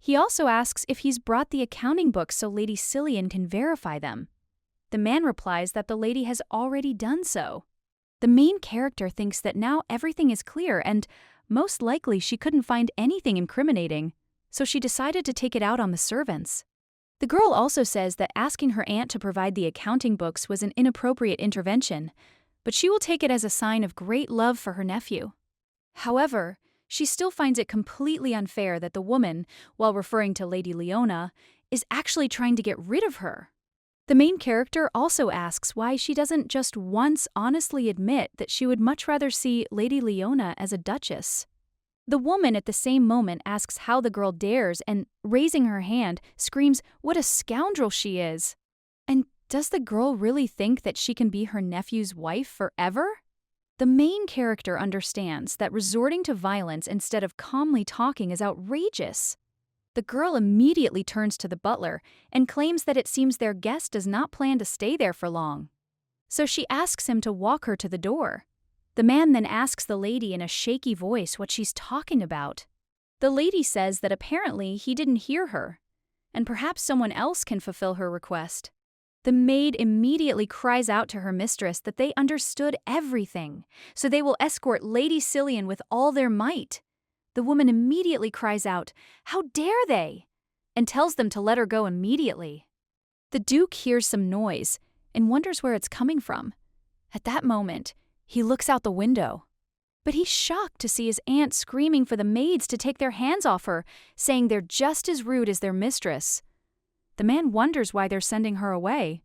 He also asks if he's brought the accounting books so Lady Cillian can verify them. The man replies that the lady has already done so. The main character thinks that now everything is clear and most likely she couldn't find anything incriminating, so she decided to take it out on the servants. The girl also says that asking her aunt to provide the accounting books was an inappropriate intervention, but she will take it as a sign of great love for her nephew. However, she still finds it completely unfair that the woman, while referring to Lady Leona, is actually trying to get rid of her. The main character also asks why she doesn't just once honestly admit that she would much rather see Lady Leona as a duchess. The woman at the same moment asks how the girl dares and, raising her hand, screams what a scoundrel she is. And does the girl really think that she can be her nephew's wife forever? The main character understands that resorting to violence instead of calmly talking is outrageous. The girl immediately turns to the butler and claims that it seems their guest does not plan to stay there for long. So she asks him to walk her to the door. The man then asks the lady in a shaky voice what she's talking about. The lady says that apparently he didn't hear her, and perhaps someone else can fulfill her request. The maid immediately cries out to her mistress that they understood everything, so they will escort Lady Cillian with all their might. The woman immediately cries out, "How dare they?" and tells them to let her go immediately. The Duke hears some noise and wonders where it's coming from. At that moment, he looks out the window. But he's shocked to see his aunt screaming for the maids to take their hands off her, saying they're just as rude as their mistress. The man wonders why they're sending her away.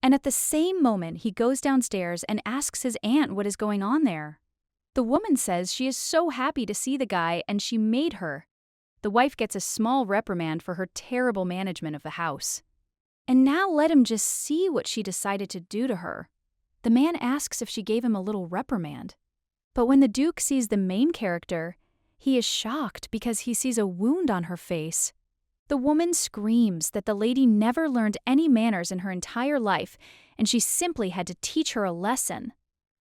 And at the same moment, he goes downstairs and asks his aunt what is going on there. The woman says she is so happy to see the guy and she made her. The wife gets a small reprimand for her terrible management of the house. And now let him just see what she decided to do to her. The man asks if she gave him a little reprimand. But when the Duke sees the main character, he is shocked because he sees a wound on her face. The woman screams that the lady never learned any manners in her entire life, and she simply had to teach her a lesson.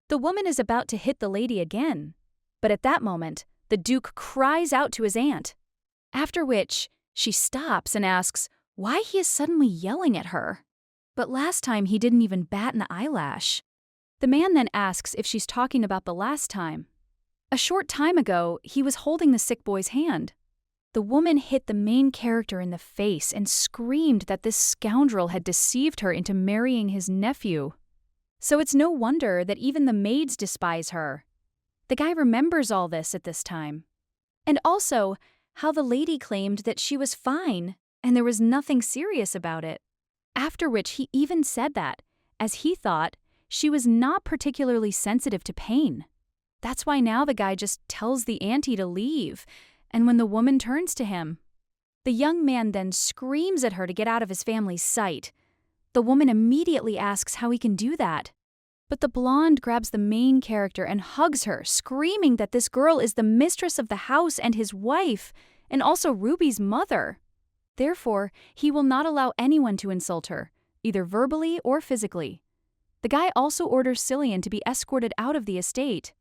The woman is about to hit the lady again, but at that moment, the Duke cries out to his aunt. After which, she stops and asks why he is suddenly yelling at her. But last time he didn't even bat an eyelash. The man then asks if she's talking about the last time. A short time ago, he was holding the sick boy's hand. The woman hit the main character in the face and screamed that this scoundrel had deceived her into marrying his nephew. So it's no wonder that even the maids despise her. The guy remembers all this at this time. And also, how the lady claimed that she was fine and there was nothing serious about it. After which he even said that, as he thought, she was not particularly sensitive to pain. That's why now the guy just tells the auntie to leave, and when the woman turns to him, the young man then screams at her to get out of his family's sight. The woman immediately asks how he can do that. But the blonde grabs the main character and hugs her, screaming that this girl is the mistress of the house and his wife, and also Ruby's mother. Therefore, he will not allow anyone to insult her, either verbally or physically. The guy also orders Cillian to be escorted out of the estate.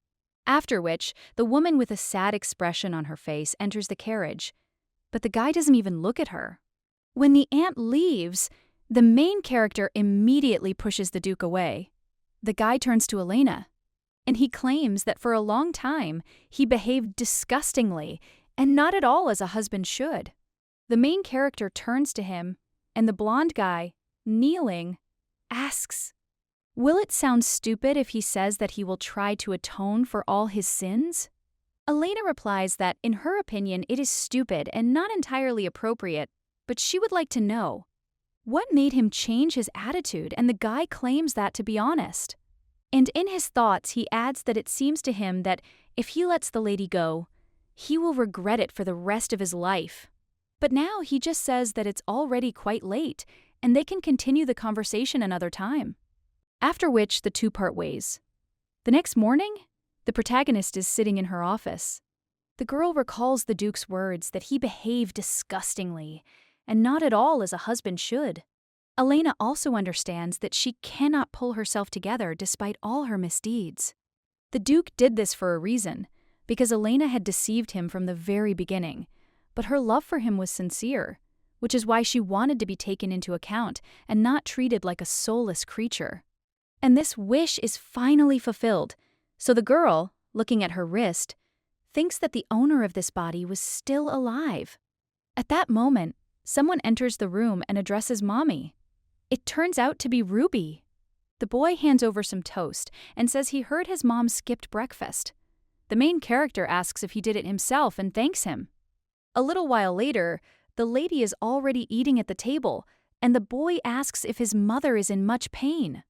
After which, the woman with a sad expression on her face enters the carriage, but the guy doesn't even look at her. When the aunt leaves, the main character immediately pushes the Duke away. The guy turns to Elena, and he claims that for a long time he behaved disgustingly and not at all as a husband should. The main character turns to him, and the blonde guy, kneeling, asks, "Will it sound stupid if he says that he will try to atone for all his sins?" Elena replies that, in her opinion, it is stupid and not entirely appropriate, but she would like to know what made him change his attitude, and the guy claims that to be honest. And in his thoughts, he adds that it seems to him that if he lets the lady go, he will regret it for the rest of his life. But now he just says that it's already quite late, and they can continue the conversation another time. After which, the two part ways. The next morning, the protagonist is sitting in her office. The girl recalls the Duke's words that he behaved disgustingly, and not at all as a husband should. Elena also understands that she cannot pull herself together despite all her misdeeds. The Duke did this for a reason, because Elena had deceived him from the very beginning, but her love for him was sincere, which is why she wanted to be taken into account and not treated like a soulless creature. And this wish is finally fulfilled, so the girl, looking at her wrist, thinks that the owner of this body was still alive. At that moment, someone enters the room and addresses Mommy. It turns out to be Ruby. The boy hands over some toast and says he heard his mom skipped breakfast. The main character asks if he did it himself and thanks him. A little while later, the lady is already eating at the table, and the boy asks if his mother is in much pain.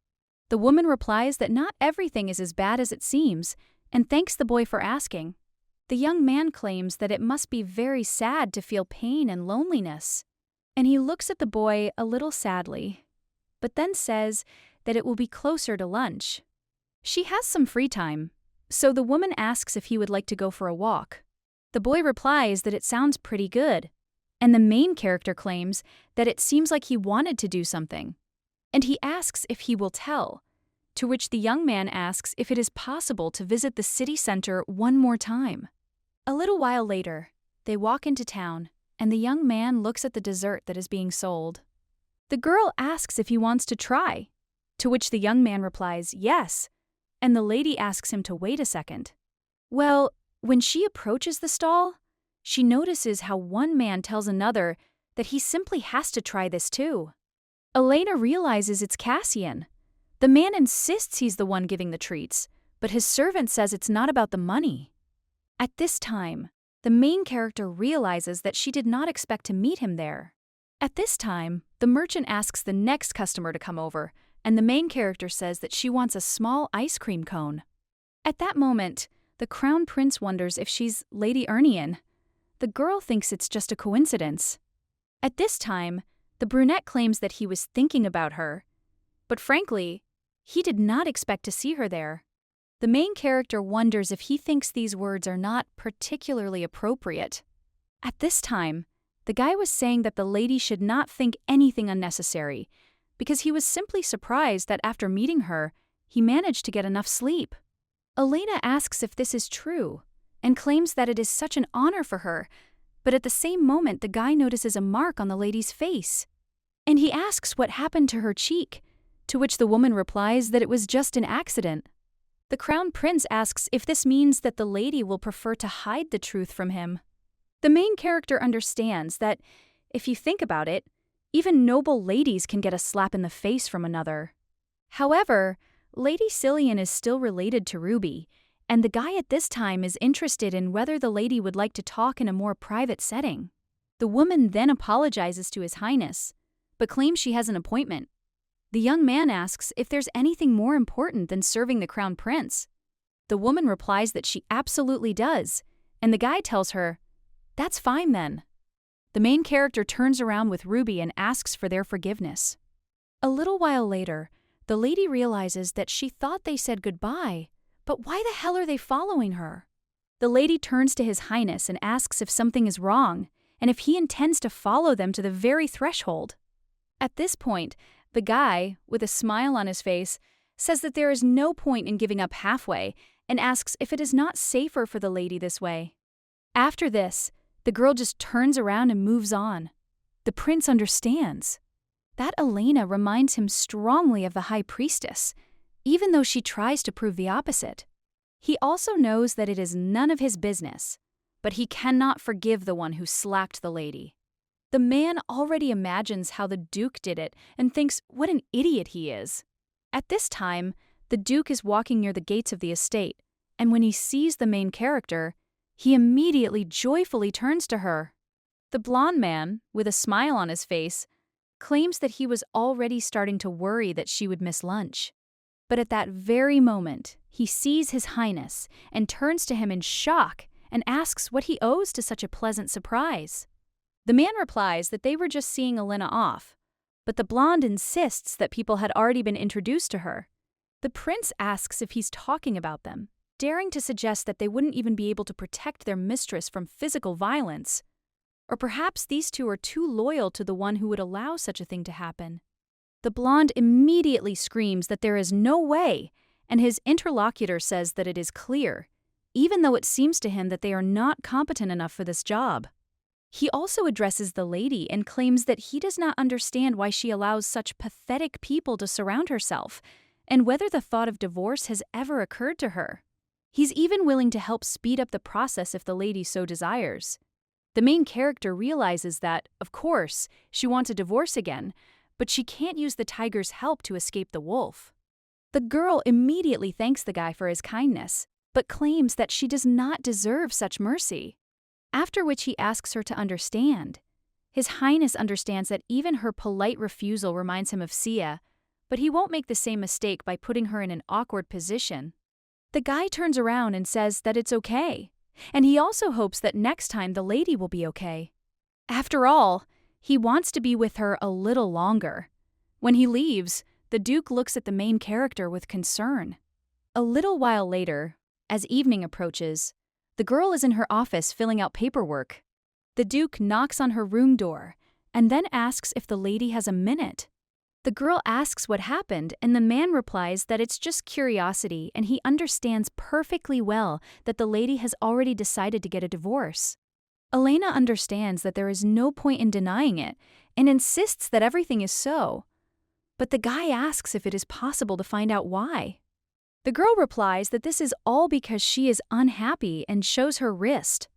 The woman replies that not everything is as bad as it seems, and thanks the boy for asking. The young man claims that it must be very sad to feel pain and loneliness, and he looks at the boy a little sadly, but then says that it will be closer to lunch. She has some free time, so the woman asks if he would like to go for a walk. The boy replies that it sounds pretty good, and the main character claims that it seems like he wanted to do something, and he asks if he will tell, to which the young man asks if it is possible to visit the city center one more time. A little while later, they walk into town, and the young man looks at the dessert that is being sold. The girl asks if he wants to try, to which the young man replies yes, and the lady asks him to wait a second. Well, when she approaches the stall, she notices how one man tells another that he simply has to try this too. Elena realizes it's Cassian. The man insists he's the one giving the treats, but his servant says it's not about the money. At this time, the main character realizes that she did not expect to meet him there. At this time, the merchant asks the next customer to come over, and the main character says that she wants a small ice cream cone. At that moment, the crown prince wonders if she's Lady Ernian. The girl thinks it's just a coincidence. At this time, the brunette claims that he was thinking about her, but frankly, he did not expect to see her there. The main character wonders if he thinks these words are not particularly appropriate. At this time, the guy was saying that the lady should not think anything unnecessary, because he was simply surprised that after meeting her, he managed to get enough sleep. Elena asks if this is true, and claims that it is such an honor for her, but at the same moment the guy notices a mark on the lady's face. And he asks what happened to her cheek, to which the woman replies that it was just an accident. The crown prince asks if this means that the lady will prefer to hide the truth from him. The main character understands that, if you think about it, even noble ladies can get a slap in the face from another. However, Lady Cillian is still related to Ruby, and the guy at this time is interested in whether the lady would like to talk in a more private setting. The woman then apologizes to His Highness, but claims she has an appointment. The young man asks if there's anything more important than serving the crown prince. The woman replies that she absolutely does, and the guy tells her, "That's fine then." The main character turns around with Ruby and asks for their forgiveness. A little while later, the lady realizes that she thought they said goodbye, but why the hell are they following her? The lady turns to His Highness and asks if something is wrong, and if he intends to follow them to the very threshold. At this point, the guy, with a smile on his face, says that there is no point in giving up halfway and asks if it is not safer for the lady this way. After this, the girl just turns around and moves on. The prince understands. That Elena reminds him strongly of the high priestess, even though she tries to prove the opposite. He also knows that it is none of his business, but he cannot forgive the one who slapped the lady. The man already imagines how the Duke did it and thinks what an idiot he is. At this time, the Duke is walking near the gates of the estate, and when he sees the main character, he immediately joyfully turns to her. The blonde man, with a smile on his face, claims that he was already starting to worry that she would miss lunch. But at that very moment, he sees His Highness and turns to him in shock and asks what he owes to such a pleasant surprise. The man replies that they were just seeing Elena off, but the blonde insists that people had already been introduced to her. The prince asks if he's talking about them, daring to suggest that they wouldn't even be able to protect their mistress from physical violence. Or perhaps these two are too loyal to the one who would allow such a thing to happen. The blonde immediately screams that there is no way, and his interlocutor says that it is clear, even though it seems to him that they are not competent enough for this job. He also addresses the lady and claims that he does not understand why she allows such pathetic people to surround herself, and whether the thought of divorce has ever occurred to her. He's even willing to help speed up the process if the lady so desires. The main character realizes that, of course, she wants a divorce again, but she can't use the tiger's help to escape the wolf. The girl immediately thanks the guy for his kindness, but claims that she does not deserve such mercy. After which he asks her to understand. His Highness understands that even her polite refusal reminds him of Sia, but he won't make the same mistake by putting her in an awkward position. The guy turns around and says that it's okay, and he also hopes that next time the lady will be okay. After all, he wants to be with her a little longer. When he leaves, the Duke looks at the main character with concern. A little while later, as evening approaches, the girl is in her office filling out paperwork. The Duke knocks on her room door and then asks if the lady has a minute. The girl asks what happened, and the man replies that it's just curiosity and he understands perfectly well that the lady has already decided to get a divorce. Elena understands that there is no point in denying it and insists that everything is so. But the guy asks if it is possible to find out why. The girl replies that this is all because she is unhappy and shows her wrist.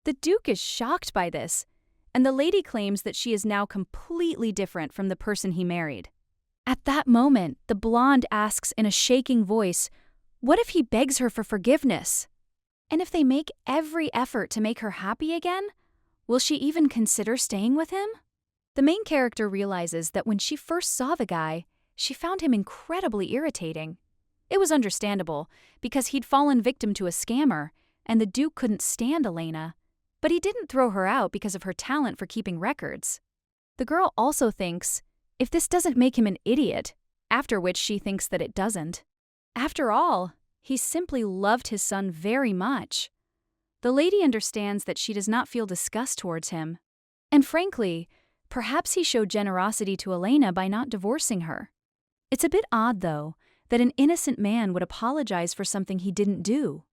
The Duke is shocked by this, and the lady claims that she is now completely different from the person he married. At that moment, the blonde asks in a shaking voice, what if he begs her for forgiveness? And if they make every effort to make her happy again, will she even consider staying with him? The main character realizes that when she first saw the guy, she found him incredibly irritating. It was understandable, because he'd fallen victim to a scammer, and the Duke couldn't stand Elena. But he didn't throw her out because of her talent for keeping records. The girl also thinks, if this doesn't make him an idiot, after which she thinks that it doesn't. After all, he simply loved his son very much. The lady understands that she does not feel disgust towards him. And frankly, perhaps he showed generosity to Elena by not divorcing her. It's a bit odd, though, that an innocent man would apologize for something he didn't do.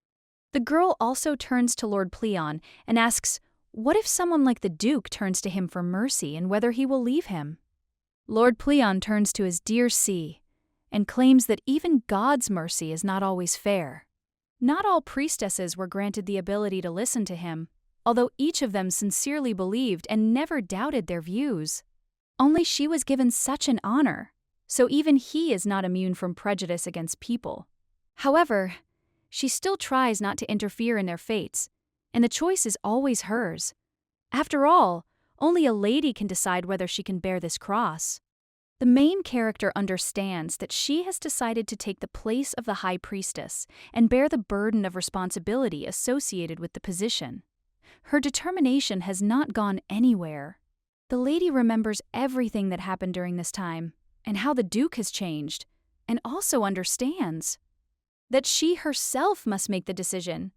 The girl also turns to Lord Pleon and asks, what if someone like the Duke turns to him for mercy and whether he will leave him? Lord Pleon turns to his dear sea and claims that even God's mercy is not always fair. Not all priestesses were granted the ability to listen to him, although each of them sincerely believed and never doubted their views. Only she was given such an honor, so even he is not immune from prejudice against people. However, she still tries not to interfere in their fates, and the choice is always hers. After all, only a lady can decide whether she can bear this cross. The main character understands that she has decided to take the place of the high priestess and bear the burden of responsibility associated with the position. Her determination has not gone anywhere. The lady remembers everything that happened during this time and how the Duke has changed, and also understands that she herself must make the decision,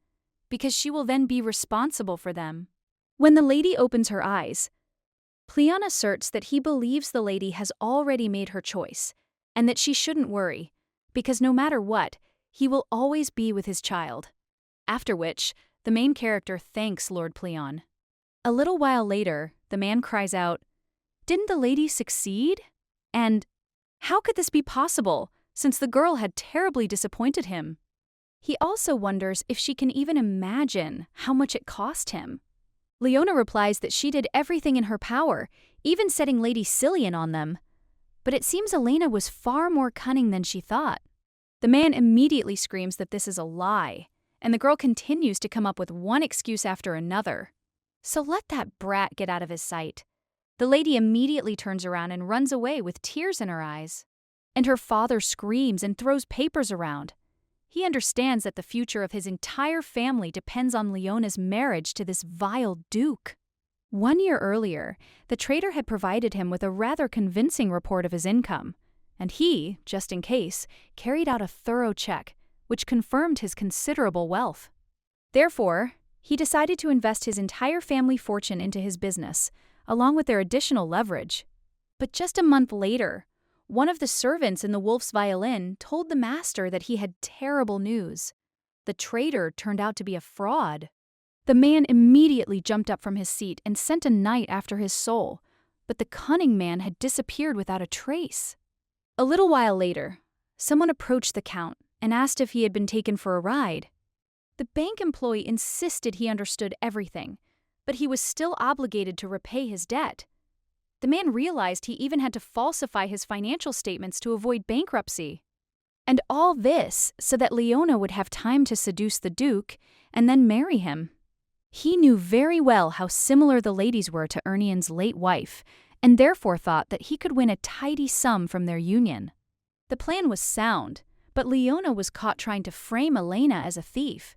because she will then be responsible for them. When the lady opens her eyes, Pleon asserts that he believes the lady has already made her choice, and that she shouldn't worry, because no matter what, he will always be with his child. After which, the main character thanks Lord Pleon. A little while later, the man cries out, "Didn't the lady succeed?" And, "How could this be possible, since the girl had terribly disappointed him?" He also wonders if she can even imagine how much it cost him. Leona replies that she did everything in her power, even setting Lady Cillian on them. But it seems Elena was far more cunning than she thought. The man immediately screams that this is a lie, and the girl continues to come up with one excuse after another. So let that brat get out of his sight. The lady immediately turns around and runs away with tears in her eyes. And her father screams and throws papers around. He understands that the future of his entire family depends on Leona's marriage to this vile duke. 1 year earlier, the trader had provided him with a rather convincing report of his income, and he, just in case, carried out a thorough check, which confirmed his considerable wealth. Therefore, he decided to invest his entire family fortune into his business, along with their additional leverage. But just a month later, one of the servants in the Wolf's Violin told the master that he had terrible news. The trader turned out to be a fraud. The man immediately jumped up from his seat and sent a knight after his soul, but the cunning man had disappeared without a trace. A little while later, someone approached the count and asked if he had been taken for a ride. The bank employee insisted he understood everything, but he was still obligated to repay his debt. The man realized he even had to falsify his financial statements to avoid bankruptcy. And all this so that Leona would have time to seduce the Duke and then marry him. He knew very well how similar the ladies were to Ernion's late wife, and therefore thought that he could win a tidy sum from their union. The plan was sound, but Leona was caught trying to frame Elena as a thief.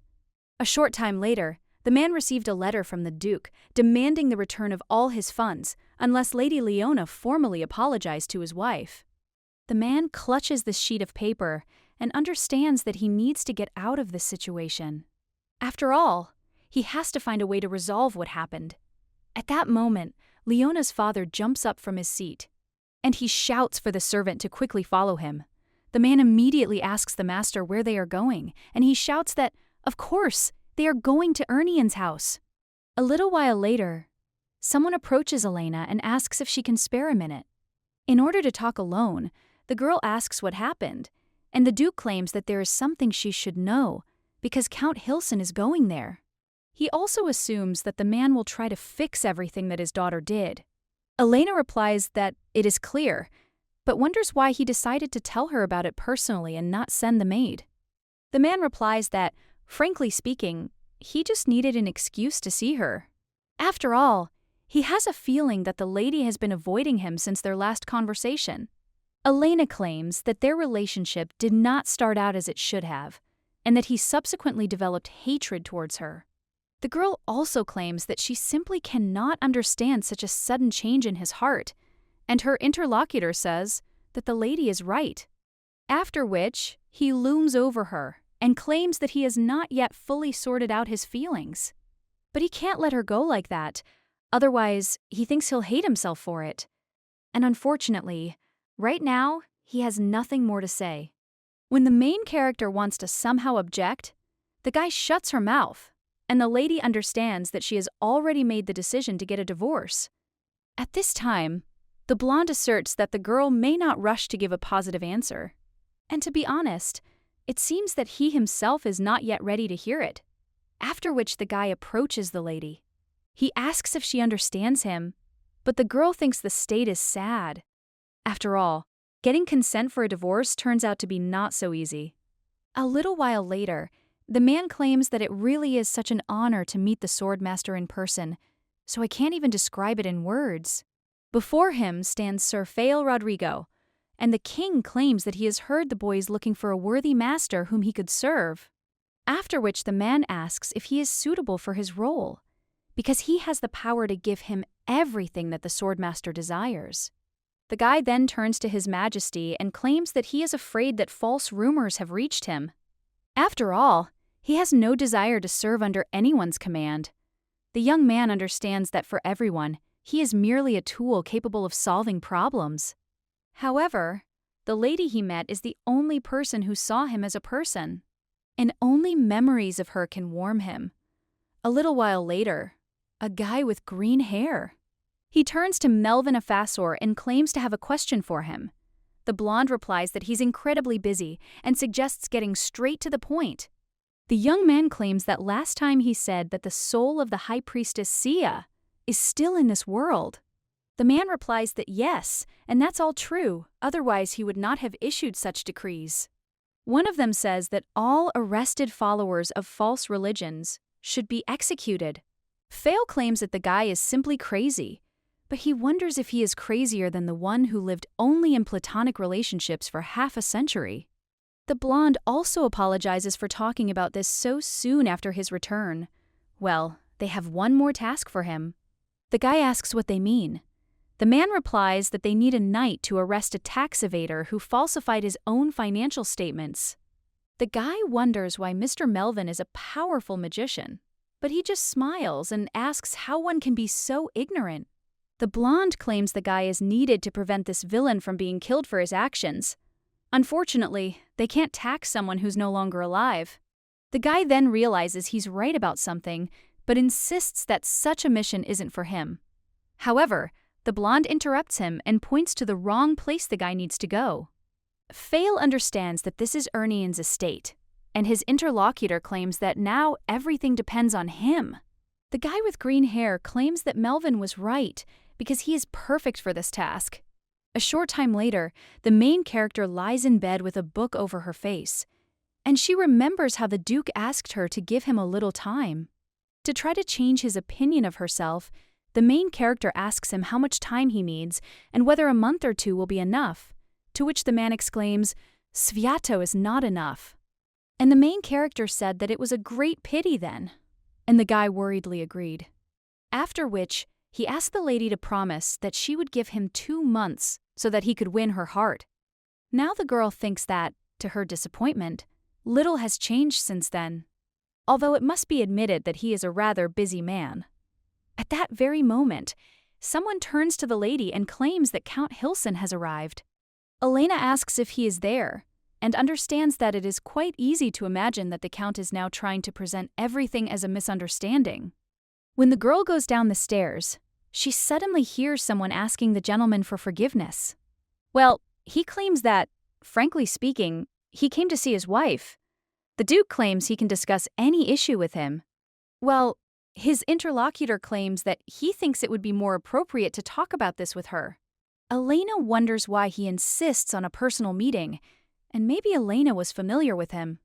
A short time later, the man received a letter from the Duke demanding the return of all his funds unless Lady Leona formally apologized to his wife. The man clutches the sheet of paper and understands that he needs to get out of this situation. After all, he has to find a way to resolve what happened. At that moment, Leona's father jumps up from his seat, and he shouts for the servant to quickly follow him. The man immediately asks the master where they are going, and he shouts that, of course, they are going to Ernion's house. A little while later, someone approaches Elena and asks if she can spare a minute. In order to talk alone, the girl asks what happened, and the Duke claims that there is something she should know, because Count Hilson is going there. He also assumes that the man will try to fix everything that his daughter did. Elena replies that it is clear, but wonders why he decided to tell her about it personally and not send the maid. The man replies that, frankly speaking, he just needed an excuse to see her. After all, he has a feeling that the lady has been avoiding him since their last conversation. Elena claims that their relationship did not start out as it should have, and that he subsequently developed hatred towards her. The girl also claims that she simply cannot understand such a sudden change in his heart, and her interlocutor says that the lady is right. After which, he looms over her and claims that he has not yet fully sorted out his feelings. But he can't let her go like that, otherwise he thinks he'll hate himself for it. And unfortunately, right now, he has nothing more to say. When the main character wants to somehow object, the guy shuts her mouth, and the lady understands that she has already made the decision to get a divorce. At this time, the blonde asserts that the girl may not rush to give a positive answer. And to be honest, it seems that he himself is not yet ready to hear it. After which the guy approaches the lady. He asks if she understands him, but the girl thinks the state is sad. After all, getting consent for a divorce turns out to be not so easy. A little while later, the man claims that it really is such an honor to meet the swordmaster in person, so I can't even describe it in words. Before him stands Sir Fael Rodrigo, and the king claims that he has heard the boy is looking for a worthy master whom he could serve. After which the man asks if he is suitable for his role, because he has the power to give him everything that the swordmaster desires. The guy then turns to His Majesty and claims that he is afraid that false rumors have reached him. After all, he has no desire to serve under anyone's command. The young man understands that for everyone, he is merely a tool capable of solving problems. However, the lady he met is the only person who saw him as a person, and only memories of her can warm him. A little while later, a guy with green hair. He turns to Melvin Afassor and claims to have a question for him. The blonde replies that he's incredibly busy and suggests getting straight to the point. The young man claims that last time he said that the soul of the high priestess Sia is still in this world. The man replies that yes, and that's all true, otherwise he would not have issued such decrees. One of them says that all arrested followers of false religions should be executed. Fail claims that the guy is simply crazy, but he wonders if he is crazier than the one who lived only in platonic relationships for half a century. The blonde also apologizes for talking about this so soon after his return. Well, they have one more task for him. The guy asks what they mean. The man replies that they need a night to arrest a tax evader who falsified his own financial statements. The guy wonders why Mr. Melvin is a powerful magician, but he just smiles and asks how one can be so ignorant. The blonde claims the guy is needed to prevent this villain from being killed for his actions. Unfortunately, they can't tax someone who's no longer alive. The guy then realizes he's right about something, but insists that such a mission isn't for him. However, the blonde interrupts him and points to the wrong place the guy needs to go. Fail understands that this is Ernian's estate, and his interlocutor claims that now everything depends on him. The guy with green hair claims that Melvin was right because he is perfect for this task. A short time later, the main character lies in bed with a book over her face, and she remembers how the Duke asked her to give him a little time. To try to change his opinion of herself, the main character asks him how much time he needs and whether a month or two will be enough, to which the man exclaims, "Sviato is not enough." And the main character said that it was a great pity then, and the guy worriedly agreed. After which, he asked the lady to promise that she would give him 2 months so that he could win her heart. Now the girl thinks that, to her disappointment, little has changed since then, although it must be admitted that he is a rather busy man. At that very moment, someone turns to the lady and claims that Count Hilson has arrived. Elena asks if he is there, and understands that it is quite easy to imagine that the Count is now trying to present everything as a misunderstanding. When the girl goes down the stairs, she suddenly hears someone asking the gentleman for forgiveness. Well, he claims that, frankly speaking, he came to see his wife. The Duke claims he can discuss any issue with him. Well, his interlocutor claims that he thinks it would be more appropriate to talk about this with her. Elena wonders why he insists on a personal meeting, and maybe Elena was familiar with him.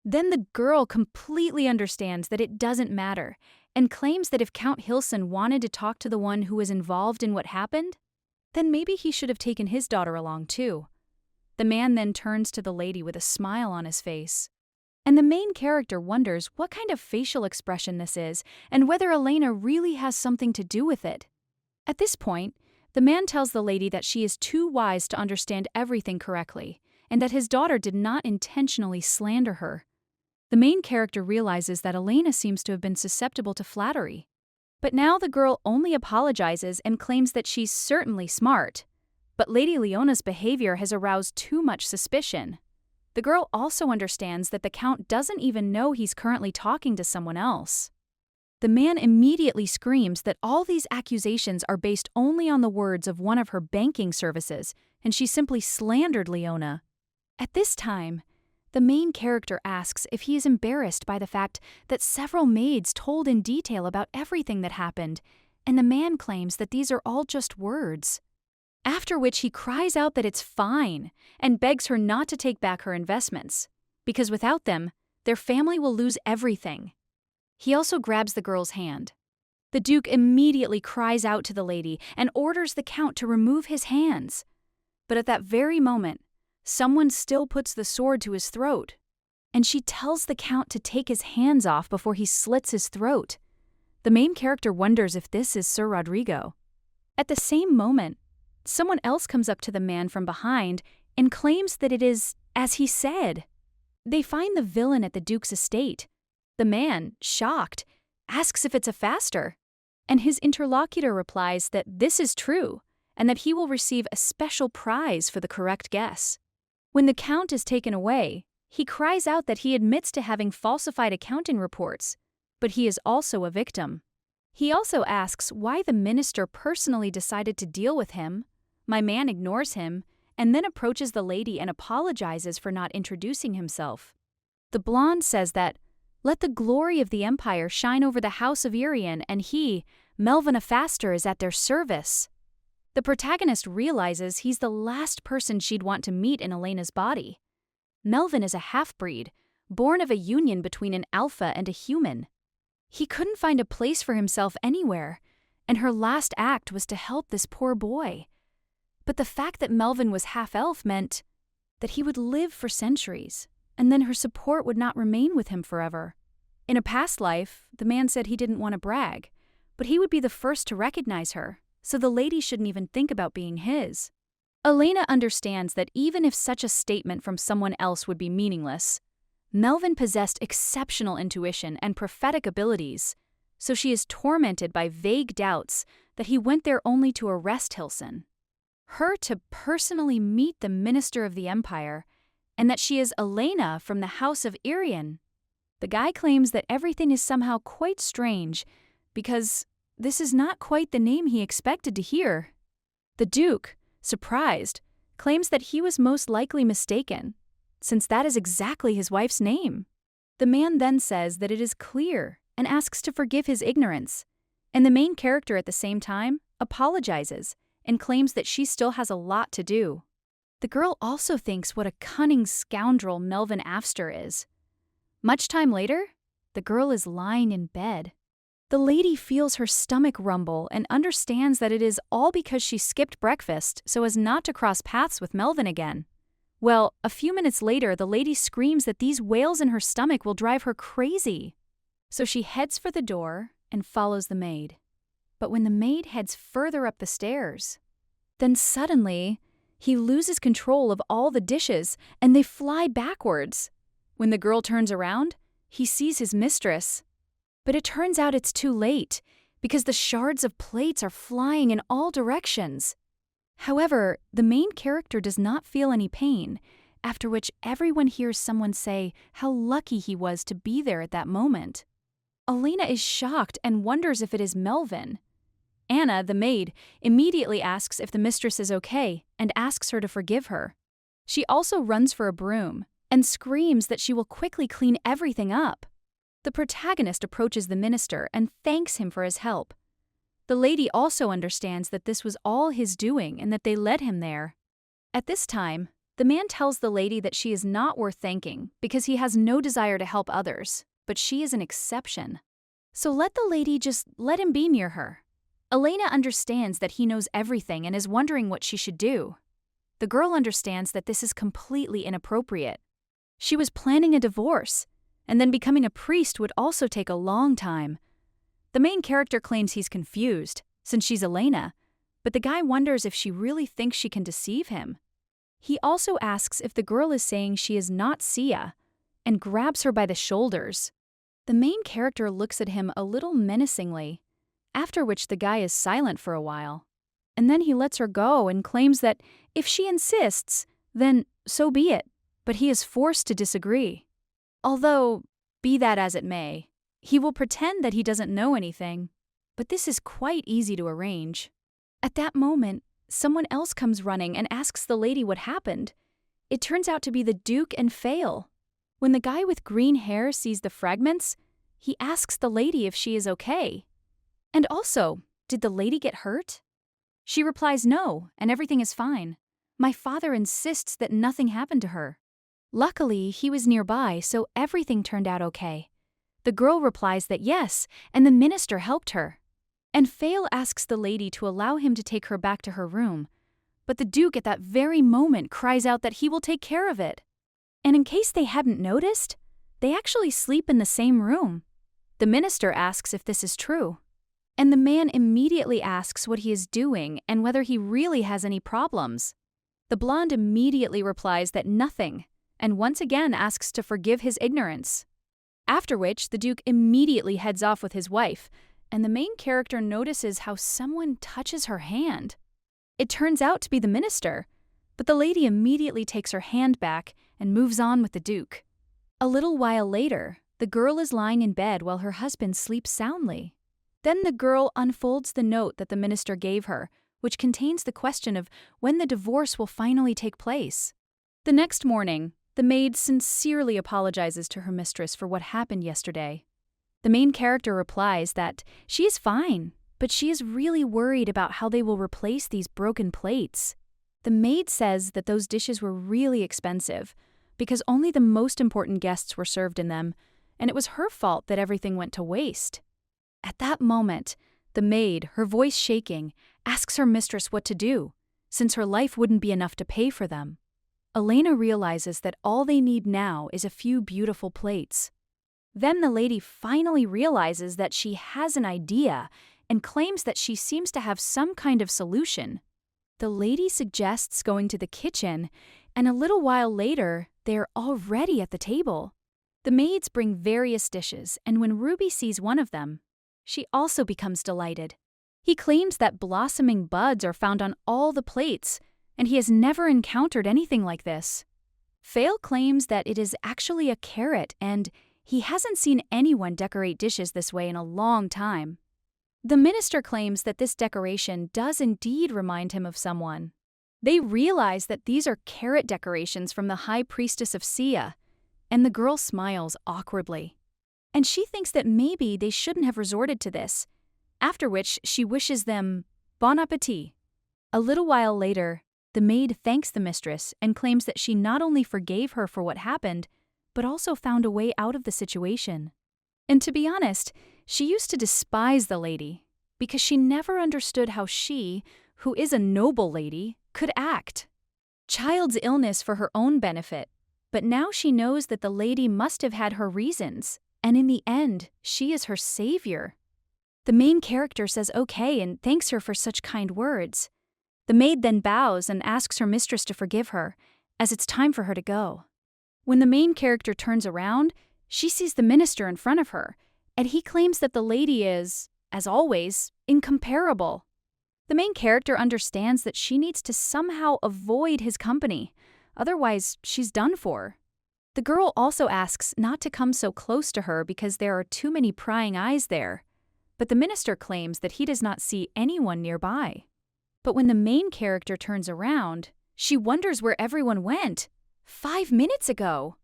Then the girl completely understands that it doesn't matter, and claims that if Count Hilson wanted to talk to the one who was involved in what happened, then maybe he should have taken his daughter along too. The man then turns to the lady with a smile on his face. And the main character wonders what kind of facial expression this is and whether Elena really has something to do with it. At this point, the man tells the lady that she is too wise to understand everything correctly, and that his daughter did not intentionally slander her. The main character realizes that Elena seems to have been susceptible to flattery. But now the girl only apologizes and claims that she's certainly smart. But Lady Leona's behavior has aroused too much suspicion. The girl also understands that the Count doesn't even know he's currently talking to someone else. The man immediately screams that all these accusations are based only on the words of one of her banking services, and she simply slandered Leona. At this time, the main character asks if he is embarrassed by the fact that several maids told in detail about everything that happened, and the man claims that these are all just words. After which he cries out that it's fine and begs her not to take back her investments, because without them, their family will lose everything. He also grabs the girl's hand. The Duke immediately cries out to the lady and orders the Count to remove his hands. But at that very moment, someone still puts the sword to his throat, and she tells the Count to take his hands off before he slits his throat. The main character wonders if this is Sir Rodrigo. At the same moment, someone else comes up to the man from behind and claims that it is, as he said. They find the villain at the Duke's estate. The man, shocked, asks if it's a faster. And his interlocutor replies that this is true and that he will receive a special prize for the correct guess. When the count is taken away, he cries out that he admits to having falsified accounting reports, but he is also a victim. He also asks why the minister personally decided to deal with him. My man ignores him and then approaches the lady and apologizes for not introducing himself. The blonde says that, "Let the glory of the Empire shine over the House of Irian, and he, Melvin Afaster, is at their service." The protagonist realizes he's the last person she'd want to meet in Elena's body. Melvin is a half-breed, born of a union between an alpha and a human. He couldn't find a place for himself anywhere, and her last act was to help this poor boy. But the fact that Melvin was half-elf meant that he would live for centuries, and then her support would not remain with him forever. In a past life, the man said he didn't want to brag, but he would be the first to recognize her, so the lady shouldn't even think about being his. Elena understands that even if such a statement from someone else would be meaningless, Melvin possessed exceptional intuition and prophetic abilities, so she is tormented by vague doubts that he went there only to arrest Hilson. Her to personally meet the Minister of the Empire, and that she is Elena from the House of Irian. The guy claims that everything is somehow quite strange, because this is not quite the name he expected to hear. The Duke, surprised, claims that he was most likely mistaken, since that is exactly his wife's name. The man then says that it is clear and asks to forgive his ignorance, and the main character at the same time apologizes and claims that she still has a lot to do. The girl also thinks what a cunning scoundrel Melvin Afaster is. Much time later, the girl is lying in bed. The lady feels her stomach rumble and understands that it is all because she skipped breakfast so as not to cross paths with Melvin again. Well, a few minutes later, the lady screams that these wails in her stomach will drive her crazy. So she heads for the door and follows the maid. But when the maid heads further up the stairs, then suddenly, he loses control of all the dishes and they fly backwards. When the girl turns around, he sees his mistress. But it turns out it's too late, because the shards of plates are flying in all directions. However, the main character does not feel any pain, after which everyone hears someone say how lucky he was to be there at that moment. Elena is shocked and wonders if it is Melvin. Anna, the maid, immediately asks if the mistress is okay and asks her to forgive her. She also runs for a broom and screams that she will quickly clean everything up. The protagonist approaches the minister and thanks him for his help. The lady also understands that this was all his doing and that they led him there. At this time, the man tells the lady that she is not worth thanking because he has no desire to help others, but she is an exception. So let the lady just let him be near her. Elena understands that he knows everything and is wondering what she should do. The girl understands that this is completely inappropriate. She was planning a divorce, and then becoming a priest would also take a long time. The main character claims he's confused, since she's Elena, but the guy wonders if she really thinks she can deceive him. He also asks if the girl is saying she is not Sia, and grabs her by the shoulders. The main character looks at him a little menacingly, after which the guy is silent for a while. And then he lets her go and claims that if she insists, then so be it, but he is forced to disagree. Although, be that as it may, he will pretend that he doesn't know anything, but this is quite easy to arrange. At that moment, someone else comes running and asks the lady what happened. It turns out to be the Duke and Fail. When the guy with green hair sees the fragments, he asks the lady if she is okay. And also, did the lady get hurt? She replies no, and everything is fine. My father insists that nothing happened to her. Luckily, he was nearby, so everything turned out okay. The girl replies that yes, and the minister helped her. And Fail asks the lady to allow him to take her back to her room, but the Duke at that very moment cries out that he will take care of it. And in case they hadn't noticed, they actually sleep in the same room. The minister asks if this is true. And the man immediately asks what he is doing and whether he really has any problems. The blonde immediately replies that nothing, and once again asks to forgive his ignorance. After which, the Duke immediately heads off with his wife, and the main character notices how someone touches her hand. It turns out to be the minister, but the lady immediately takes her hand back and moves on with the Duke. A little while later, the girl is lying in bed while her husband sleeps soundly. Then the girl unfolds the note that the minister gave her, which contains the question of when the divorce will finally take place. The next morning, the maid sincerely apologizes to her mistress for what happened yesterday. The main character replies that she is fine, but she is really worried about how they will replace these broken plates. The maid says that those dishes were really expensive because only the most important guests were served in them, and it was her fault that everything went to waste. At that moment, the maid, her voice shaking, asks her mistress what to do, since her life wouldn't be enough to pay for them. Elena realizes that all they need now is a few beautiful plates. Then the lady finally realizes that she has an idea and claims that she seems to have some kind of solution. The lady suggests going to the kitchen, and a little while later, they are already at the table. The maids bring various dishes, and when Ruby sees one of them, she also becomes delighted. He claims that blossoming buds are found on all the plates, and he has never encountered anything like this. Fail claims that it is actually a carrot, and he hasn't seen anyone decorate dishes this way in a long time. The minister claims that this decoration does indeed remind him of someone. They realize that these are carrot decorations from the High Priestess of Sia, and the girl smiles awkwardly. And she thinks that maybe they shouldn't have resorted to this, after which she wishes them bon appétit. A little while later, the maid thanks the mistress and claims that she not only forgave her for what happened, but also found a way out of the situation. And to be honest, she used to despise the lady, because she never understood how she, who is a noble lady, could act. Child's illness for her own benefit, but now she knows that the lady must have had her reasons, and in the end, she is her savior. The main character says okay and thanks her for such kind words. The maid then bows and asks her mistress to forgive her, as it's time for her to go. When the main character turns around, she sees the minister in front of her, and he claims that the lady is, as always, incomparable. The main character understands that she needs to somehow avoid his company, otherwise she's done for. The girl also asks not to come so close to her because there are too many prying eyes there, but the minister claims that he does not see anyone nearby. But when the main character turns around, she wonders where everyone went. 5 minutes ago.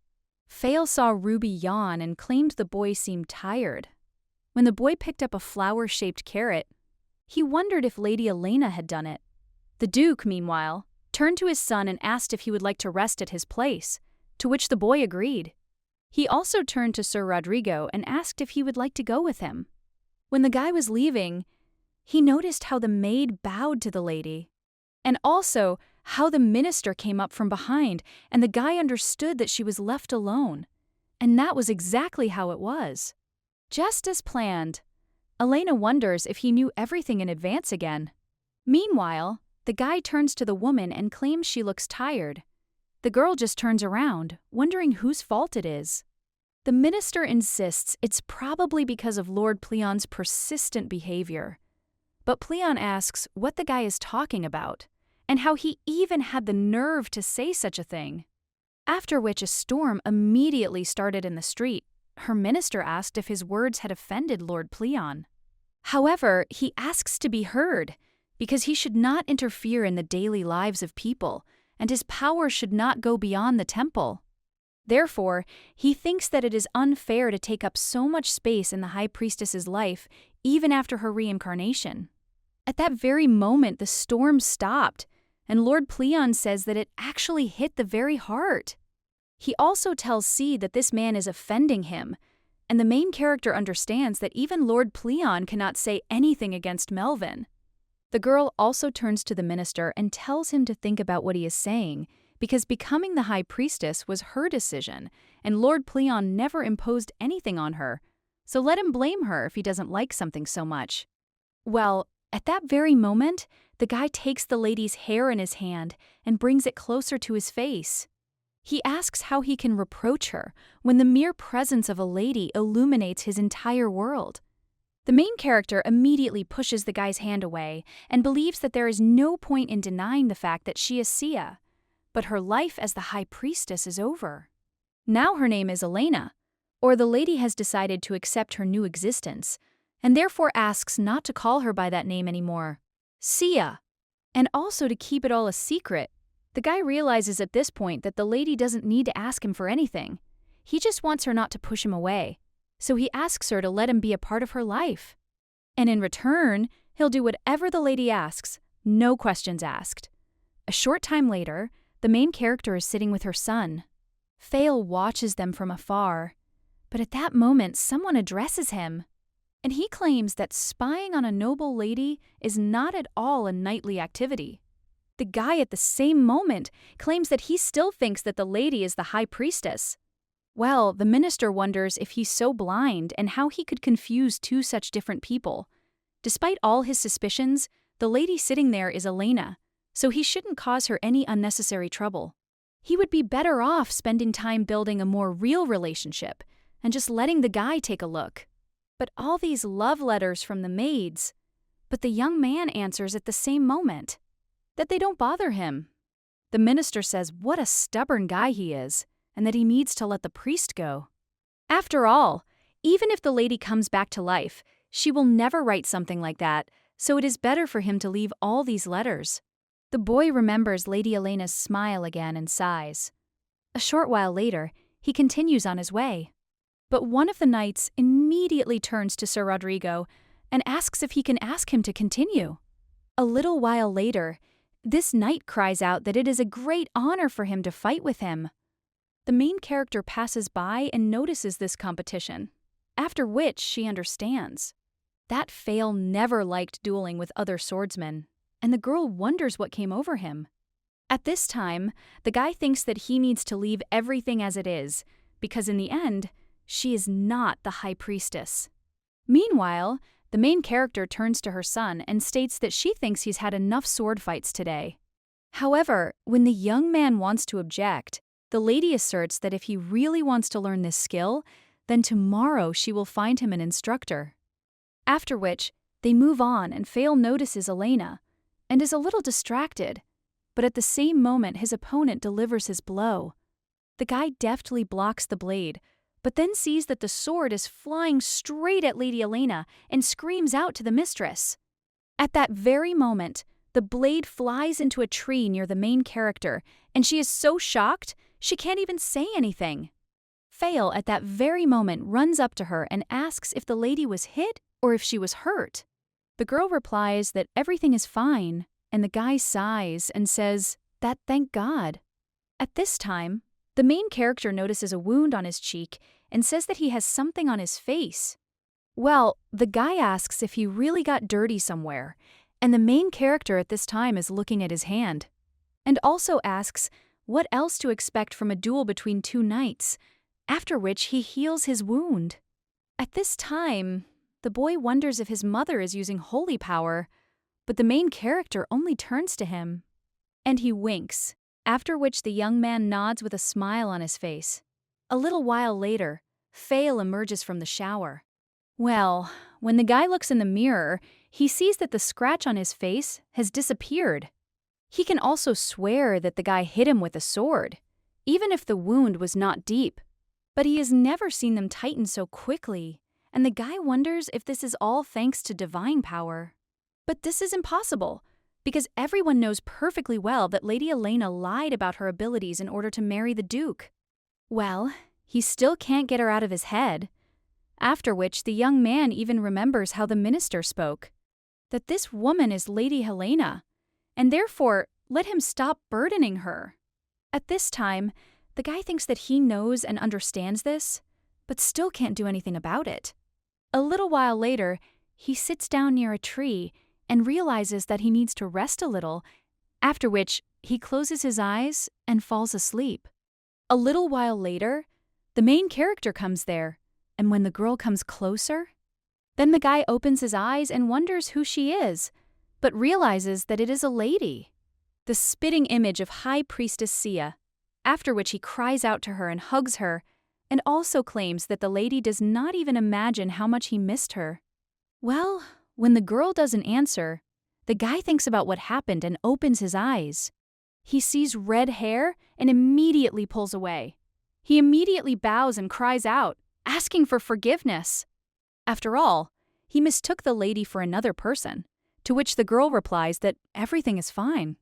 Fail saw Ruby yawn and claimed the boy seemed tired. When the boy picked up a flower-shaped carrot, he wondered if Lady Elena had done it. The Duke, meanwhile, turned to his son and asked if he would like to rest at his place, to which the boy agreed. He also turned to Sir Rodrigo and asked if he would like to go with him. When the guy was leaving, he noticed how the maid bowed to the lady, and also how the minister came up from behind, and the guy understood that she was left alone. And that was exactly how it was. Just as planned. Elena wonders if he knew everything in advance again. Meanwhile, the guy turns to the woman and claims she looks tired. The girl just turns around, wondering whose fault it is. The minister insists it's probably because of Lord Pleon's persistent behavior. But Pleon asks what the guy is talking about, and how he even had the nerve to say such a thing. After which a storm immediately started in the street. Her minister asked if his words had offended Lord Pleon. However, he asks to be heard, because he should not interfere in the daily lives of people, and his power should not go beyond the temple. Therefore, he thinks that it is unfair to take up so much space in the High Priestess's life, even after her reincarnation. At that very moment, the storm stopped, and Lord Pleon says that it actually hit the very heart. He also tells C that this man is offending him, and the main character understands that even Lord Pleon cannot say anything against Melvin. The girl also turns to the minister and tells him to think about what he is saying, because becoming the High Priestess was her decision, and Lord Pleon never imposed anything on her, so let him blame her if he doesn't like something so much. Well, at that very moment, the guy takes the lady's hair in his hand and brings it closer to his face. He asks how he can reproach her when the mere presence of a lady illuminates his entire world. The main character immediately pushes the guy's hand away and believes that there is no point in denying the fact that she is Sia, but her life as the high priestess is over. Now her name is Elena, or the lady has decided to accept her new existence, and therefore asks not to call her by that name anymore, Sia. And also to keep it all a secret, the guy realizes at this point that the lady doesn't need to ask him for anything. He just wants her not to push him away, so he asks her to let him be a part of her life. And in return, he'll do whatever the lady asks, no questions asked. A short time later, the main character is sitting with her son. Fail watches them from afar, but at that moment someone addresses him. And he claims that spying on a noble lady is not at all a knightly activity. The guy at the same moment claims that he still thinks that the lady is the high priestess. Well, the minister wonders if he's so blind and how he could confuse two such different people. Despite all his suspicions, the lady sitting there is Elena, so he shouldn't cause her any unnecessary trouble. He would be better off spending time building a more real relationship and just letting the guy take a look. But all these love letters from the maids, but the young man answers at the same moment that they don't bother him. The minister says what a stubborn guy he is, and that he needs to let the priest go. After all, even if the lady comes back to life, she will never write something like that, so it is better for him to leave all these letters. The boy remembers Lady Elena's smile again and sighs. A short while later, he continues on his way. But one of the knights immediately turns to Sir Rodrigo and asks if he can ask him to continue. A little while later, this knight cries out that it is a great honor for him to fight with him. The main character passes by and notices this competition, after which she understands. That Fail never liked dueling with other swordsmen, and the girl wonders what came over him. At this time, the guy thinks that he needs to leave everything as it is, because in the end, she is not the high priestess. Meanwhile, the main character turns to her son and states that she thinks he's had enough sword fights today. However, when the young man wants to object, the lady asserts that if he really wants to learn this skill, then tomorrow she will find him an instructor. After which, they move on and Fail notices Elena, and is a little distracted, but at the same moment his opponent delivers his blow. The guy deftly blocks the blade, but then sees that the sword is flying straight at Lady Elena and screams out to the mistress. At that very moment, the blade flies into a tree near the main character, and she is so shocked she can't even say anything. Fail at that very moment runs up to her and asks if the lady was hit or if she was hurt. The girl replies that everything is fine, and the guy sighs and says that thank God. At this time, the main character notices a wound on his cheek and says that he has something on his face. Well, the guy asks if he really got dirty somewhere, and the main character at this time is looking at his hand, and also asks what else to expect from a duel between two knights, after which he heals his wound. At this time, the boy wonders if his mother is using holy power, but the main character only turns to him, and he winks, after which the young man nods with a smile on his face. A little while later, Fail emerges from the shower. Well, when the guy looks in the mirror, he sees that the scratch on his face has disappeared. He can also swear that the guy hit him with a sword, even if the wound was not deep. But he has never seen them tighten so quickly, and the guy wonders if this is all thanks to divine power. But this is impossible, because everyone knows perfectly well that Lady Elena lied about her abilities in order to marry the Duke. Well, he still can't get her out of his head. After which the young man even remembers how the minister spoke, that this woman is Lady Helena, and therefore let him stop burdening her. At this time, the guy thinks that he knows and understands this, but still can't do anything about it. A little while later, he sits down near a tree and realizes that he needs to rest a little, after which he closes his eyes and falls asleep. A little while later, the main character comes there, and when the girl comes closer, then the guy opens his eyes and wonders who she is, but realizes that it is a lady. The spitting image of High Priestess Sia. after which he cries out to her and hugs her, and also claims that the lady does not even imagine how much he missed her. Well, when the girl doesn't answer, the guy thinks about what happened and opens his eyes. He sees red hair and immediately pulls away. He immediately bows and cries out, asking for forgiveness. After all, he mistook the lady for another person, to which the girl replies that everything is fine.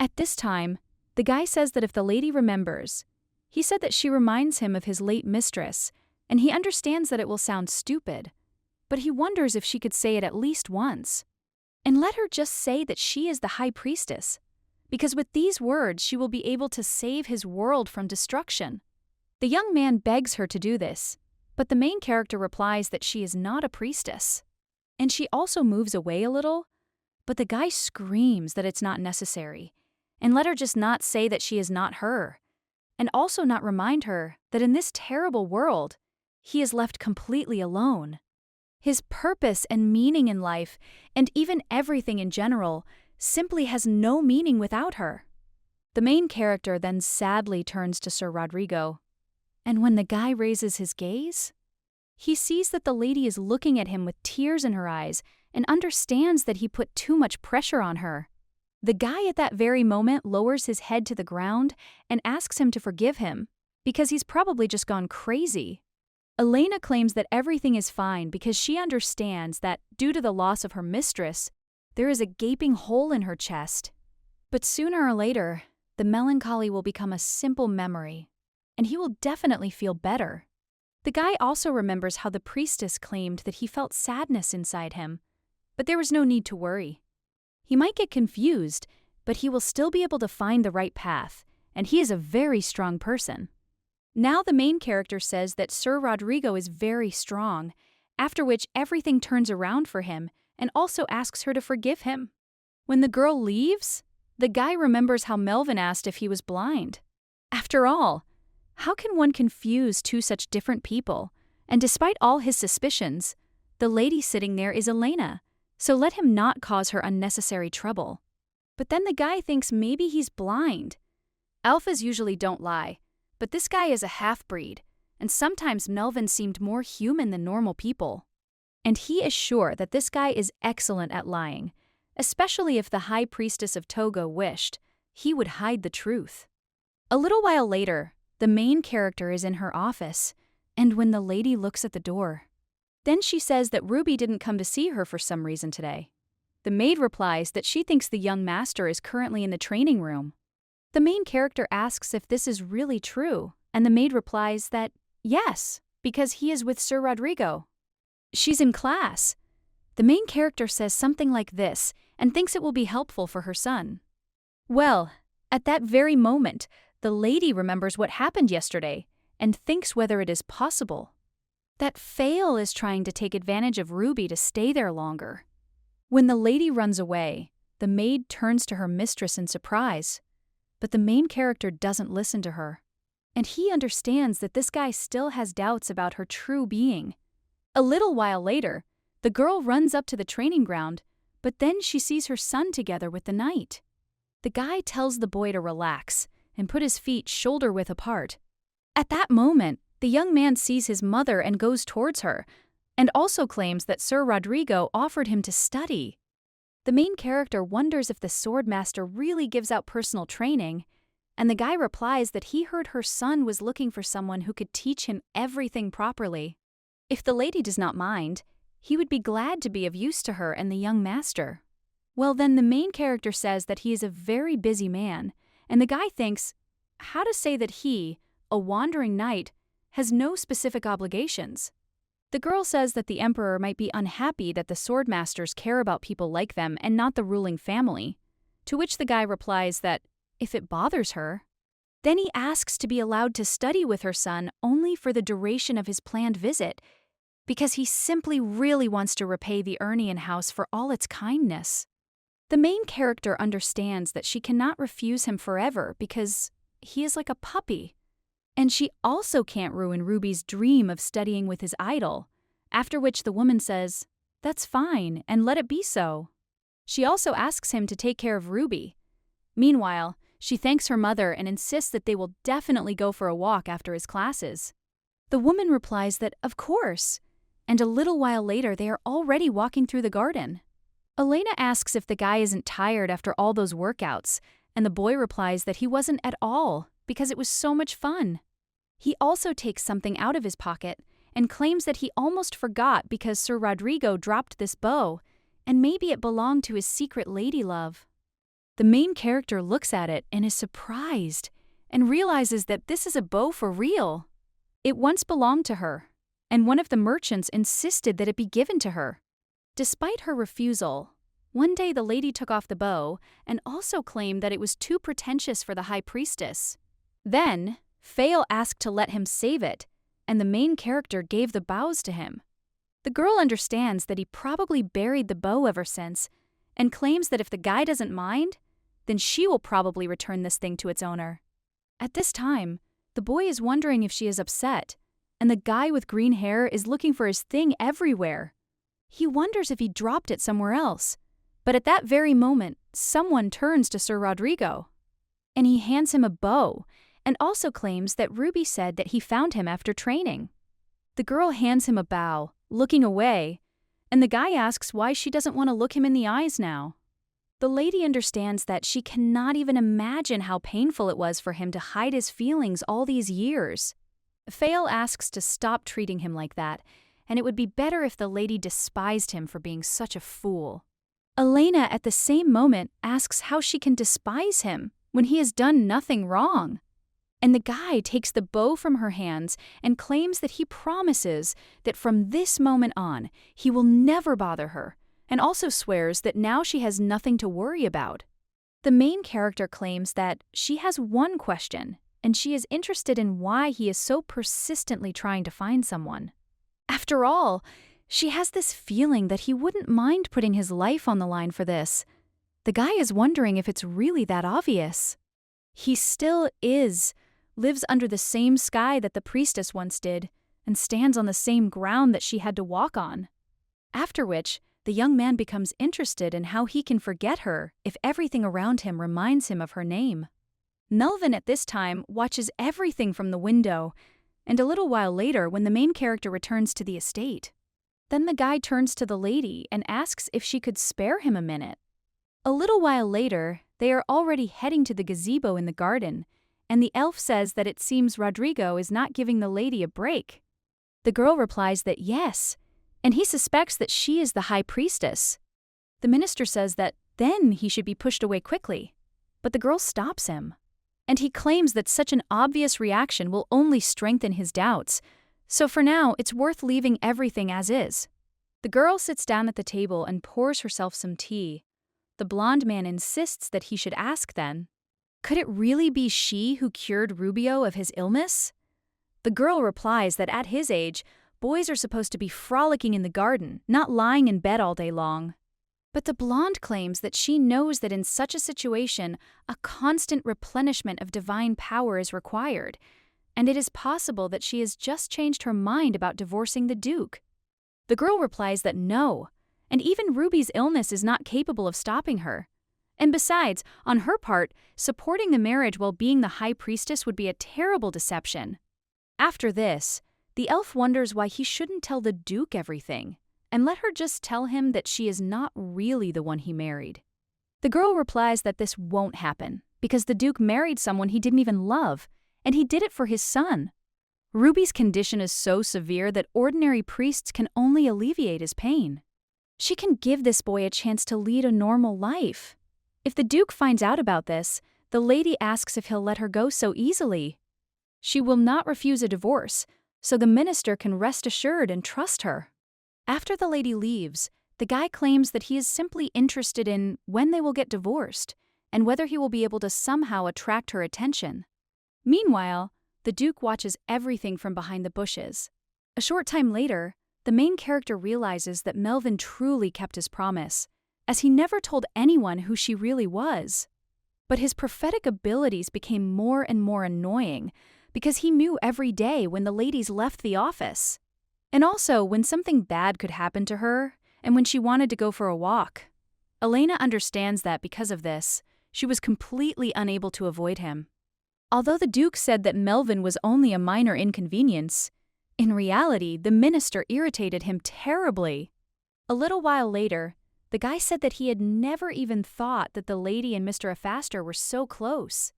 At this time, the guy says that if the lady remembers, he said that she reminds him of his late mistress, and he understands that it will sound stupid, but he wonders if she could say it at least once. And let her just say that she is the high priestess, because with these words she will be able to save his world from destruction. The young man begs her to do this, but the main character replies that she is not a priestess. And she also moves away a little, but the guy screams that it's not necessary, and let her just not say that she is not her, and also not remind her that in this terrible world, he is left completely alone. His purpose and meaning in life, and even everything in general, simply has no meaning without her. The main character then sadly turns to Sir Rodrigo, and when the guy raises his gaze, he sees that the lady is looking at him with tears in her eyes and understands that he put too much pressure on her. The guy at that very moment lowers his head to the ground and asks him to forgive him, because he's probably just gone crazy. Elena claims that everything is fine because she understands that, due to the loss of her mistress, there is a gaping hole in her chest. But sooner or later, the melancholy will become a simple memory, and he will definitely feel better. The guy also remembers how the priestess claimed that he felt sadness inside him, but there was no need to worry. He might get confused, but he will still be able to find the right path, and he is a very strong person. Now the main character says that Sir Rodrigo is very strong, after which everything turns around for him and also asks her to forgive him. When the girl leaves, the guy remembers how Melvin asked if he was blind. After all, how can one confuse two such different people? And despite all his suspicions, the lady sitting there is Elena, so let him not cause her unnecessary trouble. But then the guy thinks maybe he's blind. Alphas usually don't lie, but this guy is a half-breed, and sometimes Melvin seemed more human than normal people. And he is sure that this guy is excellent at lying, especially if the High Priestess of Togo wished, he would hide the truth. A little while later, the main character is in her office, and when the lady looks at the door, then she says that Ruby didn't come to see her for some reason today. The maid replies that she thinks the young master is currently in the training room. The main character asks if this is really true, and the maid replies that yes, because he is with Sir Rodrigo. She's in class. The main character says something like this and thinks it will be helpful for her son. Well, at that very moment, the lady remembers what happened yesterday and thinks whether it is possible that Fail is trying to take advantage of Ruby to stay there longer. When the lady runs away, the maid turns to her mistress in surprise, but the main character doesn't listen to her, and he understands that this guy still has doubts about her true being. A little while later, the girl runs up to the training ground, but then she sees her son together with the knight. The guy tells the boy to relax and put his feet shoulder-width apart. At that moment, the young man sees his mother and goes towards her, and also claims that Sir Rodrigo offered him to study. The main character wonders if the swordmaster really gives out personal training, and the guy replies that he heard her son was looking for someone who could teach him everything properly. If the lady does not mind, he would be glad to be of use to her and the young master. Well, then the main character says that he is a very busy man, and the guy thinks how to say that he, a wandering knight, has no specific obligations. The girl says that the emperor might be unhappy that the swordmasters care about people like them and not the ruling family, to which the guy replies that if it bothers her, then he asks to be allowed to study with her son only for the duration of his planned visit, because he simply really wants to repay the Urnian house for all its kindness. The main character understands that she cannot refuse him forever because he is like a puppy. And she also can't ruin Ruby's dream of studying with his idol, after which the woman says, "That's fine, and let it be so." She also asks him to take care of Ruby. Meanwhile, she thanks her mother and insists that they will definitely go for a walk after his classes. The woman replies that of course, and a little while later they are already walking through the garden. Elena asks if the guy isn't tired after all those workouts, and the boy replies that he wasn't at all because it was so much fun. He also takes something out of his pocket and claims that he almost forgot because Sir Rodrigo dropped this bow, and maybe it belonged to his secret lady love. The main character looks at it and is surprised and realizes that this is a bow for real. It once belonged to her, and one of the merchants insisted that it be given to her. Despite her refusal, one day the lady took off the bow and also claimed that it was too pretentious for the high priestess. Then, Fail asked to let him save it, and the main character gave the bows to him. The girl understands that he probably buried the bow ever since, and claims that if the guy doesn't mind, then she will probably return this thing to its owner. At this time, the boy is wondering if she is upset, and the guy with green hair is looking for his thing everywhere. He wonders if he dropped it somewhere else, but at that very moment, someone turns to Sir Rodrigo, and he hands him a bow, and also claims that Ruby said that he found him after training. The girl hands him a bow, looking away, and the guy asks why she doesn't want to look him in the eyes now. The lady understands that she cannot even imagine how painful it was for him to hide his feelings all these years. Fail asks to stop treating him like that, and it would be better if the lady despised him for being such a fool. Elena at the same moment asks how she can despise him when he has done nothing wrong. And the guy takes the bow from her hands and claims that he promises that from this moment on, he will never bother her, and also swears that now she has nothing to worry about. The main character claims that she has one question, and she is interested in why he is so persistently trying to find someone. After all, she has this feeling that he wouldn't mind putting his life on the line for this. The guy is wondering if it's really that obvious. He still is, lives under the same sky that the priestess once did, and stands on the same ground that she had to walk on. After which, the young man becomes interested in how he can forget her if everything around him reminds him of her name. Melvin at this time watches everything from the window, and a little while later when the main character returns to the estate. Then the guy turns to the lady and asks if she could spare him a minute. A little while later, they are already heading to the gazebo in the garden, and the elf says that it seems Rodrigo is not giving the lady a break. The girl replies that yes, and he suspects that she is the high priestess. The minister says that then he should be pushed away quickly, but the girl stops him, and he claims that such an obvious reaction will only strengthen his doubts, so for now it's worth leaving everything as is. The girl sits down at the table and pours herself some tea. The blonde man insists that he should ask then, could it really be she who cured Rubio of his illness? The girl replies that at his age, boys are supposed to be frolicking in the garden, not lying in bed all day long. But the blonde claims that she knows that in such a situation, a constant replenishment of divine power is required, and it is possible that she has just changed her mind about divorcing the Duke. The girl replies that no, and even Ruby's illness is not capable of stopping her. And besides, on her part, supporting the marriage while being the high priestess would be a terrible deception. After this, the elf wonders why he shouldn't tell the Duke everything, and let her just tell him that she is not really the one he married. The girl replies that this won't happen, because the Duke married someone he didn't even love, and he did it for his son. Ruby's condition is so severe that ordinary priests can only alleviate his pain. She can give this boy a chance to lead a normal life. If the Duke finds out about this, the lady asks if he'll let her go so easily. She will not refuse a divorce, so the minister can rest assured and trust her. After the lady leaves, the guy claims that he is simply interested in when they will get divorced, and whether he will be able to somehow attract her attention. Meanwhile, the Duke watches everything from behind the bushes. A short time later, the main character realizes that Melvin truly kept his promise, as he never told anyone who she really was. But his prophetic abilities became more and more annoying because he knew every day when the ladies left the office, and also when something bad could happen to her and when she wanted to go for a walk. Elena understands that because of this, she was completely unable to avoid him. Although the Duke said that Melvin was only a minor inconvenience, in reality, the minister irritated him terribly. A little while later, the guy said that he had never even thought that the lady and Mr. Afaster were so close.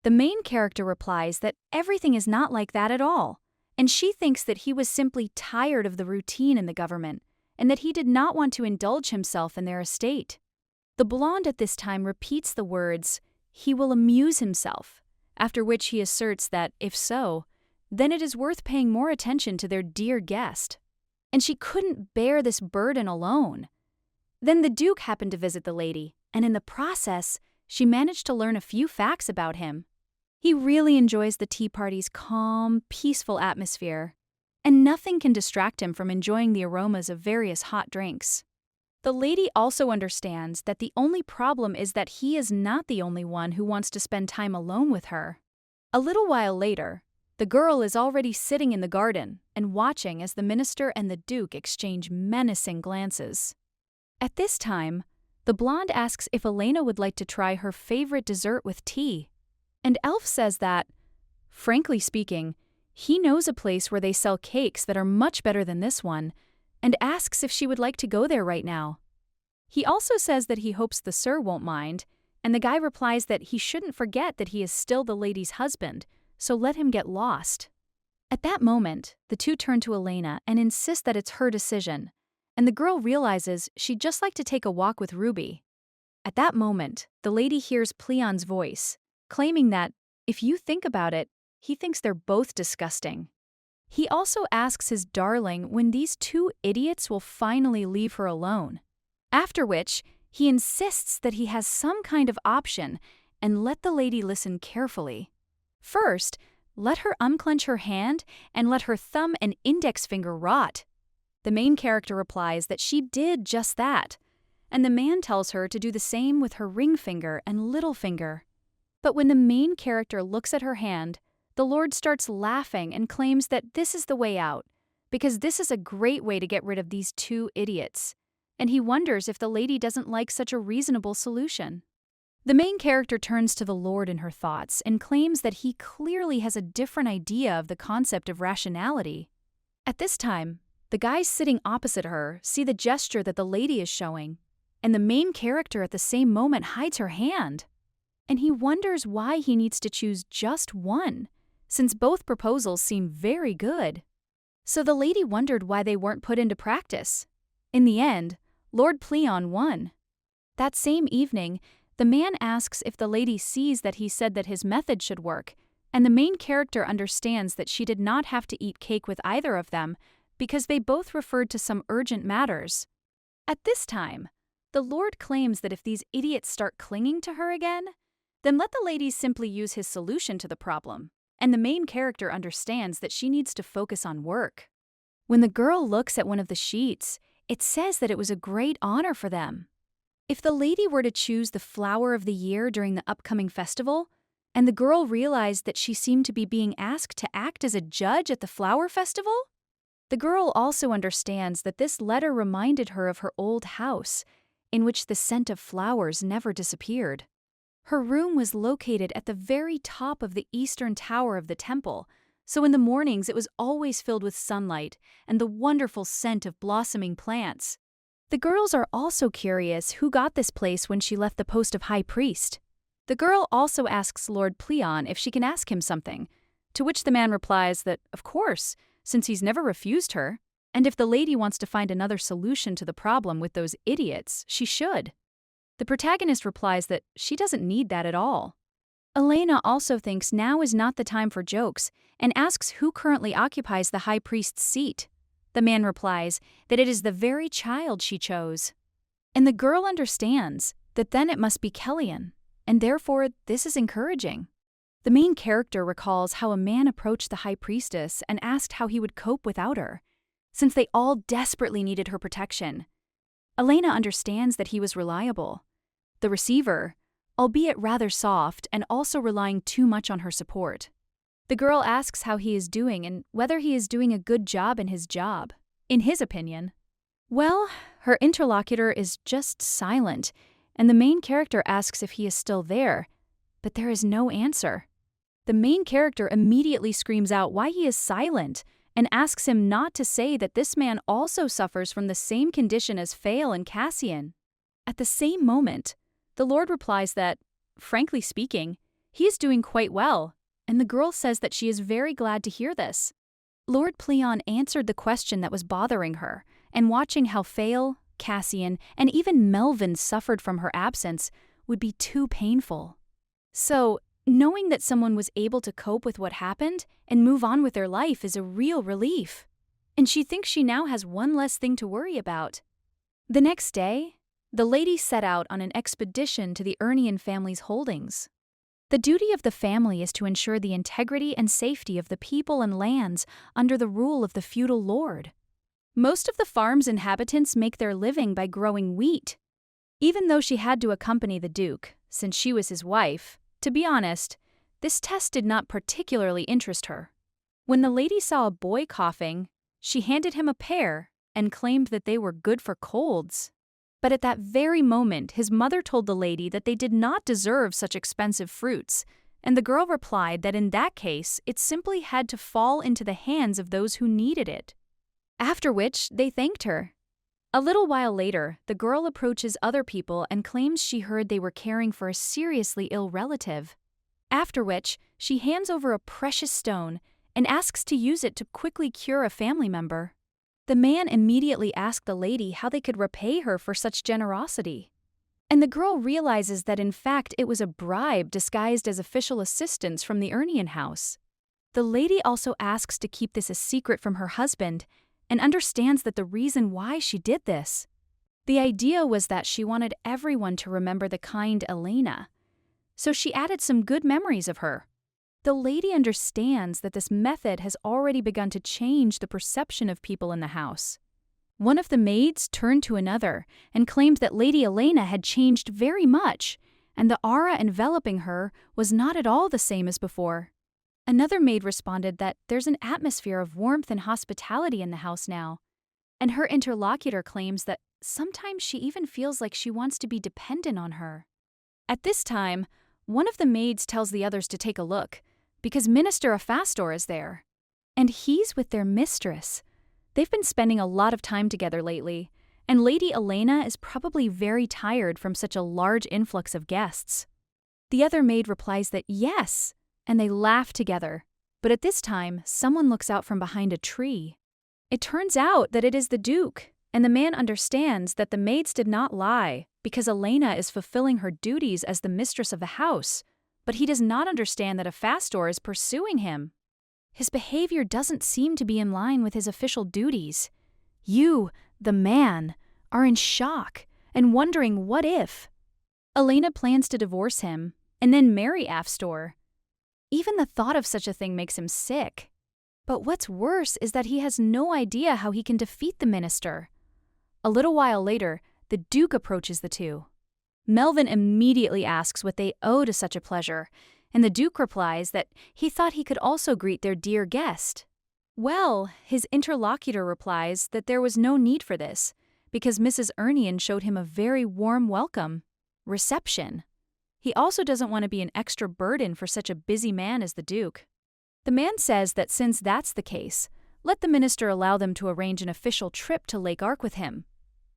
The main character replies that everything is not like that at all, and she thinks that he was simply tired of the routine in the government, and that he did not want to indulge himself in their estate. The blonde at this time repeats the words, "He will amuse himself," after which he asserts that, if so, then it is worth paying more attention to their dear guest. And she couldn't bear this burden alone. Then the Duke happened to visit the lady, and in the process, she managed to learn a few facts about him. He really enjoys the tea party's calm, peaceful atmosphere, and nothing can distract him from enjoying the aromas of various hot drinks. The lady also understands that the only problem is that he is not the only one who wants to spend time alone with her. A little while later, the girl is already sitting in the garden and watching as the minister and the Duke exchange menacing glances. At this time, the blonde asks if Elena would like to try her favorite dessert with tea, and Elf says that, frankly speaking, he knows a place where they sell cakes that are much better than this one, and asks if she would like to go there right now. He also says that he hopes the sir won't mind, and the guy replies that he shouldn't forget that he is still the lady's husband, so let him get lost. At that moment, the two turn to Elena and insist that it's her decision, and the girl realizes she'd just like to take a walk with Ruby. At that moment, the lady hears Pleon's voice, claiming that, if you think about it, he thinks they're both disgusting. He also asks his darling when these two idiots will finally leave her alone, after which he insists that he has some kind of option and let the lady listen carefully. First, let her unclench her hand and let her thumb and index finger rot. The main character replies that she did just that, and the man tells her to do the same with her ring finger and little finger. But when the main character looks at her hand, the Lord starts laughing and claims that this is the way out, because this is a great way to get rid of these two idiots, and he wonders if the lady doesn't like such a reasonable solution. The main character turns to the Lord in her thoughts and claims that he clearly has a different idea of the concept of rationality. At this time, the guys sitting opposite her see the gesture that the lady is showing, and the main character at the same moment hides her hand. And he wonders why he needs to choose just one, since both proposals seem very good. So the lady wondered why they weren't put into practice. In the end, Lord Pleon won. That same evening, the man asks if the lady sees that he said that his method should work, and the main character understands that she did not have to eat cake with either of them because they both referred to some urgent matters. At this time, the Lord claims that if these idiots start clinging to her again, then let the lady simply use his solution to the problem, and the main character understands that she needs to focus on work. When the girl looks at one of the sheets, it says that it was a great honor for them. If the lady were to choose the flower of the year during the upcoming festival, and the girl realized that she seemed to be being asked to act as a judge at the flower festival, the girl also understands that this letter reminded her of her old house, in which the scent of flowers never disappeared. Her room was located at the very top of the eastern tower of the temple, so in the mornings it was always filled with sunlight and the wonderful scent of blossoming plants. The girls are also curious who got this place when she left the post of high priest. The girl also asks Lord Pleon if she can ask him something, to which the man replies that, of course, since he's never refused her, and if the lady wants to find another solution to the problem with those idiots, she should. The protagonist replies that she doesn't need that at all. Elena also thinks now is not the time for jokes and asks who currently occupies the high priest's seat. The man replies that it is the very child she chose. And the girl understands that then it must be Kellyan, and therefore this is encouraging. The main character recalls how a man approached the high priestess and asked how he would cope without her, since they all desperately needed her protection. Elena understands that he was reliable. The receiver, albeit rather soft and also relying too much on her support. The girl asks how he is doing and whether he is doing a good job in his job. In his opinion, well, her interlocutor is just silent and the main character asks if he is still there, but there is no answer. The main character immediately screams out why he is silent and asks him not to say that this man also suffers from the same condition as Phael and Cassian. At the same moment, the Lord replies that, frankly speaking, he is doing quite well, and the girl says that she is very glad to hear this. Lord Pleon answered the question that was bothering her, and watching how Phael, Cassian, and even Melvin suffered from her absence would be too painful. So, knowing that someone was able to cope with what happened and move on with their life is a real relief. And she thinks she now has one less thing to worry about. The next day, the lady set out on an expedition to the Urnian family's holdings. The duty of the family is to ensure the integrity and safety of the people and lands under the rule of the feudal lord. Most of the farm's inhabitants make their living by growing wheat. Even though she had to accompany the Duke, since she was his wife, to be honest, this test did not particularly interest her. When the lady saw a boy coughing, she handed him a pear and claimed that they were good for colds. But at that very moment, his mother told the lady that they did not deserve such expensive fruits, and the girl replied that in that case, it simply had to fall into the hands of those who needed it. After which, they thanked her. A little while later, the girl approaches other people and claims she heard they were caring for a seriously ill relative. After which, she hands over a precious stone and asks to use it to quickly cure a family member. The man immediately asked the lady how they could repay her for such generosity. And the girl realizes that in fact it was a bribe disguised as official assistance from the Urnian house. The lady also asks to keep this a secret from her husband and understands that the reason why she did this. The idea was that she wanted everyone to remember the kind Elena, so she added some good memories of her. The lady understands that this method has already begun to change the perception of people in the house. One of the maids turned to another and claimed that Lady Elena had changed very much, and the aura enveloping her was not at all the same as before. Another maid responded that there's an atmosphere of warmth and hospitality in the house now, and her interlocutor claims that sometimes she even feels like she wants to be dependent on her. At this time, one of the maids tells the others to take a look, because Minister Aphastor is there, and he's with their mistress. They've been spending a lot of time together lately, and Lady Elena is probably very tired from such a large influx of guests. The other maid replies that yes, and they laugh together, but at this time, someone looks out from behind a tree. It turns out that it is the Duke, and the man understands that the maids did not lie, because Elena is fulfilling her duties as the mistress of the house, but he does not understand that Aphastor is pursuing him. His behavior doesn't seem to be in line with his official duties. You, the man, are in shock and wondering what if. Elena plans to divorce him and then marry Aphastor. Even the thought of such a thing makes him sick. But what's worse is that he has no idea how he can defeat the minister. A little while later, the Duke approaches the two. Melvin immediately asks what they owe to such a pleasure, and the Duke replies that he thought he could also greet their dear guest. Well, his interlocutor replies that there was no need for this, because Mrs. Urnian showed him a very warm welcome. Reception. He also doesn't want to be an extra burden for such a busy man as the Duke. The man says that since that's the case, let the minister allow them to arrange an official trip to Lake Ark with him.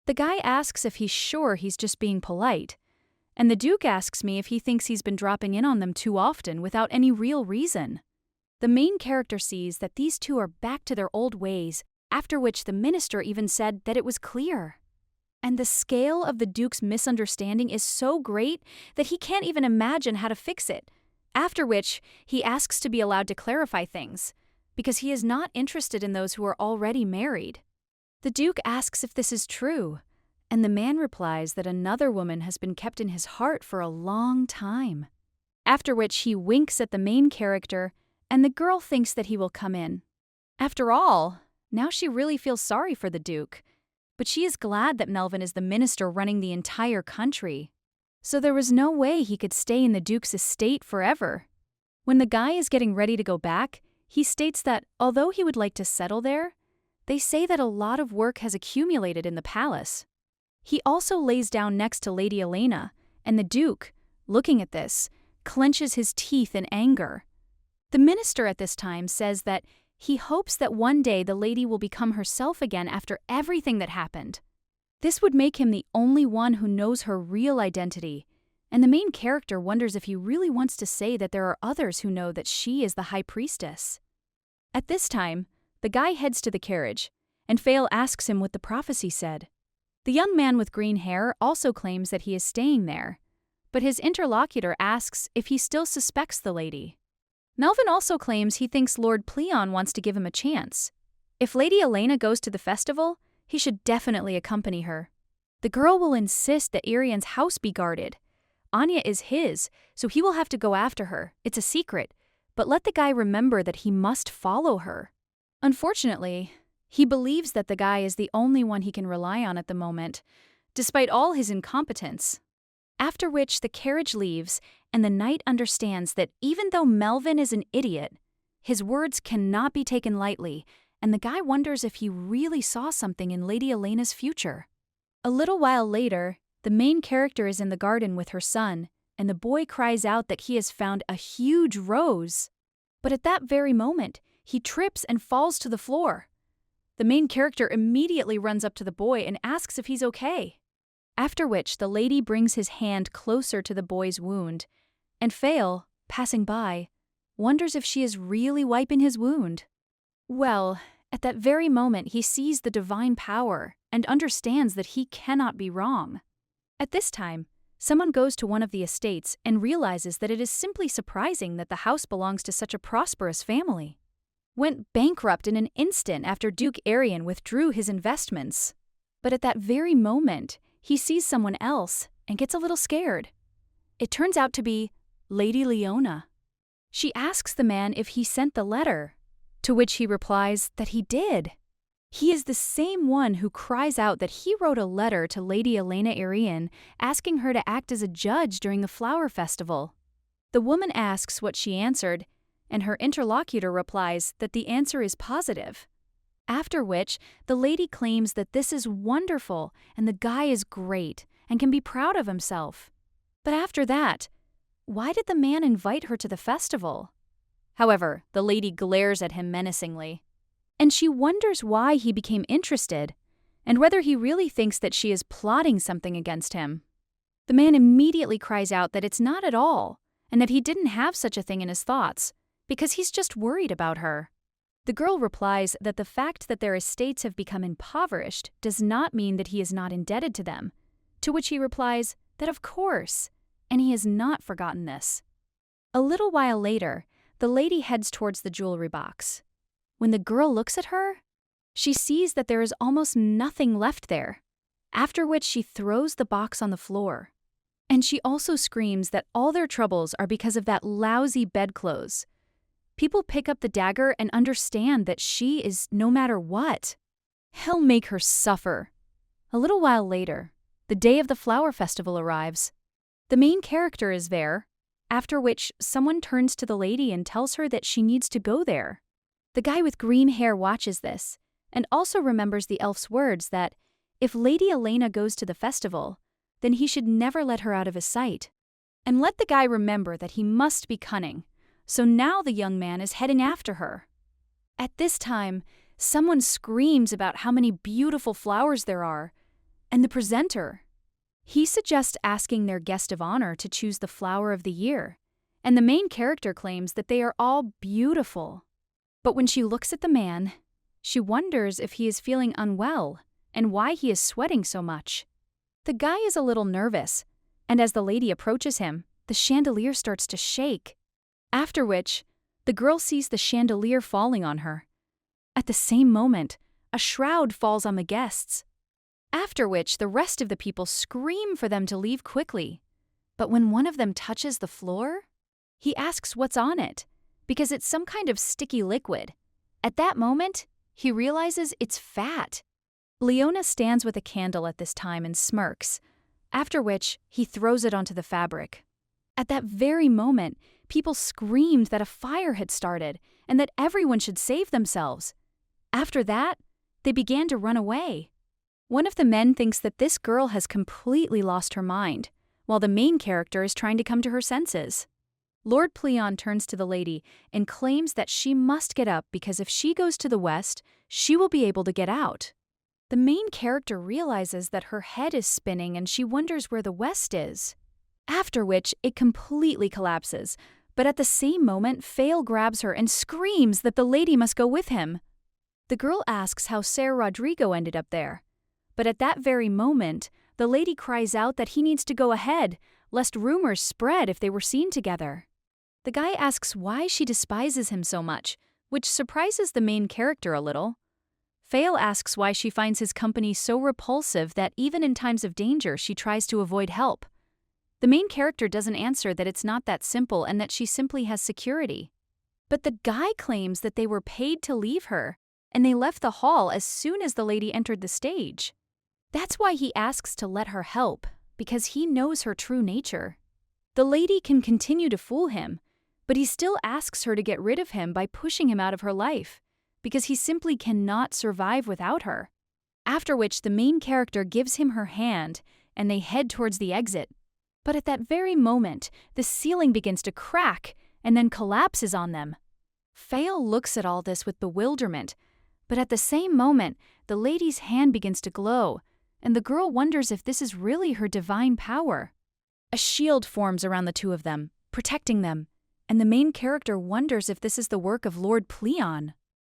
The guy asks if he's sure he's just being polite, and the Duke asks me if he thinks he's been dropping in on them too often without any real reason. The main character sees that these two are back to their old ways, after which the minister even said that it was clear. And the scale of the Duke's misunderstanding is so great that he can't even imagine how to fix it, after which he asks to be allowed to clarify things, because he is not interested in those who are already married. The Duke asks if this is true, and the man replies that another woman has been kept in his heart for a long time. After which he winks at the main character, and the girl thinks that he will come in. After all, now she really feels sorry for the Duke, but she is glad that Melvin is the minister running the entire country. So there was no way he could stay in the Duke's estate forever. When the guy is getting ready to go back, he states that although he would like to settle there, they say that a lot of work has accumulated in the palace. He also lays down next to Lady Elena, and the Duke, looking at this, clenches his teeth in anger. The minister at this time says that he hopes that one day the lady will become herself again after everything that happened. This would make him the only one who knows her real identity, and the main character wonders if he really wants to say that there are others who know that she is the high priestess. At this time, the guy heads to the carriage, and Fail asks him what the prophecy said. The young man with green hair also claims that he is staying there, but his interlocutor asks if he still suspects the lady. Melvin also claims he thinks Lord Pleon wants to give him a chance. If Lady Elena goes to the festival, he should definitely accompany her. The girl will insist that Irian's house be guarded. Anya is his, so he will have to go after her. It's a secret, but let the guy remember that he must follow her. Unfortunately, he believes that the guy is the only one he can rely on at the moment, despite all his incompetence. After which the carriage leaves, and the knight understands that even though Melvin is an idiot, his words cannot be taken lightly, and the guy wonders if he really saw something in Lady Elena's future. A little while later, the main character is in the garden with her son, and the boy cries out that he has found a huge rose. But at that very moment, he trips and falls to the floor. The main character immediately runs up to the boy and asks if he's okay. After which, the lady brings his hand closer to the boy's wound, and Fail, passing by, wonders if she is really wiping his wound. Well, at that very moment he sees the divine power and understands that he cannot be wrong. At this time, someone goes to one of the estates and realizes that it is simply surprising that the house belongs to such a prosperous family. Went bankrupt in an instant after Duke Arian withdrew his investments. But at that very moment, he sees someone else and gets a little scared. It turns out to be Lady Leona. She asks the man if he sent the letter, to which he replies that he did. He is the same one who cries out that he wrote a letter to Lady Elena Irian asking her to act as a judge during the flower festival. The woman asks what she answered, and her interlocutor replies that the answer is positive. After which, the lady claims that this is wonderful and the guy is great and can be proud of himself. But after that, why did the man invite her to the festival? However, the lady glares at him menacingly, and she wonders why he became interested and whether he really thinks that she is plotting something against him. The man immediately cries out that it's not at all, and that he didn't have such a thing in his thoughts, because he's just worried about her. The girl replies that the fact that their estates have become impoverished does not mean that he is not indebted to them, to which he replies that of course, and he has not forgotten this. A little while later, the lady heads towards the jewelry box. When the girl looks at her, she sees that there is almost nothing left there, after which she throws the box on the floor. And she also screams that all their troubles are because of that lousy bedclothes. People pick up the dagger and understand that she is no matter what. He'll make her suffer. A little while later, the day of the flower festival arrives. The main character is there, after which someone turns to the lady and tells her that she needs to go there. The guy with green hair watches this, and also remembers the elf's words that if Lady Elena goes to the festival, then he should never let her out of his sight. And let the guy remember that he must be cunning. So now the young man is heading after her. At this time, someone screams about how many beautiful flowers there are, and the presenter. He suggests asking their guest of honor to choose the flower of the year, and the main character claims that they are all beautiful. But when she looks at the man, she wonders if he is feeling unwell and why he is sweating so much. The guy is a little nervous, and as the lady approaches him, the chandelier starts to shake. After which, the girl sees the chandelier falling on her. At the same moment, a shroud falls on the guests. After which, the rest of the people scream for them to leave quickly. But when one of them touches the floor, he asks what's on it, because it's some kind of sticky liquid. At that moment, he realizes it's fat. Leona stands with a candle at this time and smirks, after which he throws it onto the fabric. At that very moment, people screamed that a fire had started and that everyone should save themselves. After that, they began to run away. One of the men thinks that this girl has completely lost her mind, while the main character is trying to come to her senses. Lord Pleon turns to the lady and claims that she must get up because if she goes to the west, she will be able to get out. The main character realizes that her head is spinning and she wonders where the west is. After which, it completely collapses, but at the same moment, Fail grabs her and screams that the lady must go with him. The girl asks how Ser Rodrigo ended up there. But at that very moment, the lady cries out that he needs to go ahead, lest rumors spread if they were seen together. The guy asks why she despises him so much, which surprises the main character a little. Fail asks why she finds his company so repulsive that even in times of danger she tries to avoid help. The main character doesn't answer that it's not that simple and that she simply has security. But the guy claims that they were paid to leave her, and they left the hall as soon as the lady entered the stage. That's why he asks to let her help, because he knows her true nature. The lady can continue to fool him, but he still asks her to get rid of him by pushing him out of her life, because he simply cannot survive without her. After which the main character gives him her hand, and they head towards the exit. But at that very moment, the ceiling begins to crack and then collapses on them. Fail looks at all this with bewilderment, but at the same moment, the lady's hand begins to glow, and the girl wonders if this is really her divine power. A shield forms around the two of them, protecting them, and the main character wonders if this is the work of Lord Pleon.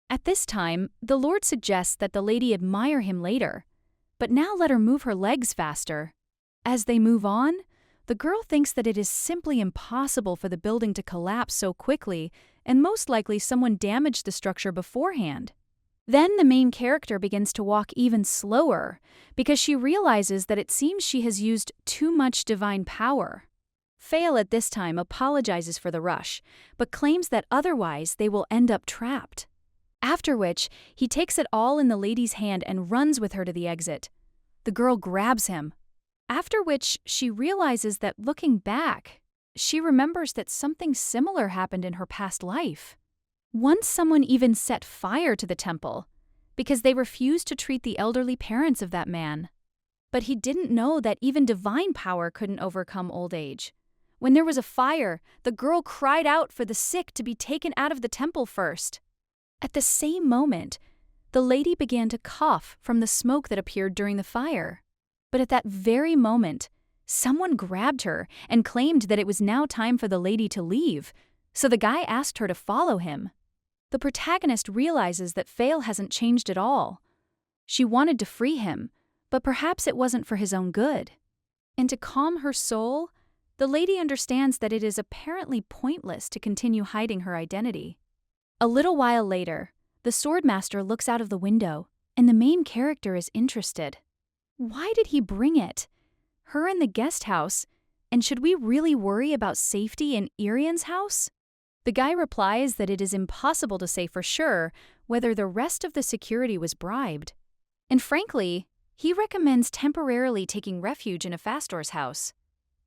At this time, the Lord suggests that the lady admire him later, but now let her move her legs faster. As they move on, the girl thinks that it is simply impossible for the building to collapse so quickly, and most likely someone damaged the structure beforehand. Then the main character begins to walk even slower, because she realizes that it seems she has used too much divine power. Fail at this time apologizes for the rush, but claims that otherwise they will end up trapped. After which, he takes it all in the lady's hand and runs with her to the exit. The girl grabs him. After which, she realizes that looking back, she remembers that something similar happened in her past life. Once someone even set fire to the temple, because they refused to treat the elderly parents of that man. But he didn't know that even divine power couldn't overcome old age. When there was a fire, the girl cried out for the sick to be taken out of the temple first. At the same moment, the lady began to cough from the smoke that appeared during the fire. But at that very moment, someone grabbed her and claimed that it was now time for the lady to leave, so the guy asked her to follow him. The protagonist realizes that Fail hasn't changed at all. She wanted to free him, but perhaps it wasn't for his own good. And to calm her soul, the lady understands that it is apparently pointless to continue hiding her identity. A little while later, the swordmaster looks out of the window, and the main character is interested. Why did he bring it? Her in the guest house, and should we really worry about safety in Irian's house? The guy replies that it is impossible to say for sure whether the rest of the security was bribed. And frankly, he recommends temporarily taking refuge in a Fastor's house.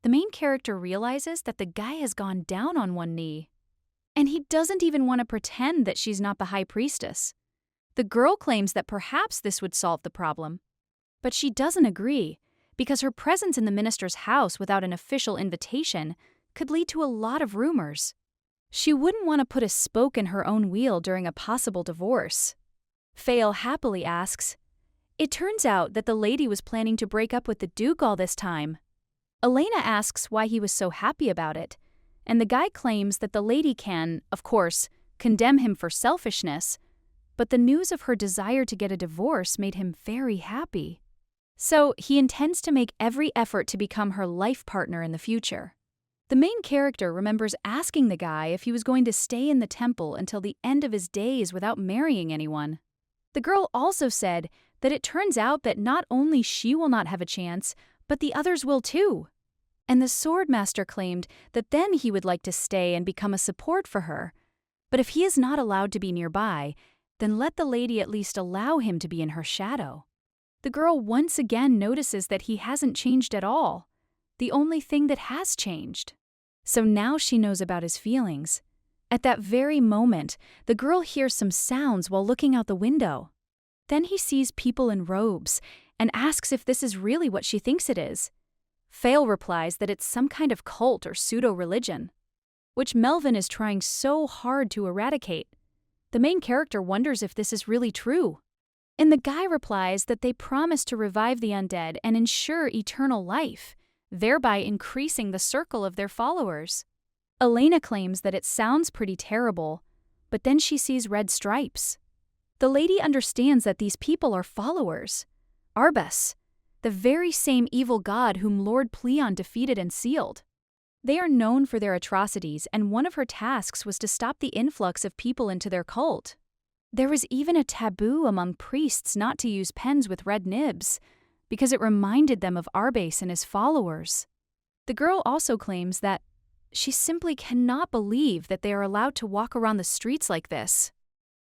The main character realizes that the guy has gone down on one knee. And he doesn't even want to pretend that she's not the high priestess. The girl claims that perhaps this would solve the problem. But she doesn't agree, because her presence in the minister's house without an official invitation could lead to a lot of rumors. She wouldn't want to put a spoke in her own wheel during a possible divorce. Fail happily asks, "It turns out that the lady was planning to break up with the Duke all this time." Elena asks why he was so happy about it, and the guy claims that the lady can, of course, condemn him for selfishness, but the news of her desire to get a divorce made him very happy. So he intends to make every effort to become her life partner in the future. The main character remembers asking the guy if he was going to stay in the temple until the end of his days without marrying anyone. The girl also said that it turns out that not only she will not have a chance, but the others will too. And the swordmaster claimed that then he would like to stay and become a support for her. But if he is not allowed to be nearby, then let the lady at least allow him to be in her shadow. The girl once again notices that he hasn't changed at all, the only thing that has changed. So now she knows about his feelings. At that very moment, the girl hears some sounds while looking out the window. Then he sees people in robes, and asks if this is really what she thinks it is. Fail replies that it's some kind of cult or pseudo-religion, which Melvin is trying so hard to eradicate. The main character wonders if this is really true. And the guy replies that they promise to revive the undead and ensure eternal life, thereby increasing the circle of their followers. Elena claims that it sounds pretty terrible, but then she sees red stripes. The lady understands that these people are followers. Arbus, the very same evil god whom Lord Pleon defeated and sealed. They are known for their atrocities, and one of her tasks was to stop the influx of people into their cult. There was even a taboo among priests not to use pens with red nibs, because it reminded them of Arbus and his followers. The girl also claims that she simply cannot believe that they are allowed to walk around the streets like this.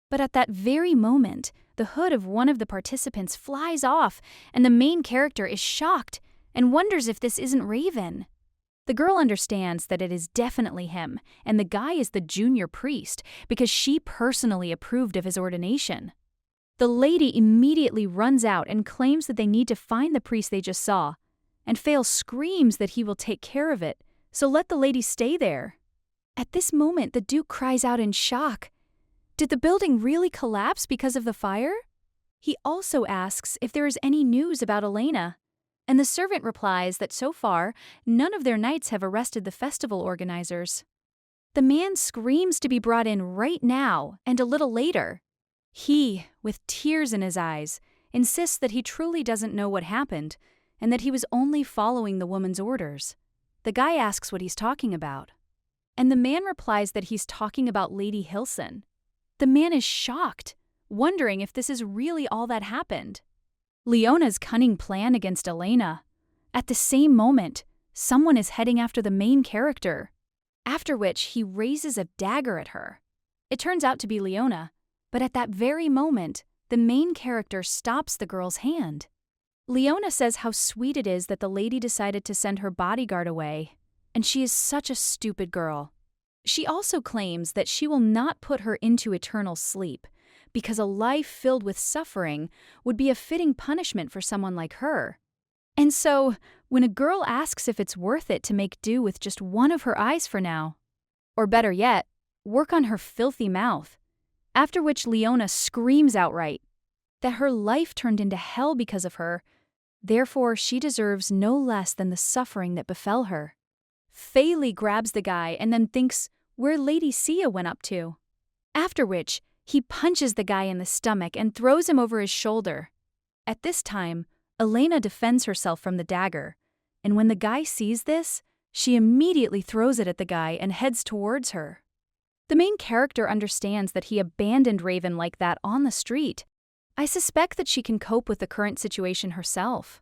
But at that very moment, the hood of one of the participants flies off, and the main character is shocked and wonders if this isn't Raven. The girl understands that it is definitely him, and the guy is the junior priest because she personally approved of his ordination. The lady immediately runs out and claims that they need to find the priest they just saw, and Fail screams that he will take care of it, so let the lady stay there. At this moment, the Duke cries out in shock. Did the building really collapse because of the fire? He also asks if there is any news about Elena, and the servant replies that so far, none of their knights have arrested the festival organizers. The man screams to be brought in right now and a little later. He, with tears in his eyes, insists that he truly doesn't know what happened and that he was only following the woman's orders. The guy asks what he's talking about, and the man replies that he's talking about Lady Hilson. The man is shocked, wondering if this is really all that happened. Leona's cunning plan against Elena. At the same moment, someone is heading after the main character, after which he raises a dagger at her. It turns out to be Leona, but at that very moment, the main character stops the girl's hand. Leona says how sweet it is that the lady decided to send her bodyguard away, and she is such a stupid girl. She also claims that she will not put her into eternal sleep, because a life filled with suffering would be a fitting punishment for someone like her. And so, when a girl asks if it's worth it to make do with just one of her eyes for now, or better yet, work on her filthy mouth, after which Leona screams outright that her life turned into hell because of her, therefore she deserves no less than the suffering that befell her. Phelan grabs the guy and then thinks where Lady Sia went up to, after which he punches the guy in the stomach and throws him over his shoulder. At this time, Elena defends herself from the dagger, and when the guy sees this, she immediately throws it at the guy and heads towards her. The main character understands that he abandoned Raven like that on the street. I suspect that she can cope with the current situation herself.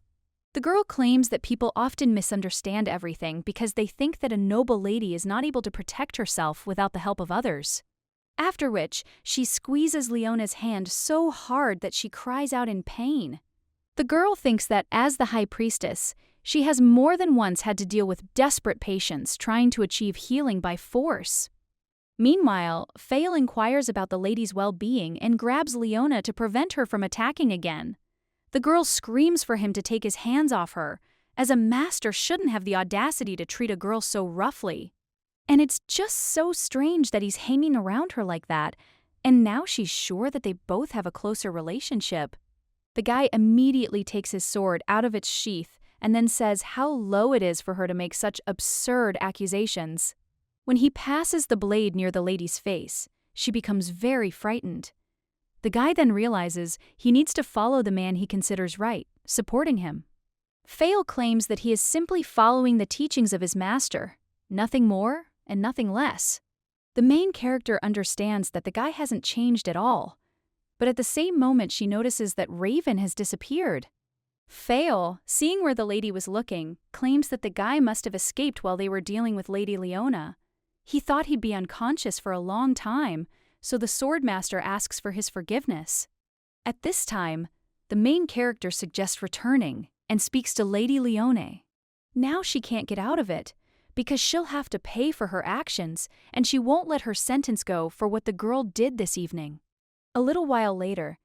The girl claims that people often misunderstand everything because they think that a noble lady is not able to protect herself without the help of others. After which, she squeezes Leona's hand so hard that she cries out in pain. The girl thinks that as the high priestess, she has more than once had to deal with desperate patients trying to achieve healing by force. Meanwhile, Fail inquires about the lady's well-being and grabs Leona to prevent her from attacking again. The girl screams for him to take his hands off her, as a master shouldn't have the audacity to treat a girl so roughly. And it's just so strange that he's hanging around her like that, and now she's sure that they both have a closer relationship. The guy immediately takes his sword out of its sheath and then says how low it is for her to make such absurd accusations. When he passes the blade near the lady's face, she becomes very frightened. The guy then realizes he needs to follow the man he considers right, supporting him. Fail claims that he is simply following the teachings of his master, nothing more and nothing less. The main character understands that the guy hasn't changed at all, but at the same moment she notices that Raven has disappeared. Fail, seeing where the lady was looking, claims that the guy must have escaped while they were dealing with Lady Leona. He thought he'd be unconscious for a long time, so the swordmaster asks for his forgiveness. At this time, the main character suggests returning and speaks to Lady Leone. Now she can't get out of it, because she'll have to pay for her actions, and she won't let her sentence go for what the girl did this evening. A little while later,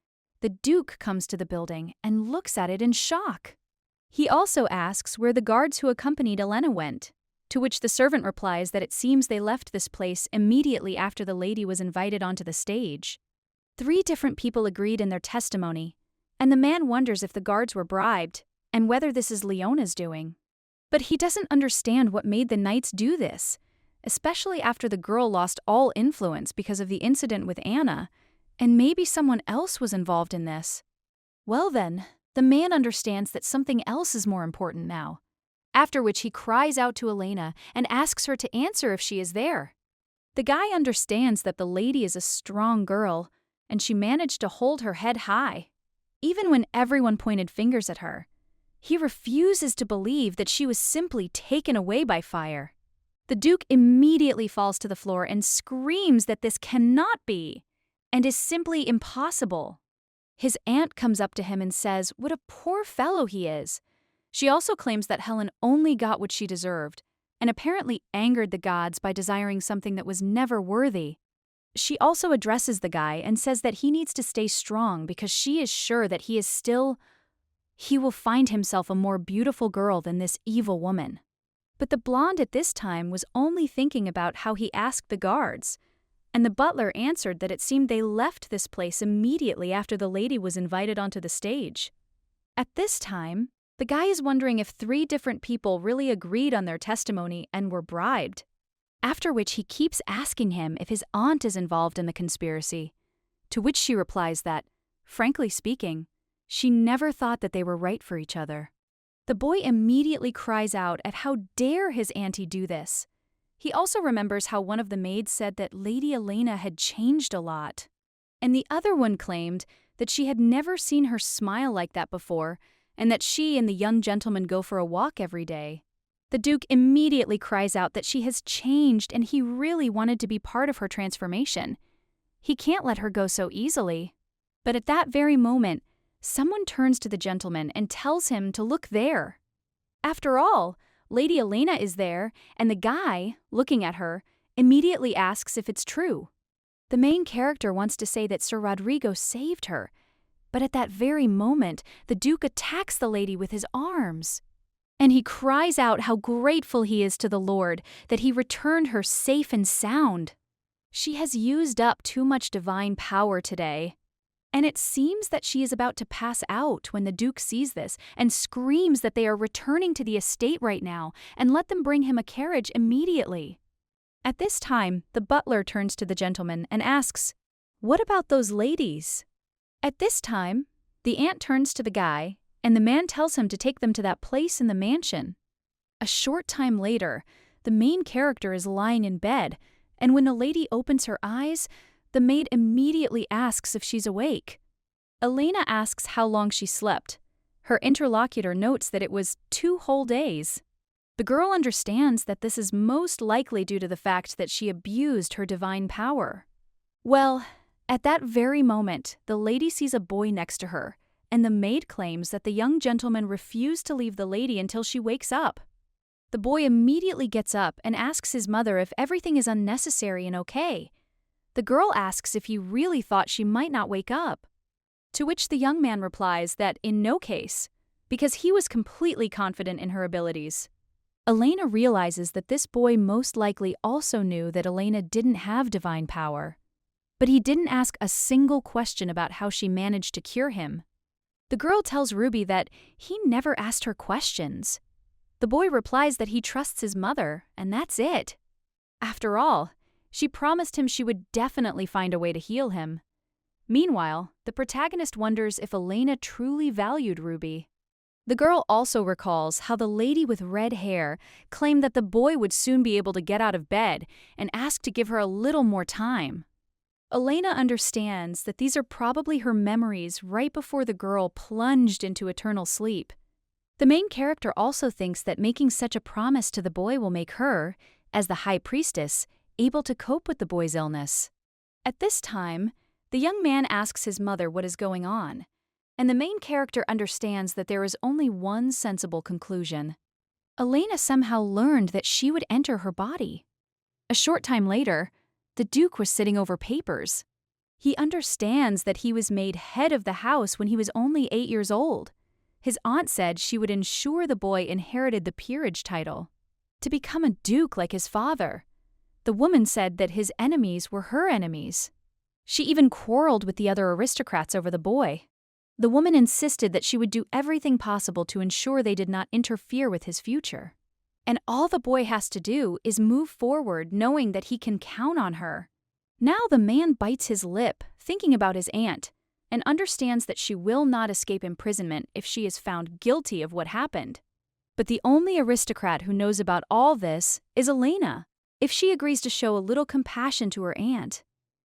the Duke comes to the building and looks at it in shock. He also asks where the guards who accompanied Elena went, to which the servant replies that it seems they left this place immediately after the lady was invited onto the stage. 3 different people agreed in their testimony, and the man wonders if the guards were bribed and whether this is Leona's doing. But he doesn't understand what made the knights do this, especially after the girl lost all influence because of the incident with Anna, and maybe someone else was involved in this. Well then, the man understands that something else is more important now, after which he cries out to Elena and asks her to answer if she is there. The guy understands that the lady is a strong girl, and she managed to hold her head high, even when everyone pointed fingers at her. He refuses to believe that she was simply taken away by fire. The Duke immediately falls to the floor and screams that this cannot be, and is simply impossible. His aunt comes up to him and says what a poor fellow he is. She also claims that Helen only got what she deserved, and apparently angered the gods by desiring something that was never worthy. She also addresses the guy and says that he needs to stay strong because she is sure that he will find himself a more beautiful girl than this evil woman. But the blonde at this time was only thinking about how he asked the guards, and the butler answered that it seemed they left this place immediately after the lady was invited onto the stage. At this time, the guy is wondering if 3 different people really agreed on their testimony and were bribed, after which he keeps asking him if his aunt is involved in the conspiracy, to which she replies that, frankly speaking, she never thought that they were right for each other. The boy immediately cries out at how dare his auntie do this. He also remembers how one of the maids said that Lady Elena had changed a lot, and the other one claimed that she had never seen her smile like that before, and that she and the young gentleman go for a walk every day. The Duke immediately cries out that she has changed and he really wanted to be part of her transformation. He can't let her go so easily. But at that very moment, someone turns to the gentleman and tells him to look there. After all, Lady Elena is there, and the guy, looking at her, immediately asks if it's true. The main character wants to say that Sir Rodrigo saved her, but at that very moment, the Duke attacks the lady with his arms. And he cries out how grateful he is to the Lord that he returned her safe and sound. She has used up too much divine power today, and it seems that she is about to pass out when the Duke sees this and screams that they are returning to the estate right now and let them bring him a carriage immediately. At this time, the butler turns to the gentleman and asks, "What about those ladies?" At this time, the aunt turns to the guy, and the man tells him to take them to that place in the mansion. A short time later, the main character is lying in bed, and when the lady opens her eyes, the maid immediately asks if she's awake. Elena asks how long she slept. Her interlocutor notes that it was 2 whole days. The girl understands that this is most likely due to the fact that she abused her divine power. Well, at that very moment, the lady sees a boy next to her, and the maid claims that the young gentleman refused to leave the lady until she wakes up. The boy immediately gets up and asks his mother if everything is unnecessary and okay. The girl asks if he really thought she might not wake up, to which the young man replies that in no case, because he was completely confident in her abilities. Elena realizes that this boy most likely also knew that Elena didn't have divine power, but he didn't ask a single question about how she managed to cure him. The girl tells Ruby that he never asked her questions. The boy replies that he trusts his mother, and that's it. After all, she promised him she would definitely find a way to heal him. Meanwhile, the protagonist wonders if Elena truly valued Ruby. The girl also recalls how the lady with red hair claimed that the boy would soon be able to get out of bed and asked to give her a little more time. Elena understands that these are probably her memories right before the girl plunged into eternal sleep. The main character also thinks that making such a promise to the boy will make her, as the high priestess, able to cope with the boy's illness. At this time, the young man asks his mother what is going on, and the main character understands that there is only one sensible conclusion. Elena somehow learned that she would enter her body. A short time later, the Duke was sitting over papers. He understands that he was made head of the house when he was only 8 years old. His aunt said she would ensure the boy inherited the peerage title, to become a duke like his father. The woman said that his enemies were her enemies. She even quarreled with the other aristocrats over the boy. The woman insisted that she would do everything possible to ensure they did not interfere with his future. And all the boy has to do is move forward knowing that he can count on her. Now the man bites his lip, thinking about his aunt, and understands that she will not escape imprisonment if she is found guilty of what happened. But the only aristocrat who knows about all this is Elena, if she agrees to show a little compassion to her aunt.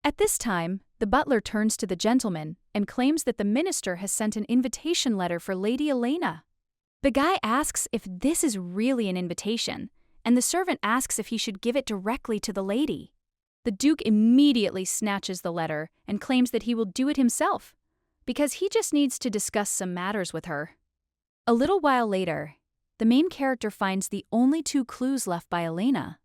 At this time, the butler turns to the gentleman and claims that the minister has sent an invitation letter for Lady Elena. The guy asks if this is really an invitation, and the servant asks if he should give it directly to the lady. The Duke immediately snatches the letter and claims that he will do it himself, because he just needs to discuss some matters with her. A little while later, the main character finds the only 2 clues left by Elena.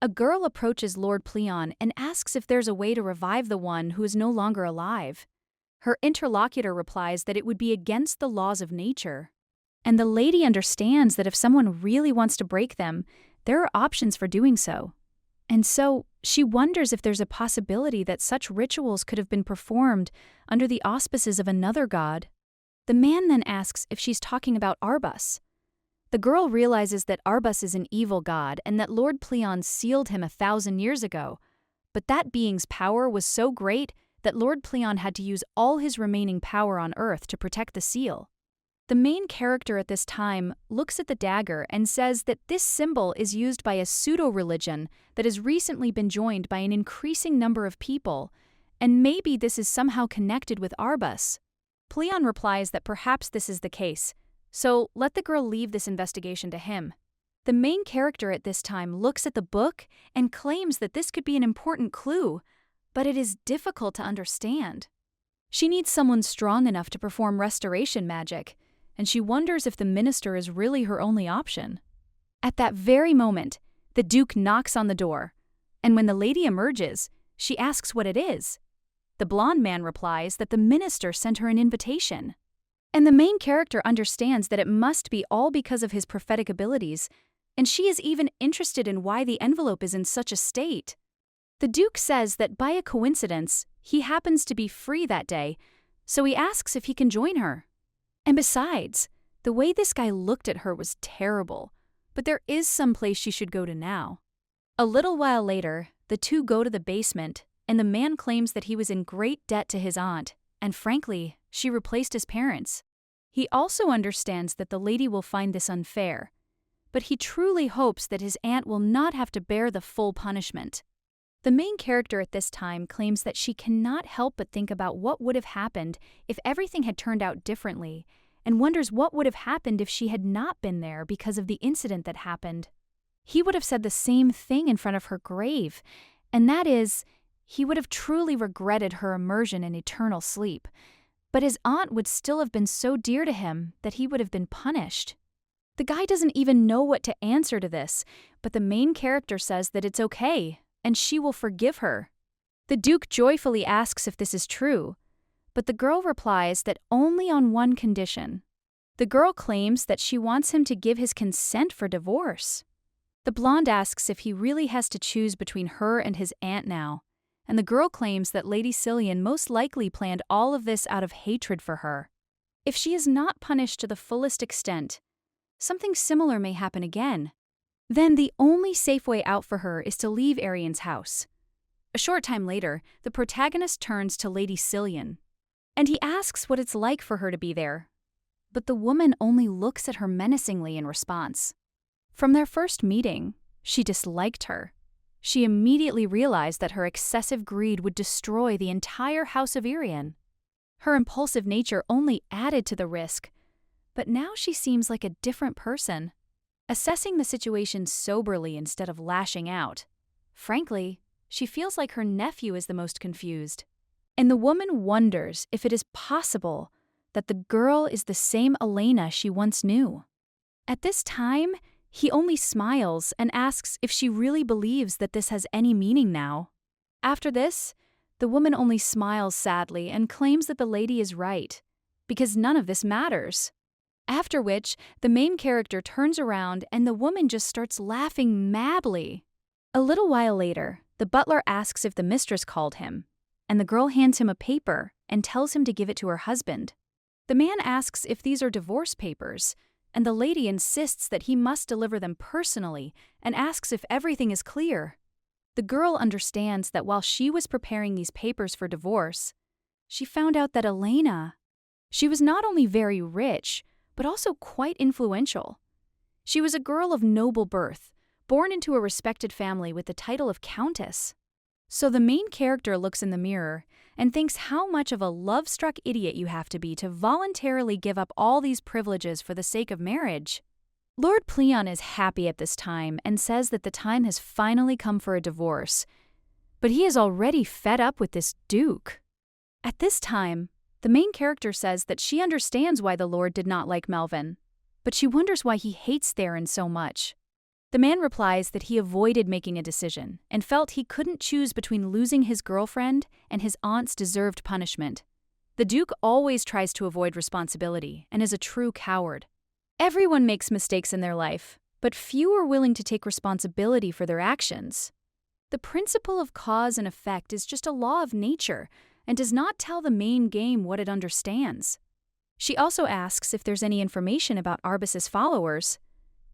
A girl approaches Lord Pleon and asks if there's a way to revive the one who is no longer alive. Her interlocutor replies that it would be against the laws of nature. And the lady understands that if someone really wants to break them, there are options for doing so. And so, she wonders if there's a possibility that such rituals could have been performed under the auspices of another god. The man then asks if she's talking about Arbus. The girl realizes that Arbus is an evil god and that Lord Pleon sealed him 1,000 years ago, but that being's power was so great that Lord Pleon had to use all his remaining power on Earth to protect the seal. The main character at this time looks at the dagger and says that this symbol is used by a pseudo-religion that has recently been joined by an increasing number of people, and maybe this is somehow connected with Arbus. Pleon replies that perhaps this is the case, so let the girl leave this investigation to him. The main character at this time looks at the book and claims that this could be an important clue, but it is difficult to understand. She needs someone strong enough to perform restoration magic, and she wonders if the minister is really her only option. At that very moment, the Duke knocks on the door, and when the lady emerges, she asks what it is. The blonde man replies that the minister sent her an invitation. And the main character understands that it must be all because of his prophetic abilities, and she is even interested in why the envelope is in such a state. The Duke says that by a coincidence, he happens to be free that day, so he asks if he can join her. And besides, the way this guy looked at her was terrible, but there is some place she should go to now. A little while later, the 2 go to the basement, and the man claims that he was in great debt to his aunt, and frankly, she replaced his parents. He also understands that the lady will find this unfair, but he truly hopes that his aunt will not have to bear the full punishment. The main character at this time claims that she cannot help but think about what would have happened if everything had turned out differently, and wonders what would have happened if she had not been there because of the incident that happened. He would have said the same thing in front of her grave, and that is, he would have truly regretted her immersion in eternal sleep, but his aunt would still have been so dear to him that he would have been punished. The guy doesn't even know what to answer to this, but the main character says that it's okay, and she will forgive her. The Duke joyfully asks if this is true, but the girl replies that only on one condition. The girl claims that she wants him to give his consent for divorce. The blonde asks if he really has to choose between her and his aunt now, and the girl claims that Lady Cillian most likely planned all of this out of hatred for her. If she is not punished to the fullest extent, something similar may happen again. Then the only safe way out for her is to leave Arian's house. A short time later, the protagonist turns to Lady Cillian, and he asks what it's like for her to be there. But the woman only looks at her menacingly in response. From their first meeting, she disliked her. She immediately realized that her excessive greed would destroy the entire house of Arian. Her impulsive nature only added to the risk, but now she seems like a different person, assessing the situation soberly instead of lashing out. Frankly, she feels like her nephew is the most confused. And the woman wonders if it is possible that the girl is the same Elena she once knew. At this time, he only smiles and asks if she really believes that this has any meaning now. After this, the woman only smiles sadly and claims that the lady is right, because none of this matters. After which, the main character turns around and the woman just starts laughing madly. A little while later, the butler asks if the mistress called him, and the girl hands him a paper and tells him to give it to her husband. The man asks if these are divorce papers, and the lady insists that he must deliver them personally and asks if everything is clear. The girl understands that while she was preparing these papers for divorce, she found out that Elena, she was not only very rich, but also quite influential. She was a girl of noble birth, born into a respected family with the title of countess. So the main character looks in the mirror and thinks how much of a love-struck idiot you have to be to voluntarily give up all these privileges for the sake of marriage. Lord Pleon is happy at this time and says that the time has finally come for a divorce, but he is already fed up with this duke. At this time, the main character says that she understands why the Lord did not like Melvin, but she wonders why he hates Theron so much. The man replies that he avoided making a decision and felt he couldn't choose between losing his girlfriend and his aunt's deserved punishment. The Duke always tries to avoid responsibility and is a true coward. Everyone makes mistakes in their life, but few are willing to take responsibility for their actions. The principle of cause and effect is just a law of nature and does not tell the main game what it understands. She also asks if there's any information about Arbus's followers.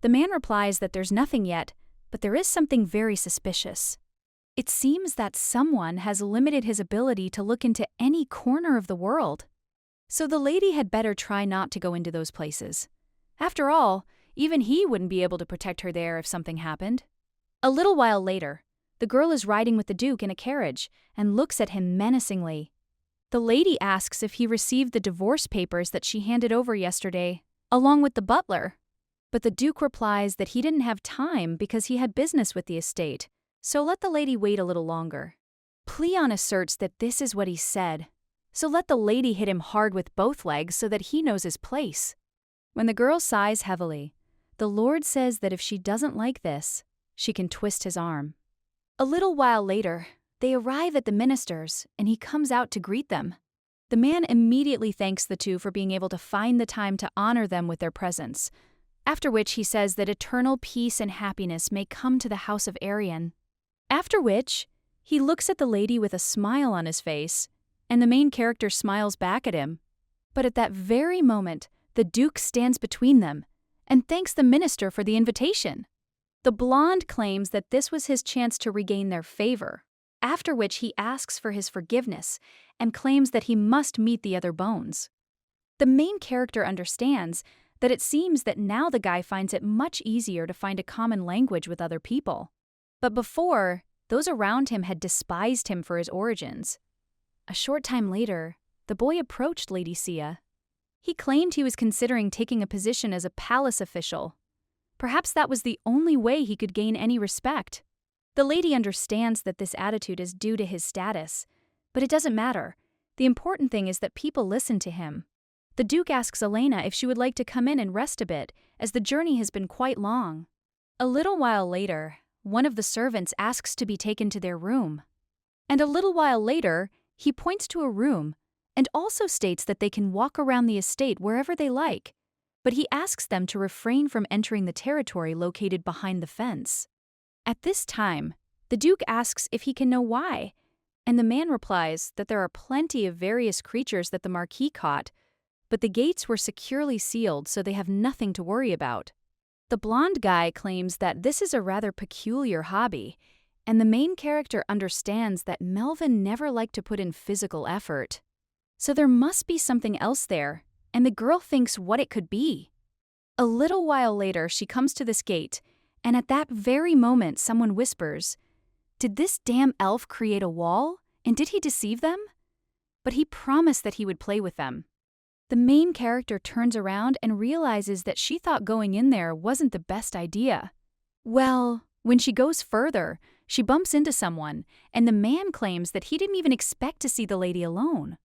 The man replies that there's nothing yet, but there is something very suspicious. It seems that someone has limited his ability to look into any corner of the world. So the lady had better try not to go into those places. After all, even he wouldn't be able to protect her there if something happened. A little while later, the girl is riding with the Duke in a carriage and looks at him menacingly. The lady asks if he received the divorce papers that she handed over yesterday, along with the butler. But the Duke replies that he didn't have time because he had business with the estate, so let the lady wait a little longer. Pleon asserts that this is what he said, so let the lady hit him hard with both legs so that he knows his place. When the girl sighs heavily, the Lord says that if she doesn't like this, she can twist his arm. A little while later, they arrive at the minister's and he comes out to greet them. The man immediately thanks the two for being able to find the time to honor them with their presence, after which he says that eternal peace and happiness may come to the house of Arian. After which, he looks at the lady with a smile on his face, and the main character smiles back at him. But at that very moment, the Duke stands between them and thanks the minister for the invitation. The blonde claims that this was his chance to regain their favor, after which he asks for his forgiveness and claims that he must meet the other bones. The main character understands that it seems that now the guy finds it much easier to find a common language with other people. But before, those around him had despised him for his origins. A short time later, the boy approached Lady Sia. He claimed he was considering taking a position as a palace official. Perhaps that was the only way he could gain any respect. The lady understands that this attitude is due to his status, but it doesn't matter. The important thing is that people listen to him. The Duke asks Elena if she would like to come in and rest a bit, as the journey has been quite long. A little while later, one of the servants asks to be taken to their room. And a little while later, he points to a room and also states that they can walk around the estate wherever they like, but he asks them to refrain from entering the territory located behind the fence. At this time, the Duke asks if he can know why, and the man replies that there are plenty of various creatures that the Marquis caught, but the gates were securely sealed so they have nothing to worry about. The blonde guy claims that this is a rather peculiar hobby, and the main character understands that Melvin never liked to put in physical effort. So there must be something else there, and the girl thinks what it could be. A little while later, she comes to this gate, and at that very moment someone whispers, "Did this damn elf create a wall, and did he deceive them?" But he promised that he would play with them. The main character turns around and realizes that she thought going in there wasn't the best idea. Well, when she goes further, she bumps into someone, and the man claims that he didn't even expect to see the lady alone.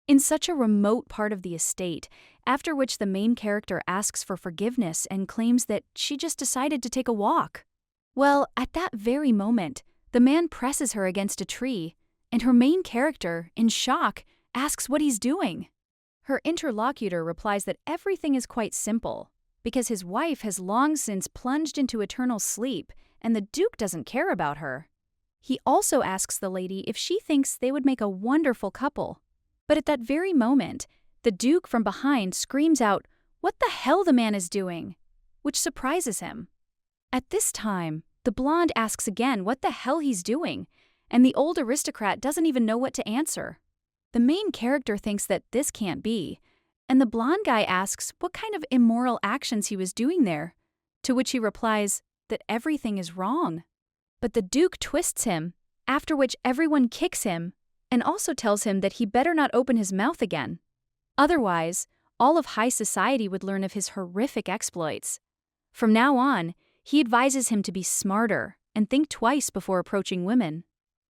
In such a remote part of the estate, after which the main character asks for forgiveness and claims that she just decided to take a walk. Well, at that very moment, the man presses her against a tree, and her main character, in shock, asks what he's doing. Her interlocutor replies that everything is quite simple, because his wife has long since plunged into eternal sleep and the Duke doesn't care about her. He also asks the lady if she thinks they would make a wonderful couple. But at that very moment, the Duke from behind screams out, "What the hell the man is doing?" which surprises him. At this time, the blonde asks again what the hell he's doing, and the old aristocrat doesn't even know what to answer. The main character thinks that this can't be, and the blonde guy asks what kind of immoral actions he was doing there, to which he replies that everything is wrong. But the Duke twists him, after which everyone kicks him, and also tells him that he better not open his mouth again. Otherwise, all of high society would learn of his horrific exploits. From now on, he advises him to be smarter and think twice before approaching women.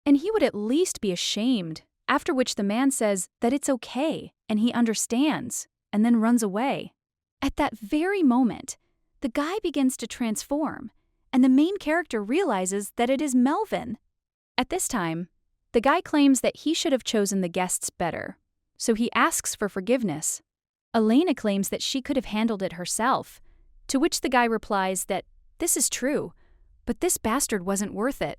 And he would at least be ashamed, after which the man says that it's okay and he understands, and then runs away. At that very moment, the guy begins to transform, and the main character realizes that it is Melvin. At this time, the guy claims that he should have chosen the guests better, so he asks for forgiveness. Elena claims that she could have handled it herself, to which the guy replies that this is true, but this bastard wasn't worth it.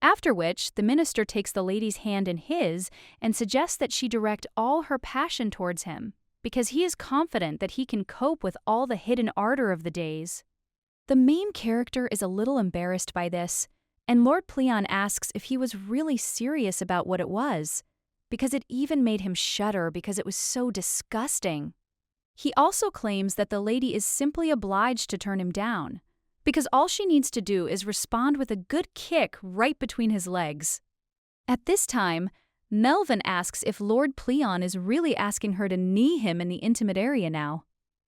After which, the minister takes the lady's hand in his and suggests that she direct all her passion towards him, because he is confident that he can cope with all the hidden ardor of the days. The main character is a little embarrassed by this, and Lord Pleon asks if he was really serious about what it was, because it even made him shudder because it was so disgusting. He also claims that the lady is simply obliged to turn him down, because all she needs to do is respond with a good kick right between his legs. At this time, Melvin asks if Lord Pleon is really asking her to knee him in the intimate area now.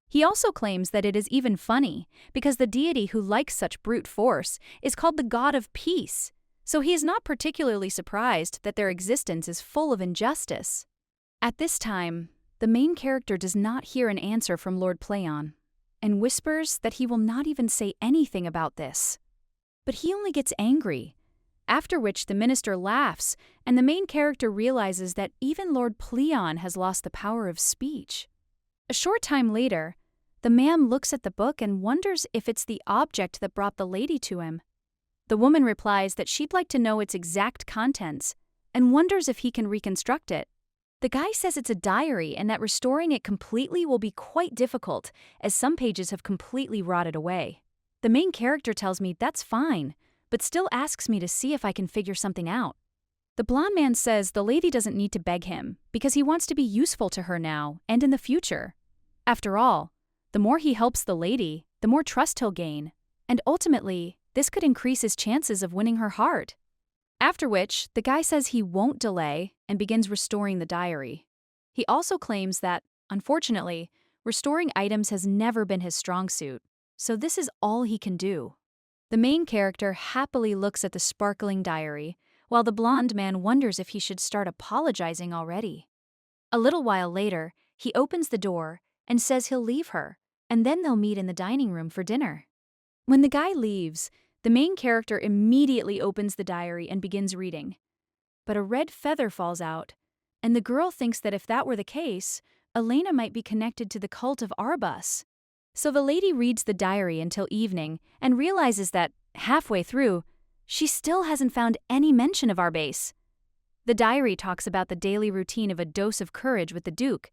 He also claims that it is even funny, because the deity who likes such brute force is called the God of Peace, so he is not particularly surprised that their existence is full of injustice. At this time, the main character does not hear an answer from Lord Pleon, and whispers that he will not even say anything about this. But he only gets angry, after which the minister laughs, and the main character realizes that even Lord Pleon has lost the power of speech. A short time later, the man looks at the book and wonders if it's the object that brought the lady to him. The woman replies that she'd like to know its exact contents, and wonders if he can reconstruct it. The guy says it's a diary and that restoring it completely will be quite difficult, as some pages have completely rotted away. The main character tells me that's fine, but still asks me to see if I can figure something out. The blonde man says the lady doesn't need to beg him, because he wants to be useful to her now and in the future. After all, the more he helps the lady, the more trust he'll gain, and ultimately, this could increase his chances of winning her heart. After which, the guy says he won't delay and begins restoring the diary. He also claims that, unfortunately, restoring items has never been his strong suit, so this is all he can do. The main character happily looks at the sparkling diary, while the blonde man wonders if he should start apologizing already. A little while later, he opens the door and says he'll leave her, and then they'll meet in the dining room for dinner. When the guy leaves, the main character immediately opens the diary and begins reading. But a red feather falls out, and the girl thinks that if that were the case, Elena might be connected to the cult of Arbus. So the lady reads the diary until evening and realizes that, halfway through, she still hasn't found any mention of Arbus. The diary talks about the daily routine of a dose of courage with the Duke,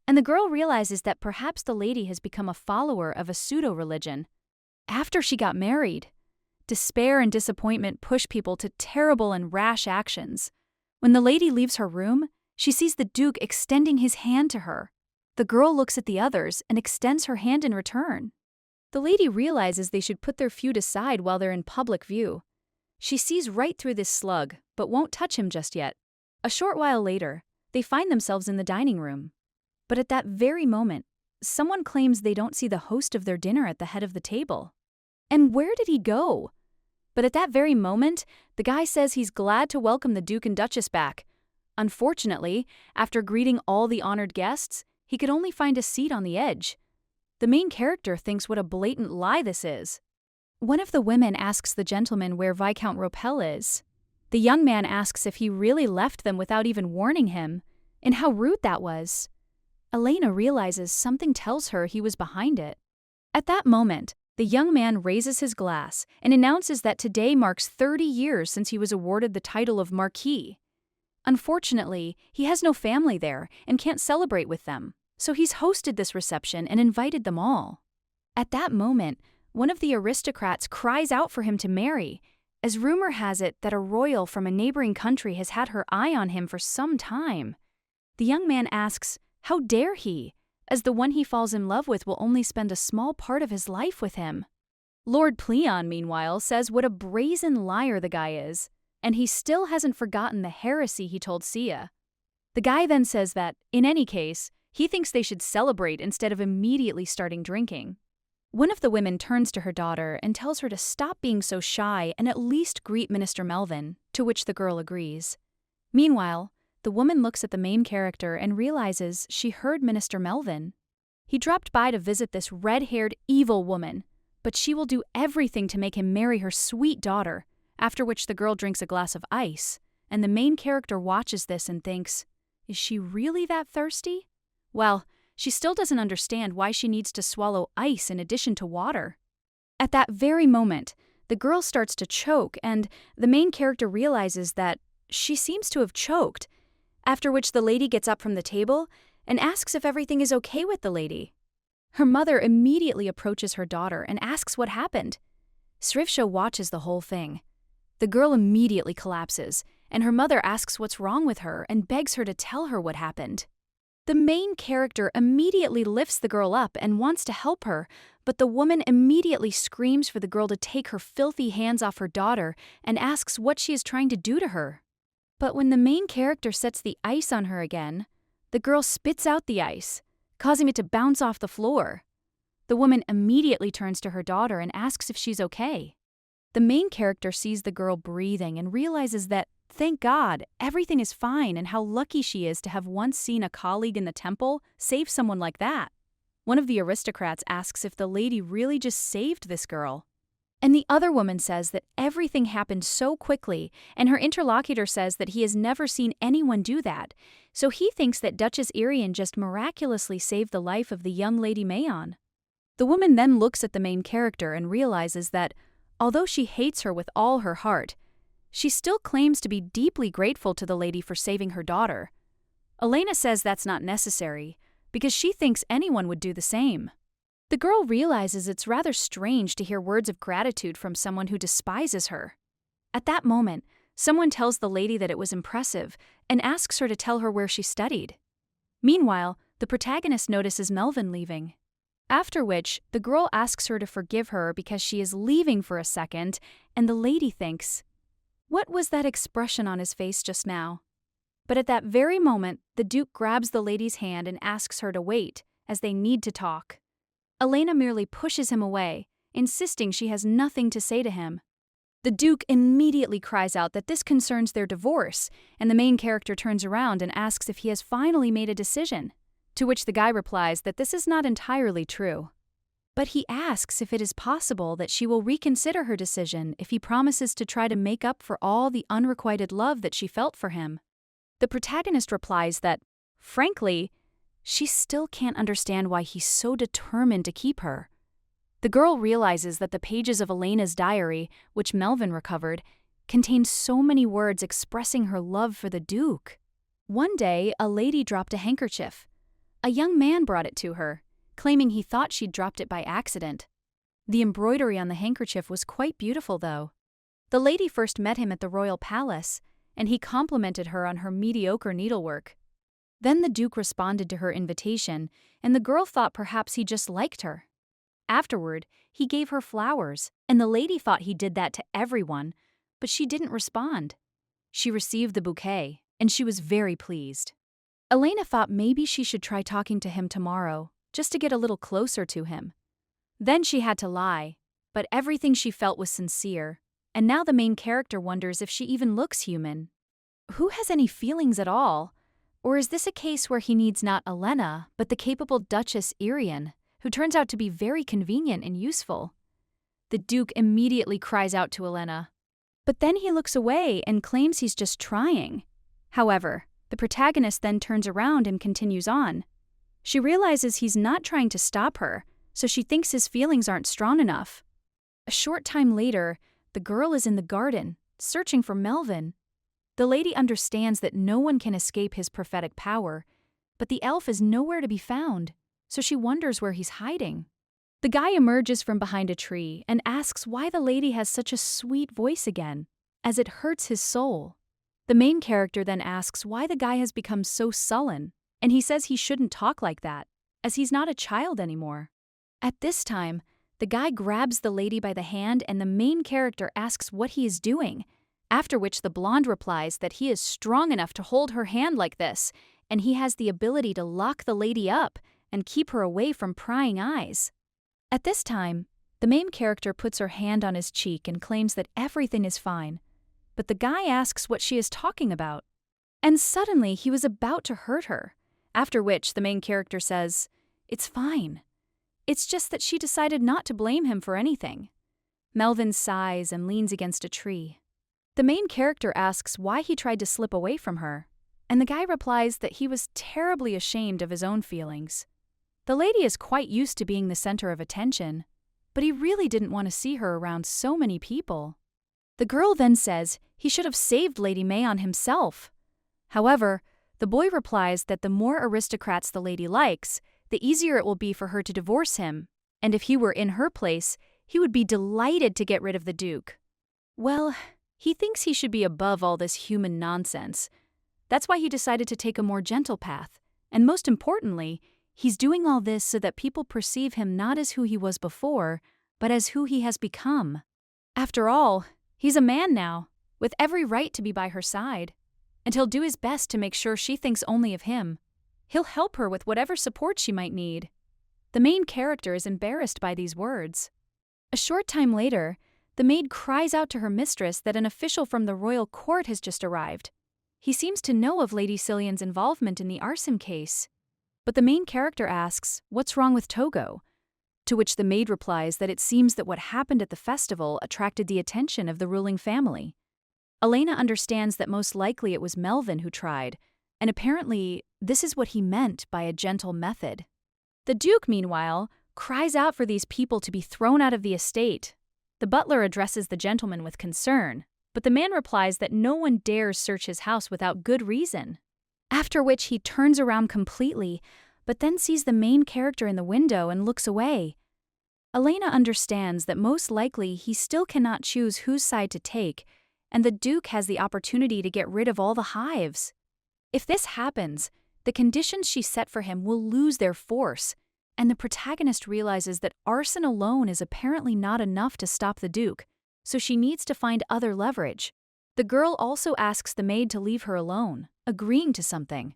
and the girl realizes that perhaps the lady has become a follower of a pseudo-religion. After she got married, despair and disappointment push people to terrible and rash actions. When the lady leaves her room, she sees the Duke extending his hand to her. The girl looks at the others and extends her hand in return. The lady realizes they should put their feud aside while they're in public view. She sees right through this slug, but won't touch him just yet. A short while later, they find themselves in the dining room. But at that very moment, someone claims they don't see the host of their dinner at the head of the table. And where did he go? But at that very moment, the guy says he's glad to welcome the Duke and Duchess back. Unfortunately, after greeting all the honored guests, he could only find a seat on the edge. The main character thinks what a blatant lie this is. One of the women asks the gentleman where Viscount Ropel is. The young man asks if he really left them without even warning him, and how rude that was. Elena realizes something tells her he was behind it. At that moment, the young man raises his glass and announces that today marks 30 years since he was awarded the title of Marquis. Unfortunately, he has no family there and can't celebrate with them, so he's hosted this reception and invited them all. At that moment, one of the aristocrats cries out for him to marry, as rumor has it that a royal from a neighboring country has had her eye on him for some time. The young man asks, how dare he, as the one he falls in love with will only spend a small part of his life with him. Lord Pleon, meanwhile, says what a brazen liar the guy is, and he still hasn't forgotten the heresy he told Sia. The guy then says that, in any case, he thinks they should celebrate instead of immediately starting drinking. One of the women turns to her daughter and tells her to stop being so shy and at least greet Minister Melvin, to which the girl agrees. Meanwhile, the woman looks at the main character and realizes she heard Minister Melvin. He dropped by to visit this red-haired evil woman, but she will do everything to make him marry her sweet daughter, after which the girl drinks a glass of ice, and the main character watches this and thinks, is she really that thirsty? Well, she still doesn't understand why she needs to swallow ice in addition to water. At that very moment, the girl starts to choke, and the main character realizes that she seems to have choked, after which the lady gets up from the table and asks if everything is okay with the lady. Her mother immediately approaches her daughter and asks what happened. Srivsha watches the whole thing. The girl immediately collapses, and her mother asks what's wrong with her and begs her to tell her what happened. The main character immediately lifts the girl up and wants to help her, but the woman immediately screams for the girl to take her filthy hands off her daughter and asks what she is trying to do to her. But when the main character sets the ice on her again, the girl spits out the ice, causing it to bounce off the floor. The woman immediately turns to her daughter and asks if she's okay. The main character sees the girl breathing and realizes that, thank God, everything is fine and how lucky she is to have once seen a colleague in the temple save someone like that. One of the aristocrats asks if the lady really just saved this girl. And the other woman says that everything happened so quickly, and her interlocutor says that he has never seen anyone do that, so he thinks that Duchess Irian just miraculously saved the life of the young Lady Mayon. The woman then looks at the main character and realizes that, although she hates her with all her heart, she still claims to be deeply grateful to the lady for saving her daughter. Elena says that's not necessary, because she thinks anyone would do the same. The girl realizes it's rather strange to hear words of gratitude from someone who despises her. At that moment, someone tells the lady that it was impressive and asks her to tell her where she studied. Meanwhile, the protagonist notices Melvin leaving. After which, the girl asks her to forgive her because she is leaving for a second, and the lady thinks, what was that expression on his face just now? But at that very moment, the Duke grabs the lady's hand and asks her to wait, as they need to talk. Elena merely pushes him away, insisting she has nothing to say to him. The Duke immediately cries out that this concerns their divorce, and the main character turns around and asks if he has finally made a decision, to which the guy replies that this is not entirely true. But he asks if it is possible that she will reconsider her decision if he promises to try to make up for all the unrequited love that she felt for him. The protagonist replies that, frankly, she still can't understand why he's so determined to keep her. The girl realizes that the pages of Elena's diary, which Melvin recovered, contained so many words expressing her love for the Duke. One day, a lady dropped a handkerchief. A young man brought it to her, claiming he thought she'd dropped it by accident. The embroidery on the handkerchief was quite beautiful, though. The lady first met him at the royal palace, and he complimented her on her mediocre needlework. Then the Duke responded to her invitation, and the girl thought perhaps he just liked her. Afterward, he gave her flowers, and the lady thought he did that to everyone, but she didn't respond. She received the bouquet, and she was very pleased. Elena thought maybe she should try talking to him tomorrow, just to get a little closer to him. Then she had to lie, but everything she felt was sincere, and now the main character wonders if she even looks human. Who has any feelings at all? Or is this a case where he needs not Elena, but the capable Duchess Irian, who turns out to be very convenient and useful? The Duke immediately cries out to Elena, But then he looks away and claims he's just trying. However, the protagonist then turns around and continues on. She realizes he's not trying to stop her, so she thinks his feelings aren't strong enough. A short time later, the girl is in the garden, searching for Melvin. The lady understands that no one can escape his prophetic power, but the elf is nowhere to be found, so she wonders where he's hiding. The guy emerges from behind a tree and asks why the lady has such a sweet voice again, as it hurts his soul. The main character then asks why the guy has become so sullen, and he says he shouldn't talk like that, as he's not a child anymore. At this time, the guy grabs the lady by the hand and the main character asks what he is doing, after which the blonde replies that he is strong enough to hold her hand like this, and he has the ability to lock the lady up and keep her away from prying eyes. At this time, the main character puts her hand on his cheek and claims that everything is fine, but the guy asks what she is talking about. And suddenly he was about to hurt her, after which the main character says, "It's fine. It's just that she decided not to blame him for anything." Melvin sighs and leans against a tree. The main character asks why he tried to slip away from her, and the guy replies that he was terribly ashamed of his own feelings. The lady is quite used to being the center of attention, but he really didn't want to see her around so many people. The girl then says he should have saved Lady Mayon himself. However, the boy replies that the more aristocrats the lady likes, the easier it will be for her to divorce him, and if he were in her place, he would be delighted to get rid of the Duke. Well, he thinks he should be above all this human nonsense. That's why he decided to take a more gentle path, and most importantly, he's doing all this so that people perceive him not as who he was before, but as who he has become. After all, he's a man now, with every right to be by her side, and he'll do his best to make sure she thinks only of him. He'll help her with whatever support she might need. The main character is embarrassed by these words. A short time later, the maid cries out to her mistress that an official from the royal court has just arrived. He seems to know of Lady Cillian's involvement in the arson case. But the main character asks, "What's wrong with Togo?" To which the maid replies that it seems that what happened at the festival attracted the attention of the ruling family. Elena understands that most likely it was Melvin who tried, and apparently this is what he meant by a gentle method. The Duke, meanwhile, cries out for these people to be thrown out of the estate. The butler addresses the gentleman with concern, but the man replies that no one dares search his house without good reason. After which he turns around completely, but then sees the main character in the window and looks away. Elena understands that most likely he still cannot choose whose side to take, and the Duke has the opportunity to get rid of all the hives. If this happens, the conditions she set for him will lose their force, and the protagonist realizes that arson alone is apparently not enough to stop the Duke, so she needs to find other leverage. The girl also asks the maid to leave her alone, agreeing to something.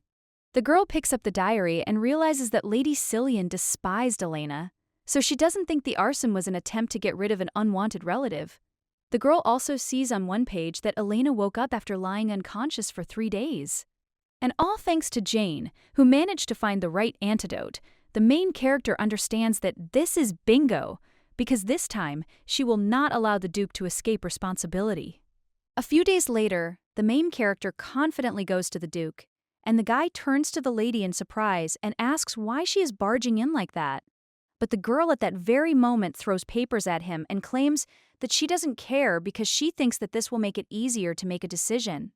The girl picks up the diary and realizes that Lady Cillian despised Elena, so she doesn't think the arson was an attempt to get rid of an unwanted relative. The girl also sees on one page that Elena woke up after lying unconscious for 3 days. And all thanks to Jane, who managed to find the right antidote, the main character understands that this is bingo, because this time she will not allow the Duke to escape responsibility. A few days later, the main character confidently goes to the Duke, and the guy turns to the lady in surprise and asks why she is barging in like that. But the girl at that very moment throws papers at him and claims that she doesn't care because she thinks that this will make it easier to make a decision.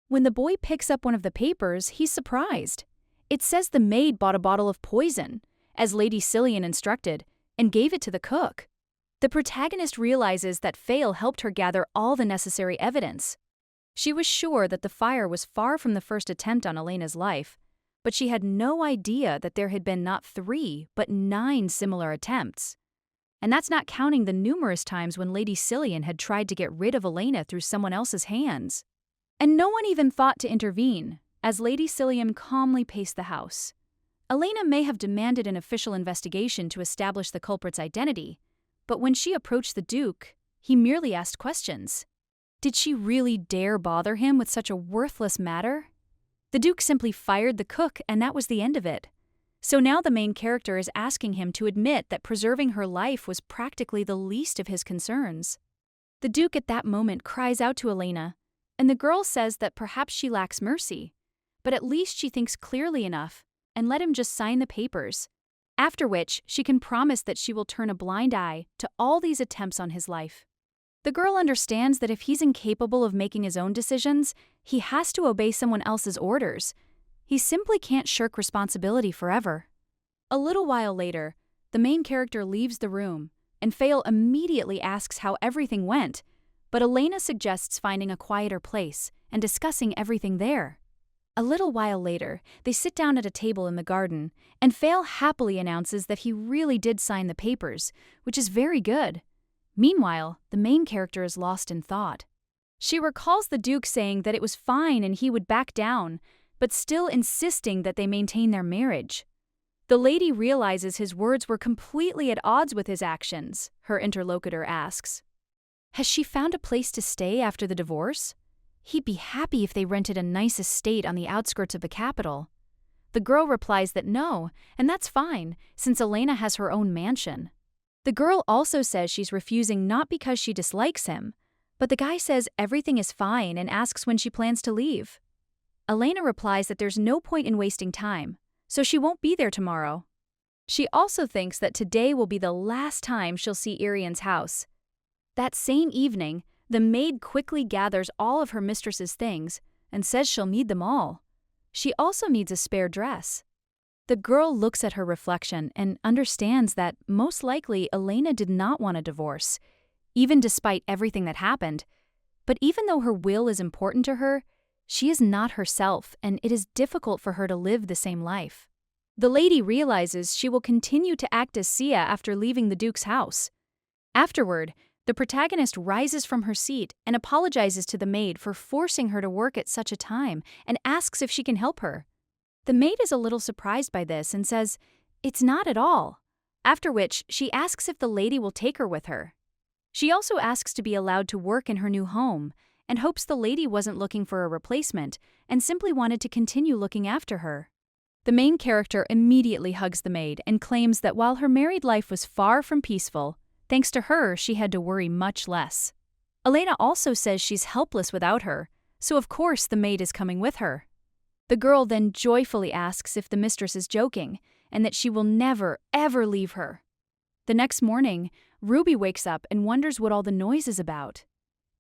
When the boy picks up one of the papers, he's surprised. It says the maid bought a bottle of poison, as Lady Cillian instructed, and gave it to the cook. The protagonist realizes that Fail helped her gather all the necessary evidence. She was sure that the fire was far from the first attempt on Elena's life, but she had no idea that there had been not 3, but 9 similar attempts. And that's not counting the numerous times when Lady Cillian had tried to get rid of Elena through someone else's hands. And no one even thought to intervene, as Lady Cillian calmly paced the house. Elena may have demanded an official investigation to establish the culprit's identity, but when she approached the Duke, he merely asked questions. Did she really dare bother him with such a worthless matter? The Duke simply fired the cook, and that was the end of it. So now the main character is asking him to admit that preserving her life was practically the least of his concerns. The Duke at that moment cries out to Elena, and the girl says that perhaps she lacks mercy, but at least she thinks clearly enough and let him just sign the papers, after which she can promise that she will turn a blind eye to all these attempts on his life. The girl understands that if he's incapable of making his own decisions, he has to obey someone else's orders. He simply can't shirk responsibility forever. A little while later, the main character leaves the room, and Fail immediately asks how everything went, but Elena suggests finding a quieter place and discussing everything there. A little while later, they sit down at a table in the garden, and Fail happily announces that he really did sign the papers, which is very good. Meanwhile, the main character is lost in thought. She recalls the Duke saying that it was fine and he would back down, but still insisting that they maintain their marriage. The lady realizes his words were completely at odds with his actions, her interlocutor asks. Has she found a place to stay after the divorce? He'd be happy if they rented a nice estate on the outskirts of the capital. The girl replies that no, and that's fine, since Elena has her own mansion. The girl also says she's refusing not because she dislikes him, but the guy says everything is fine and asks when she plans to leave. Elena replies that there's no point in wasting time, so she won't be there tomorrow. She also thinks that today will be the last time she'll see Irian's house. That same evening, the maid quickly gathers all of her mistress's things and says she'll need them all. She also needs a spare dress. The girl looks at her reflection and understands that most likely Elena did not want a divorce, even despite everything that happened. But even though her will is important to her, she is not herself, and it is difficult for her to live the same life. The lady realizes she will continue to act as Sia after leaving the Duke's house. Afterward, the protagonist rises from her seat and apologizes to the maid for forcing her to work at such a time and asks if she can help her. The maid is a little surprised by this and says, "It's not at all," after which she asks if the lady will take her with her. She also asks to be allowed to work in her new home and hopes the lady wasn't looking for a replacement and simply wanted to continue looking after her. The main character immediately hugs the maid and claims that while her married life was far from peaceful, thanks to her she had to worry much less. Elena also says she's helpless without her, so of course the maid is coming with her. The girl then joyfully asks if the mistress is joking and that she will never, ever leave her. The next morning, Ruby wakes up and wonders what all the noise is about.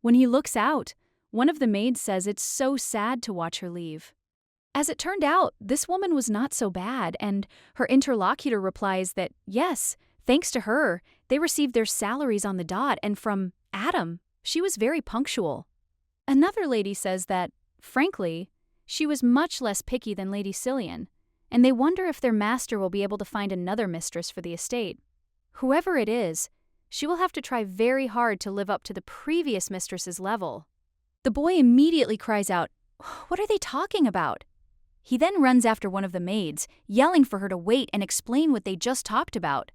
When he looks out, one of the maids says it's so sad to watch her leave. As it turned out, this woman was not so bad, and her interlocutor replies that yes, thanks to her, they received their salaries on the dot, and from Adam, she was very punctual. Another lady says that, frankly, she was much less picky than Lady Cillian, and they wonder if their master will be able to find another mistress for the estate. Whoever it is, she will have to try very hard to live up to the previous mistress's level. The boy immediately cries out, "What are they talking about?" He then runs after one of the maids, yelling for her to wait and explain what they just talked about.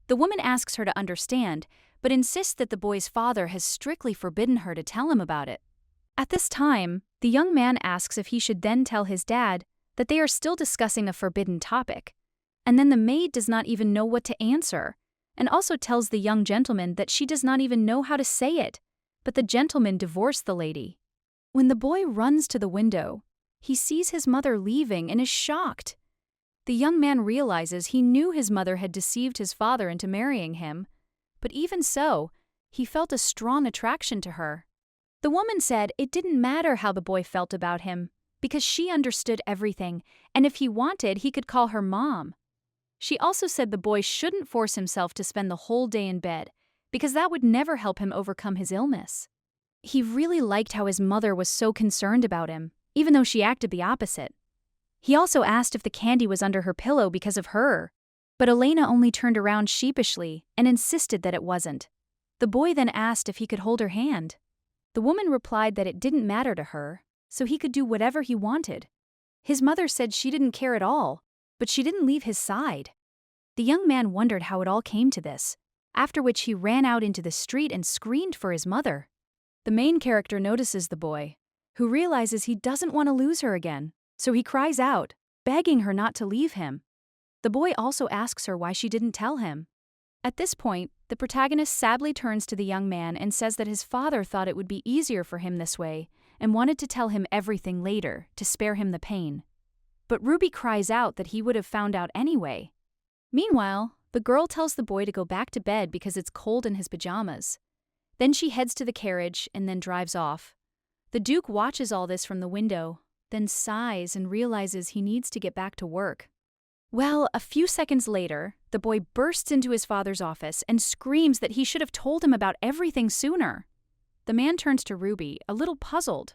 The woman asks her to understand, but insists that the boy's father has strictly forbidden her to tell him about it. At this time, the young man asks if he should then tell his dad that they are still discussing a forbidden topic, and then the maid does not even know what to answer, and also tells the young gentleman that she does not even know how to say it, but the gentleman divorced the lady. When the boy runs to the window, he sees his mother leaving and is shocked. The young man realizes he knew his mother had deceived his father into marrying him, but even so, he felt a strong attraction to her. The woman said it didn't matter how the boy felt about him, because she understood everything, and if he wanted, he could call her mom. She also said the boy shouldn't force himself to spend the whole day in bed, because that would never help him overcome his illness. He really liked how his mother was so concerned about him, even though she acted the opposite. He also asked if the candy was under her pillow because of her, but Elena only turned around sheepishly and insisted that it wasn't. The boy then asked if he could hold her hand. The woman replied that it didn't matter to her, so he could do whatever he wanted. His mother said she didn't care at all, but she didn't leave his side. The young man wondered how it all came to this, after which he ran out into the street and screamed for his mother. The main character notices the boy, who realizes he doesn't want to lose her again, so he cries out, begging her not to leave him. The boy also asks her why she didn't tell him. At this point, the protagonist sadly turns to the young man and says that his father thought it would be easier for him this way and wanted to tell him everything later to spare him the pain. But Ruby cries out that he would have found out anyway. Meanwhile, the girl tells the boy to go back to bed because it's cold in his pajamas. Then she heads to the carriage and then drives off. The Duke watches all this from the window, then sighs and realizes he needs to get back to work. Well, a few seconds later, the boy bursts into his father's office and screams that he should have told him about everything sooner. The man turns to Ruby, a little puzzled.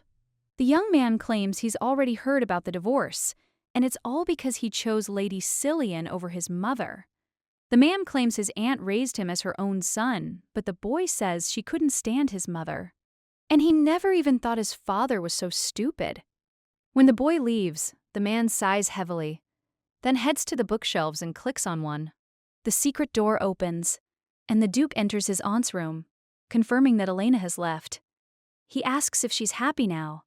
The young man claims he's already heard about the divorce, and it's all because he chose Lady Cillian over his mother. The man claims his aunt raised him as her own son, but the boy says she couldn't stand his mother. And he never even thought his father was so stupid. When the boy leaves, the man sighs heavily, then heads to the bookshelves and clicks on one. The secret door opens, and the Duke enters his aunt's room, confirming that Elena has left. He asks if she's happy now,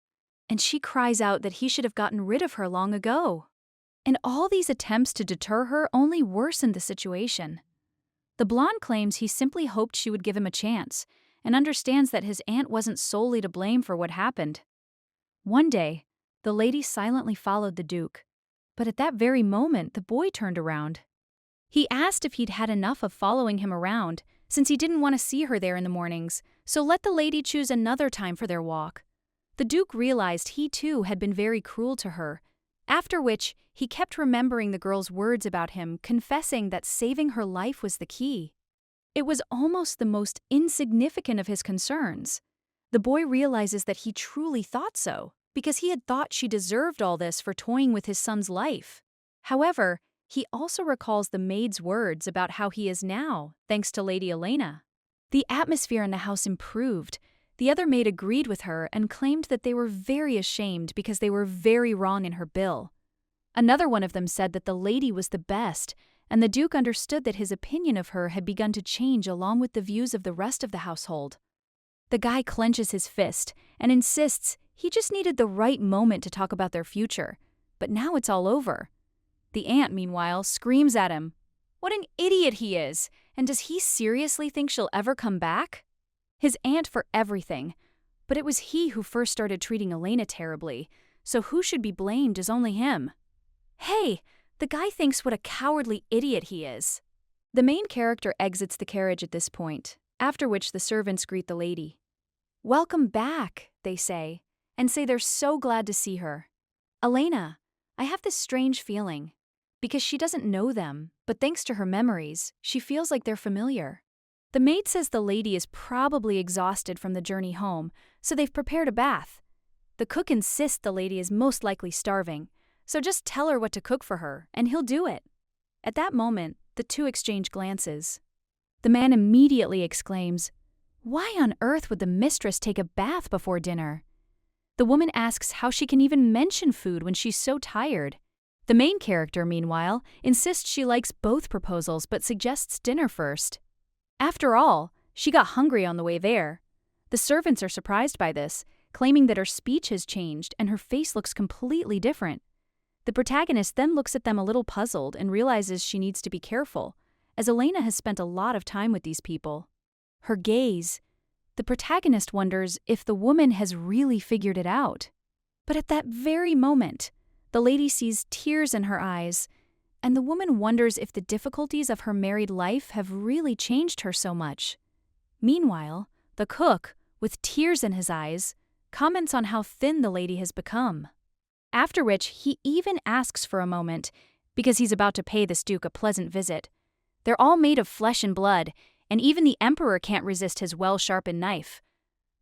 and she cries out that he should have gotten rid of her long ago. And all these attempts to deter her only worsened the situation. The blonde claims he simply hoped she would give him a chance, and understands that his aunt wasn't solely to blame for what happened. One day, the lady silently followed the Duke, but at that very moment the boy turned around. He asked if he'd had enough of following him around, since he didn't want to see her there in the mornings, so let the lady choose another time for their walk. The Duke realized he too had been very cruel to her, after which he kept remembering the girl's words about him, confessing that saving her life was the key. It was almost the most insignificant of his concerns. The boy realizes that he truly thought so, because he had thought she deserved all this for toying with his son's life. However, he also recalls the maid's words about how he is now, thanks to Lady Elena. The atmosphere in the house improved. The other maid agreed with her and claimed that they were very ashamed because they were very wrong in her bill. Another one of them said that the lady was the best, and the Duke understood that his opinion of her had begun to change along with the views of the rest of the household. The guy clenches his fist and insists he just needed the right moment to talk about their future, but now it's all over. The aunt, meanwhile, screams at him. What an idiot he is, and does he seriously think she'll ever come back? His aunt for everything, but it was he who first started treating Elena terribly, so who should be blamed is only him. Hey, the guy thinks what a cowardly idiot he is. The main character exits the carriage at this point, after which the servants greet the lady. Welcome back, they say, and say they're so glad to see her. Elena, I have this strange feeling, because she doesn't know them, but thanks to her memories, she feels like they're familiar. The maid says the lady is probably exhausted from the journey home, so they've prepared a bath. The cook insists the lady is most likely starving, so just tell her what to cook for her, and he'll do it. At that moment, the two exchange glances. The man immediately exclaims, Why on earth would the mistress take a bath before dinner? The woman asks how she can even mention food when she's so tired. The main character, meanwhile, insists she likes both proposals but suggests dinner first. After all, she got hungry on the way there. The servants are surprised by this, claiming that her speech has changed and her face looks completely different. The protagonist then looks at them a little puzzled and realizes she needs to be careful, as Elena has spent a lot of time with these people. Her gaze. The protagonist wonders if the woman has really figured it out. But at that very moment, the lady sees tears in her eyes, and the woman wonders if the difficulties of her married life have really changed her so much. Meanwhile, the cook, with tears in his eyes, comments on how thin the lady has become. After which, he even asks for a moment, because he's about to pay this duke a pleasant visit. They're all made of flesh and blood, and even the emperor can't resist his well-sharpened knife.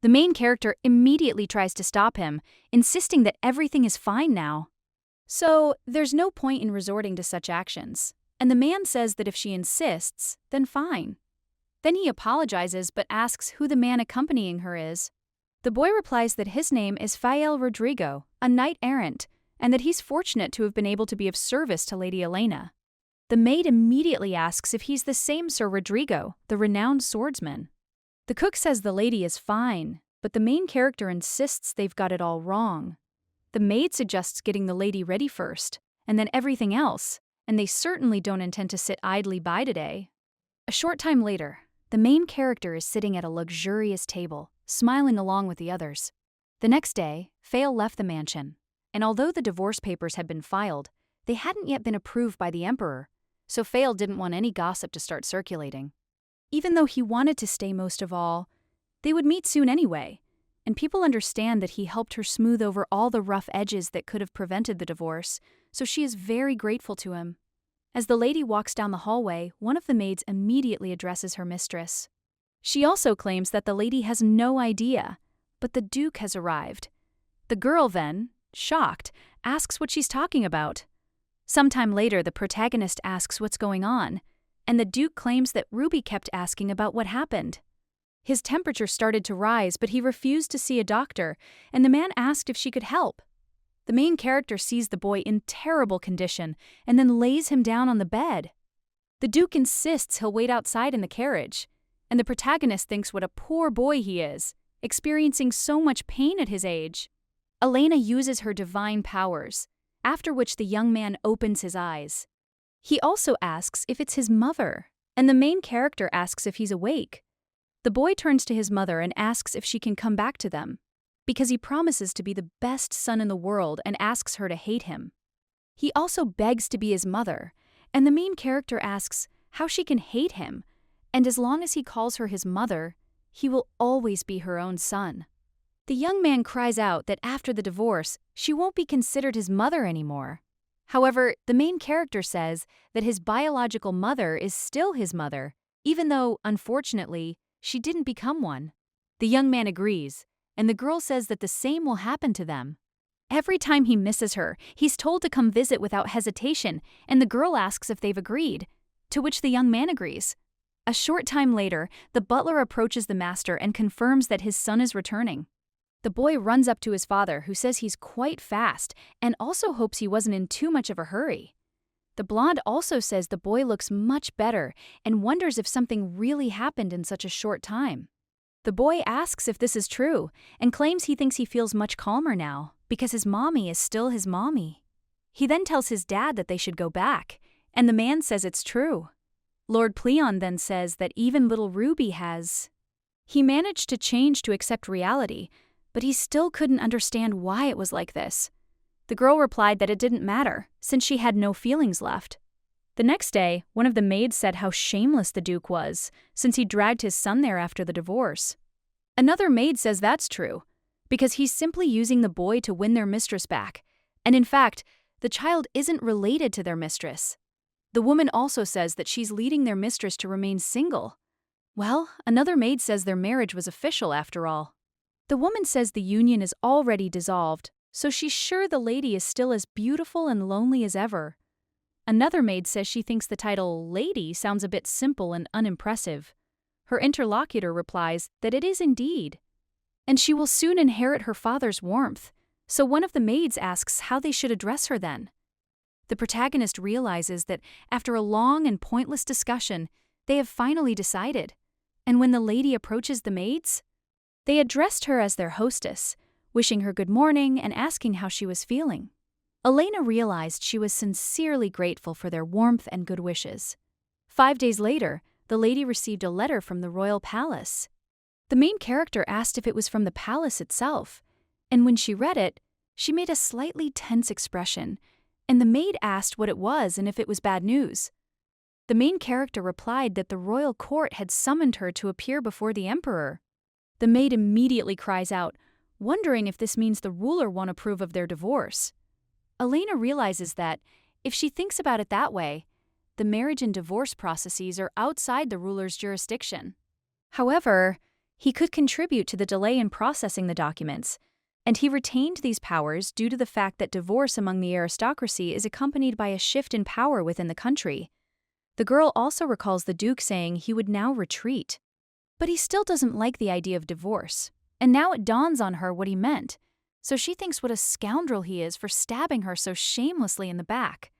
The main character immediately tries to stop him, insisting that everything is fine now. So, there's no point in resorting to such actions, and the man says that if she insists, then fine. Then he apologizes but asks who the man accompanying her is. The boy replies that his name is Fael Rodrigo, a knight-errant, and that he's fortunate to have been able to be of service to Lady Elena. The maid immediately asks if he's the same Sir Rodrigo, the renowned swordsman. The cook says the lady is fine, but the main character insists they've got it all wrong. The maid suggests getting the lady ready first, and then everything else, and they certainly don't intend to sit idly by today. A short time later, The main character is sitting at a luxurious table, smiling along with the others. The next day, Fail left the mansion, and although the divorce papers had been filed, they hadn't yet been approved by the emperor, so Fail didn't want any gossip to start circulating. Even though he wanted to stay most of all, they would meet soon anyway, and people understand that he helped her smooth over all the rough edges that could have prevented the divorce, so she is very grateful to him. As the lady walks down the hallway, one of the maids immediately addresses her mistress. She also claims that the lady has no idea, but the Duke has arrived. The girl then, shocked, asks what she's talking about. Sometime later, the protagonist asks what's going on, and the Duke claims that Ruby kept asking about what happened. His temperature started to rise, but he refused to see a doctor, and the man asked if she could help. The main character sees the boy in terrible condition and then lays him down on the bed. The Duke insists he'll wait outside in the carriage, and the protagonist thinks what a poor boy he is, experiencing so much pain at his age. Elena uses her divine powers, after which the young man opens his eyes. He also asks if it's his mother, and the main character asks if he's awake. The boy turns to his mother and asks if she can come back to them, because he promises to be the best son in the world and asks her to hate him. He also begs to be his mother, and the main character asks how she can hate him, and as long as he calls her his mother, he will always be her own son. The young man cries out that after the divorce, she won't be considered his mother anymore. However, the main character says that his biological mother is still his mother, even though, unfortunately, she didn't become one. The young man agrees, and the girl says that the same will happen to them. Every time he misses her, he's told to come visit without hesitation, and the girl asks if they've agreed, to which the young man agrees. A short time later, the butler approaches the master and confirms that his son is returning. The boy runs up to his father, who says he's quite fast and also hopes he wasn't in too much of a hurry. The blonde also says the boy looks much better and wonders if something really happened in such a short time. The boy asks if this is true and claims he thinks he feels much calmer now because his mommy is still his mommy. He then tells his dad that they should go back, and the man says it's true. Lord Pleon then says that even little Ruby has... He managed to change to accept reality, but he still couldn't understand why it was like this. The girl replied that it didn't matter, since she had no feelings left. The next day, one of the maids said how shameless the Duke was, since he dragged his son there after the divorce. Another maid says that's true, because he's simply using the boy to win their mistress back, and in fact, the child isn't related to their mistress. The woman also says that she's leading their mistress to remain single. Well, another maid says their marriage was official after all. The woman says the union is already dissolved, so she's sure the lady is still as beautiful and lonely as ever. Another maid says she thinks the title lady sounds a bit simple and unimpressive. Her interlocutor replies that it is indeed, and she will soon inherit her father's warmth, so one of the maids asks how they should address her then. The protagonist realizes that after a long and pointless discussion, they have finally decided, and when the lady approaches the maids, they addressed her as their hostess, wishing her good morning and asking how she was feeling. Elena realized she was sincerely grateful for their warmth and good wishes. 5 days later, the lady received a letter from the royal palace. The main character asked if it was from the palace itself, and when she read it, she made a slightly tense expression, and the maid asked what it was and if it was bad news. The main character replied that the royal court had summoned her to appear before the emperor. The maid immediately cries out, wondering if this means the ruler won't approve of their divorce. Elena realizes that, if she thinks about it that way, the marriage and divorce processes are outside the ruler's jurisdiction. However, he could contribute to the delay in processing the documents, and he retained these powers due to the fact that divorce among the aristocracy is accompanied by a shift in power within the country. The girl also recalls the Duke saying he would now retreat. But he still doesn't like the idea of divorce, and now it dawns on her what he meant, so she thinks what a scoundrel he is for stabbing her so shamelessly in the back.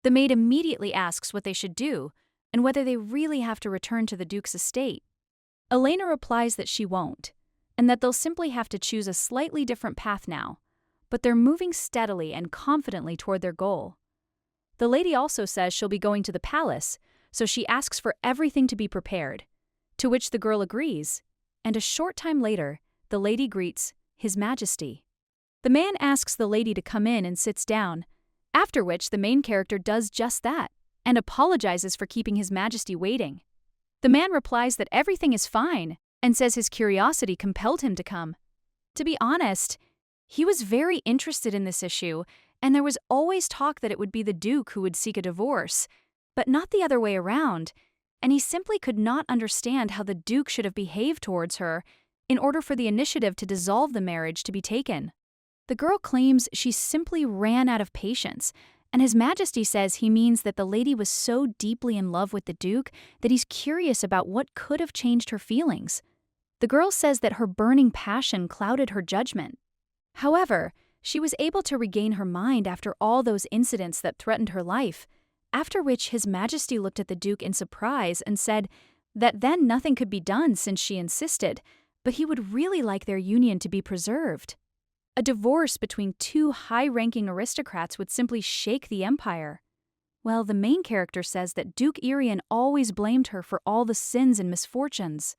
The maid immediately asks what they should do, and whether they really have to return to the Duke's estate. Elena replies that she won't, and that they'll simply have to choose a slightly different path now, but they're moving steadily and confidently toward their goal. The lady also says she'll be going to the palace, so she asks for everything to be prepared. to which the girl agrees, and a short time later, the lady greets His Majesty. The man asks the lady to come in and sits down, after which the main character does just that and apologizes for keeping His Majesty waiting. The man replies that everything is fine and says his curiosity compelled him to come. To be honest, he was very interested in this issue, and there was always talk that it would be the Duke who would seek a divorce, but not the other way around, and he simply could not understand how the Duke should have behaved towards her in order for the initiative to dissolve the marriage to be taken. The girl claims she simply ran out of patience, and His Majesty says he means that the lady was so deeply in love with the Duke that he's curious about what could have changed her feelings. The girl says that her burning passion clouded her judgment. However, she was able to regain her mind after all those incidents that threatened her life, after which His Majesty looked at the Duke in surprise and said that then nothing could be done since she insisted, but he would really like their union to be preserved. A divorce between two high-ranking aristocrats would simply shake the empire. Well, the main character says that Duke Irian always blamed her for all the sins and misfortunes.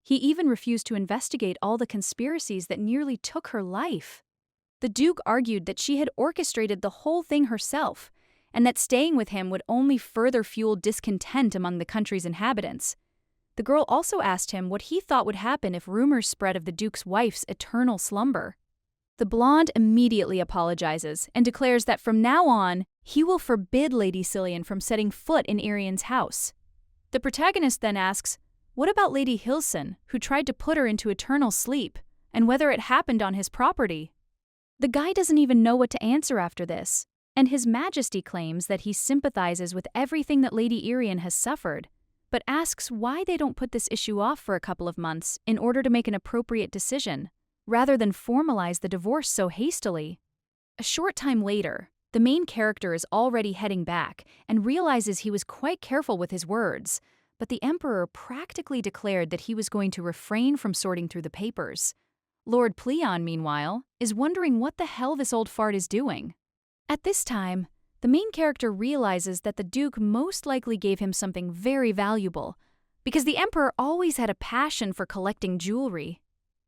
He even refused to investigate all the conspiracies that nearly took her life. The Duke argued that she had orchestrated the whole thing herself, and that staying with him would only further fuel discontent among the country's inhabitants. The girl also asked him what he thought would happen if rumors spread of the Duke's wife's eternal slumber. The blonde immediately apologizes and declares that from now on, he will forbid Lady Cillian from setting foot in Irian's house. The protagonist then asks, what about Lady Hilson, who tried to put her into eternal sleep, and whether it happened on his property? The guy doesn't even know what to answer after this, and His Majesty claims that he sympathizes with everything that Lady Irian has suffered, but asks why they don't put this issue off for a couple of months in order to make an appropriate decision, rather than formalize the divorce so hastily. A short time later, the main character is already heading back and realizes he was quite careful with his words, but the Emperor practically declared that he was going to refrain from sorting through the papers. Lord Pleon, meanwhile, is wondering what the hell this old fart is doing. At this time, the main character realizes that the Duke most likely gave him something very valuable, because the Emperor always had a passion for collecting jewelry.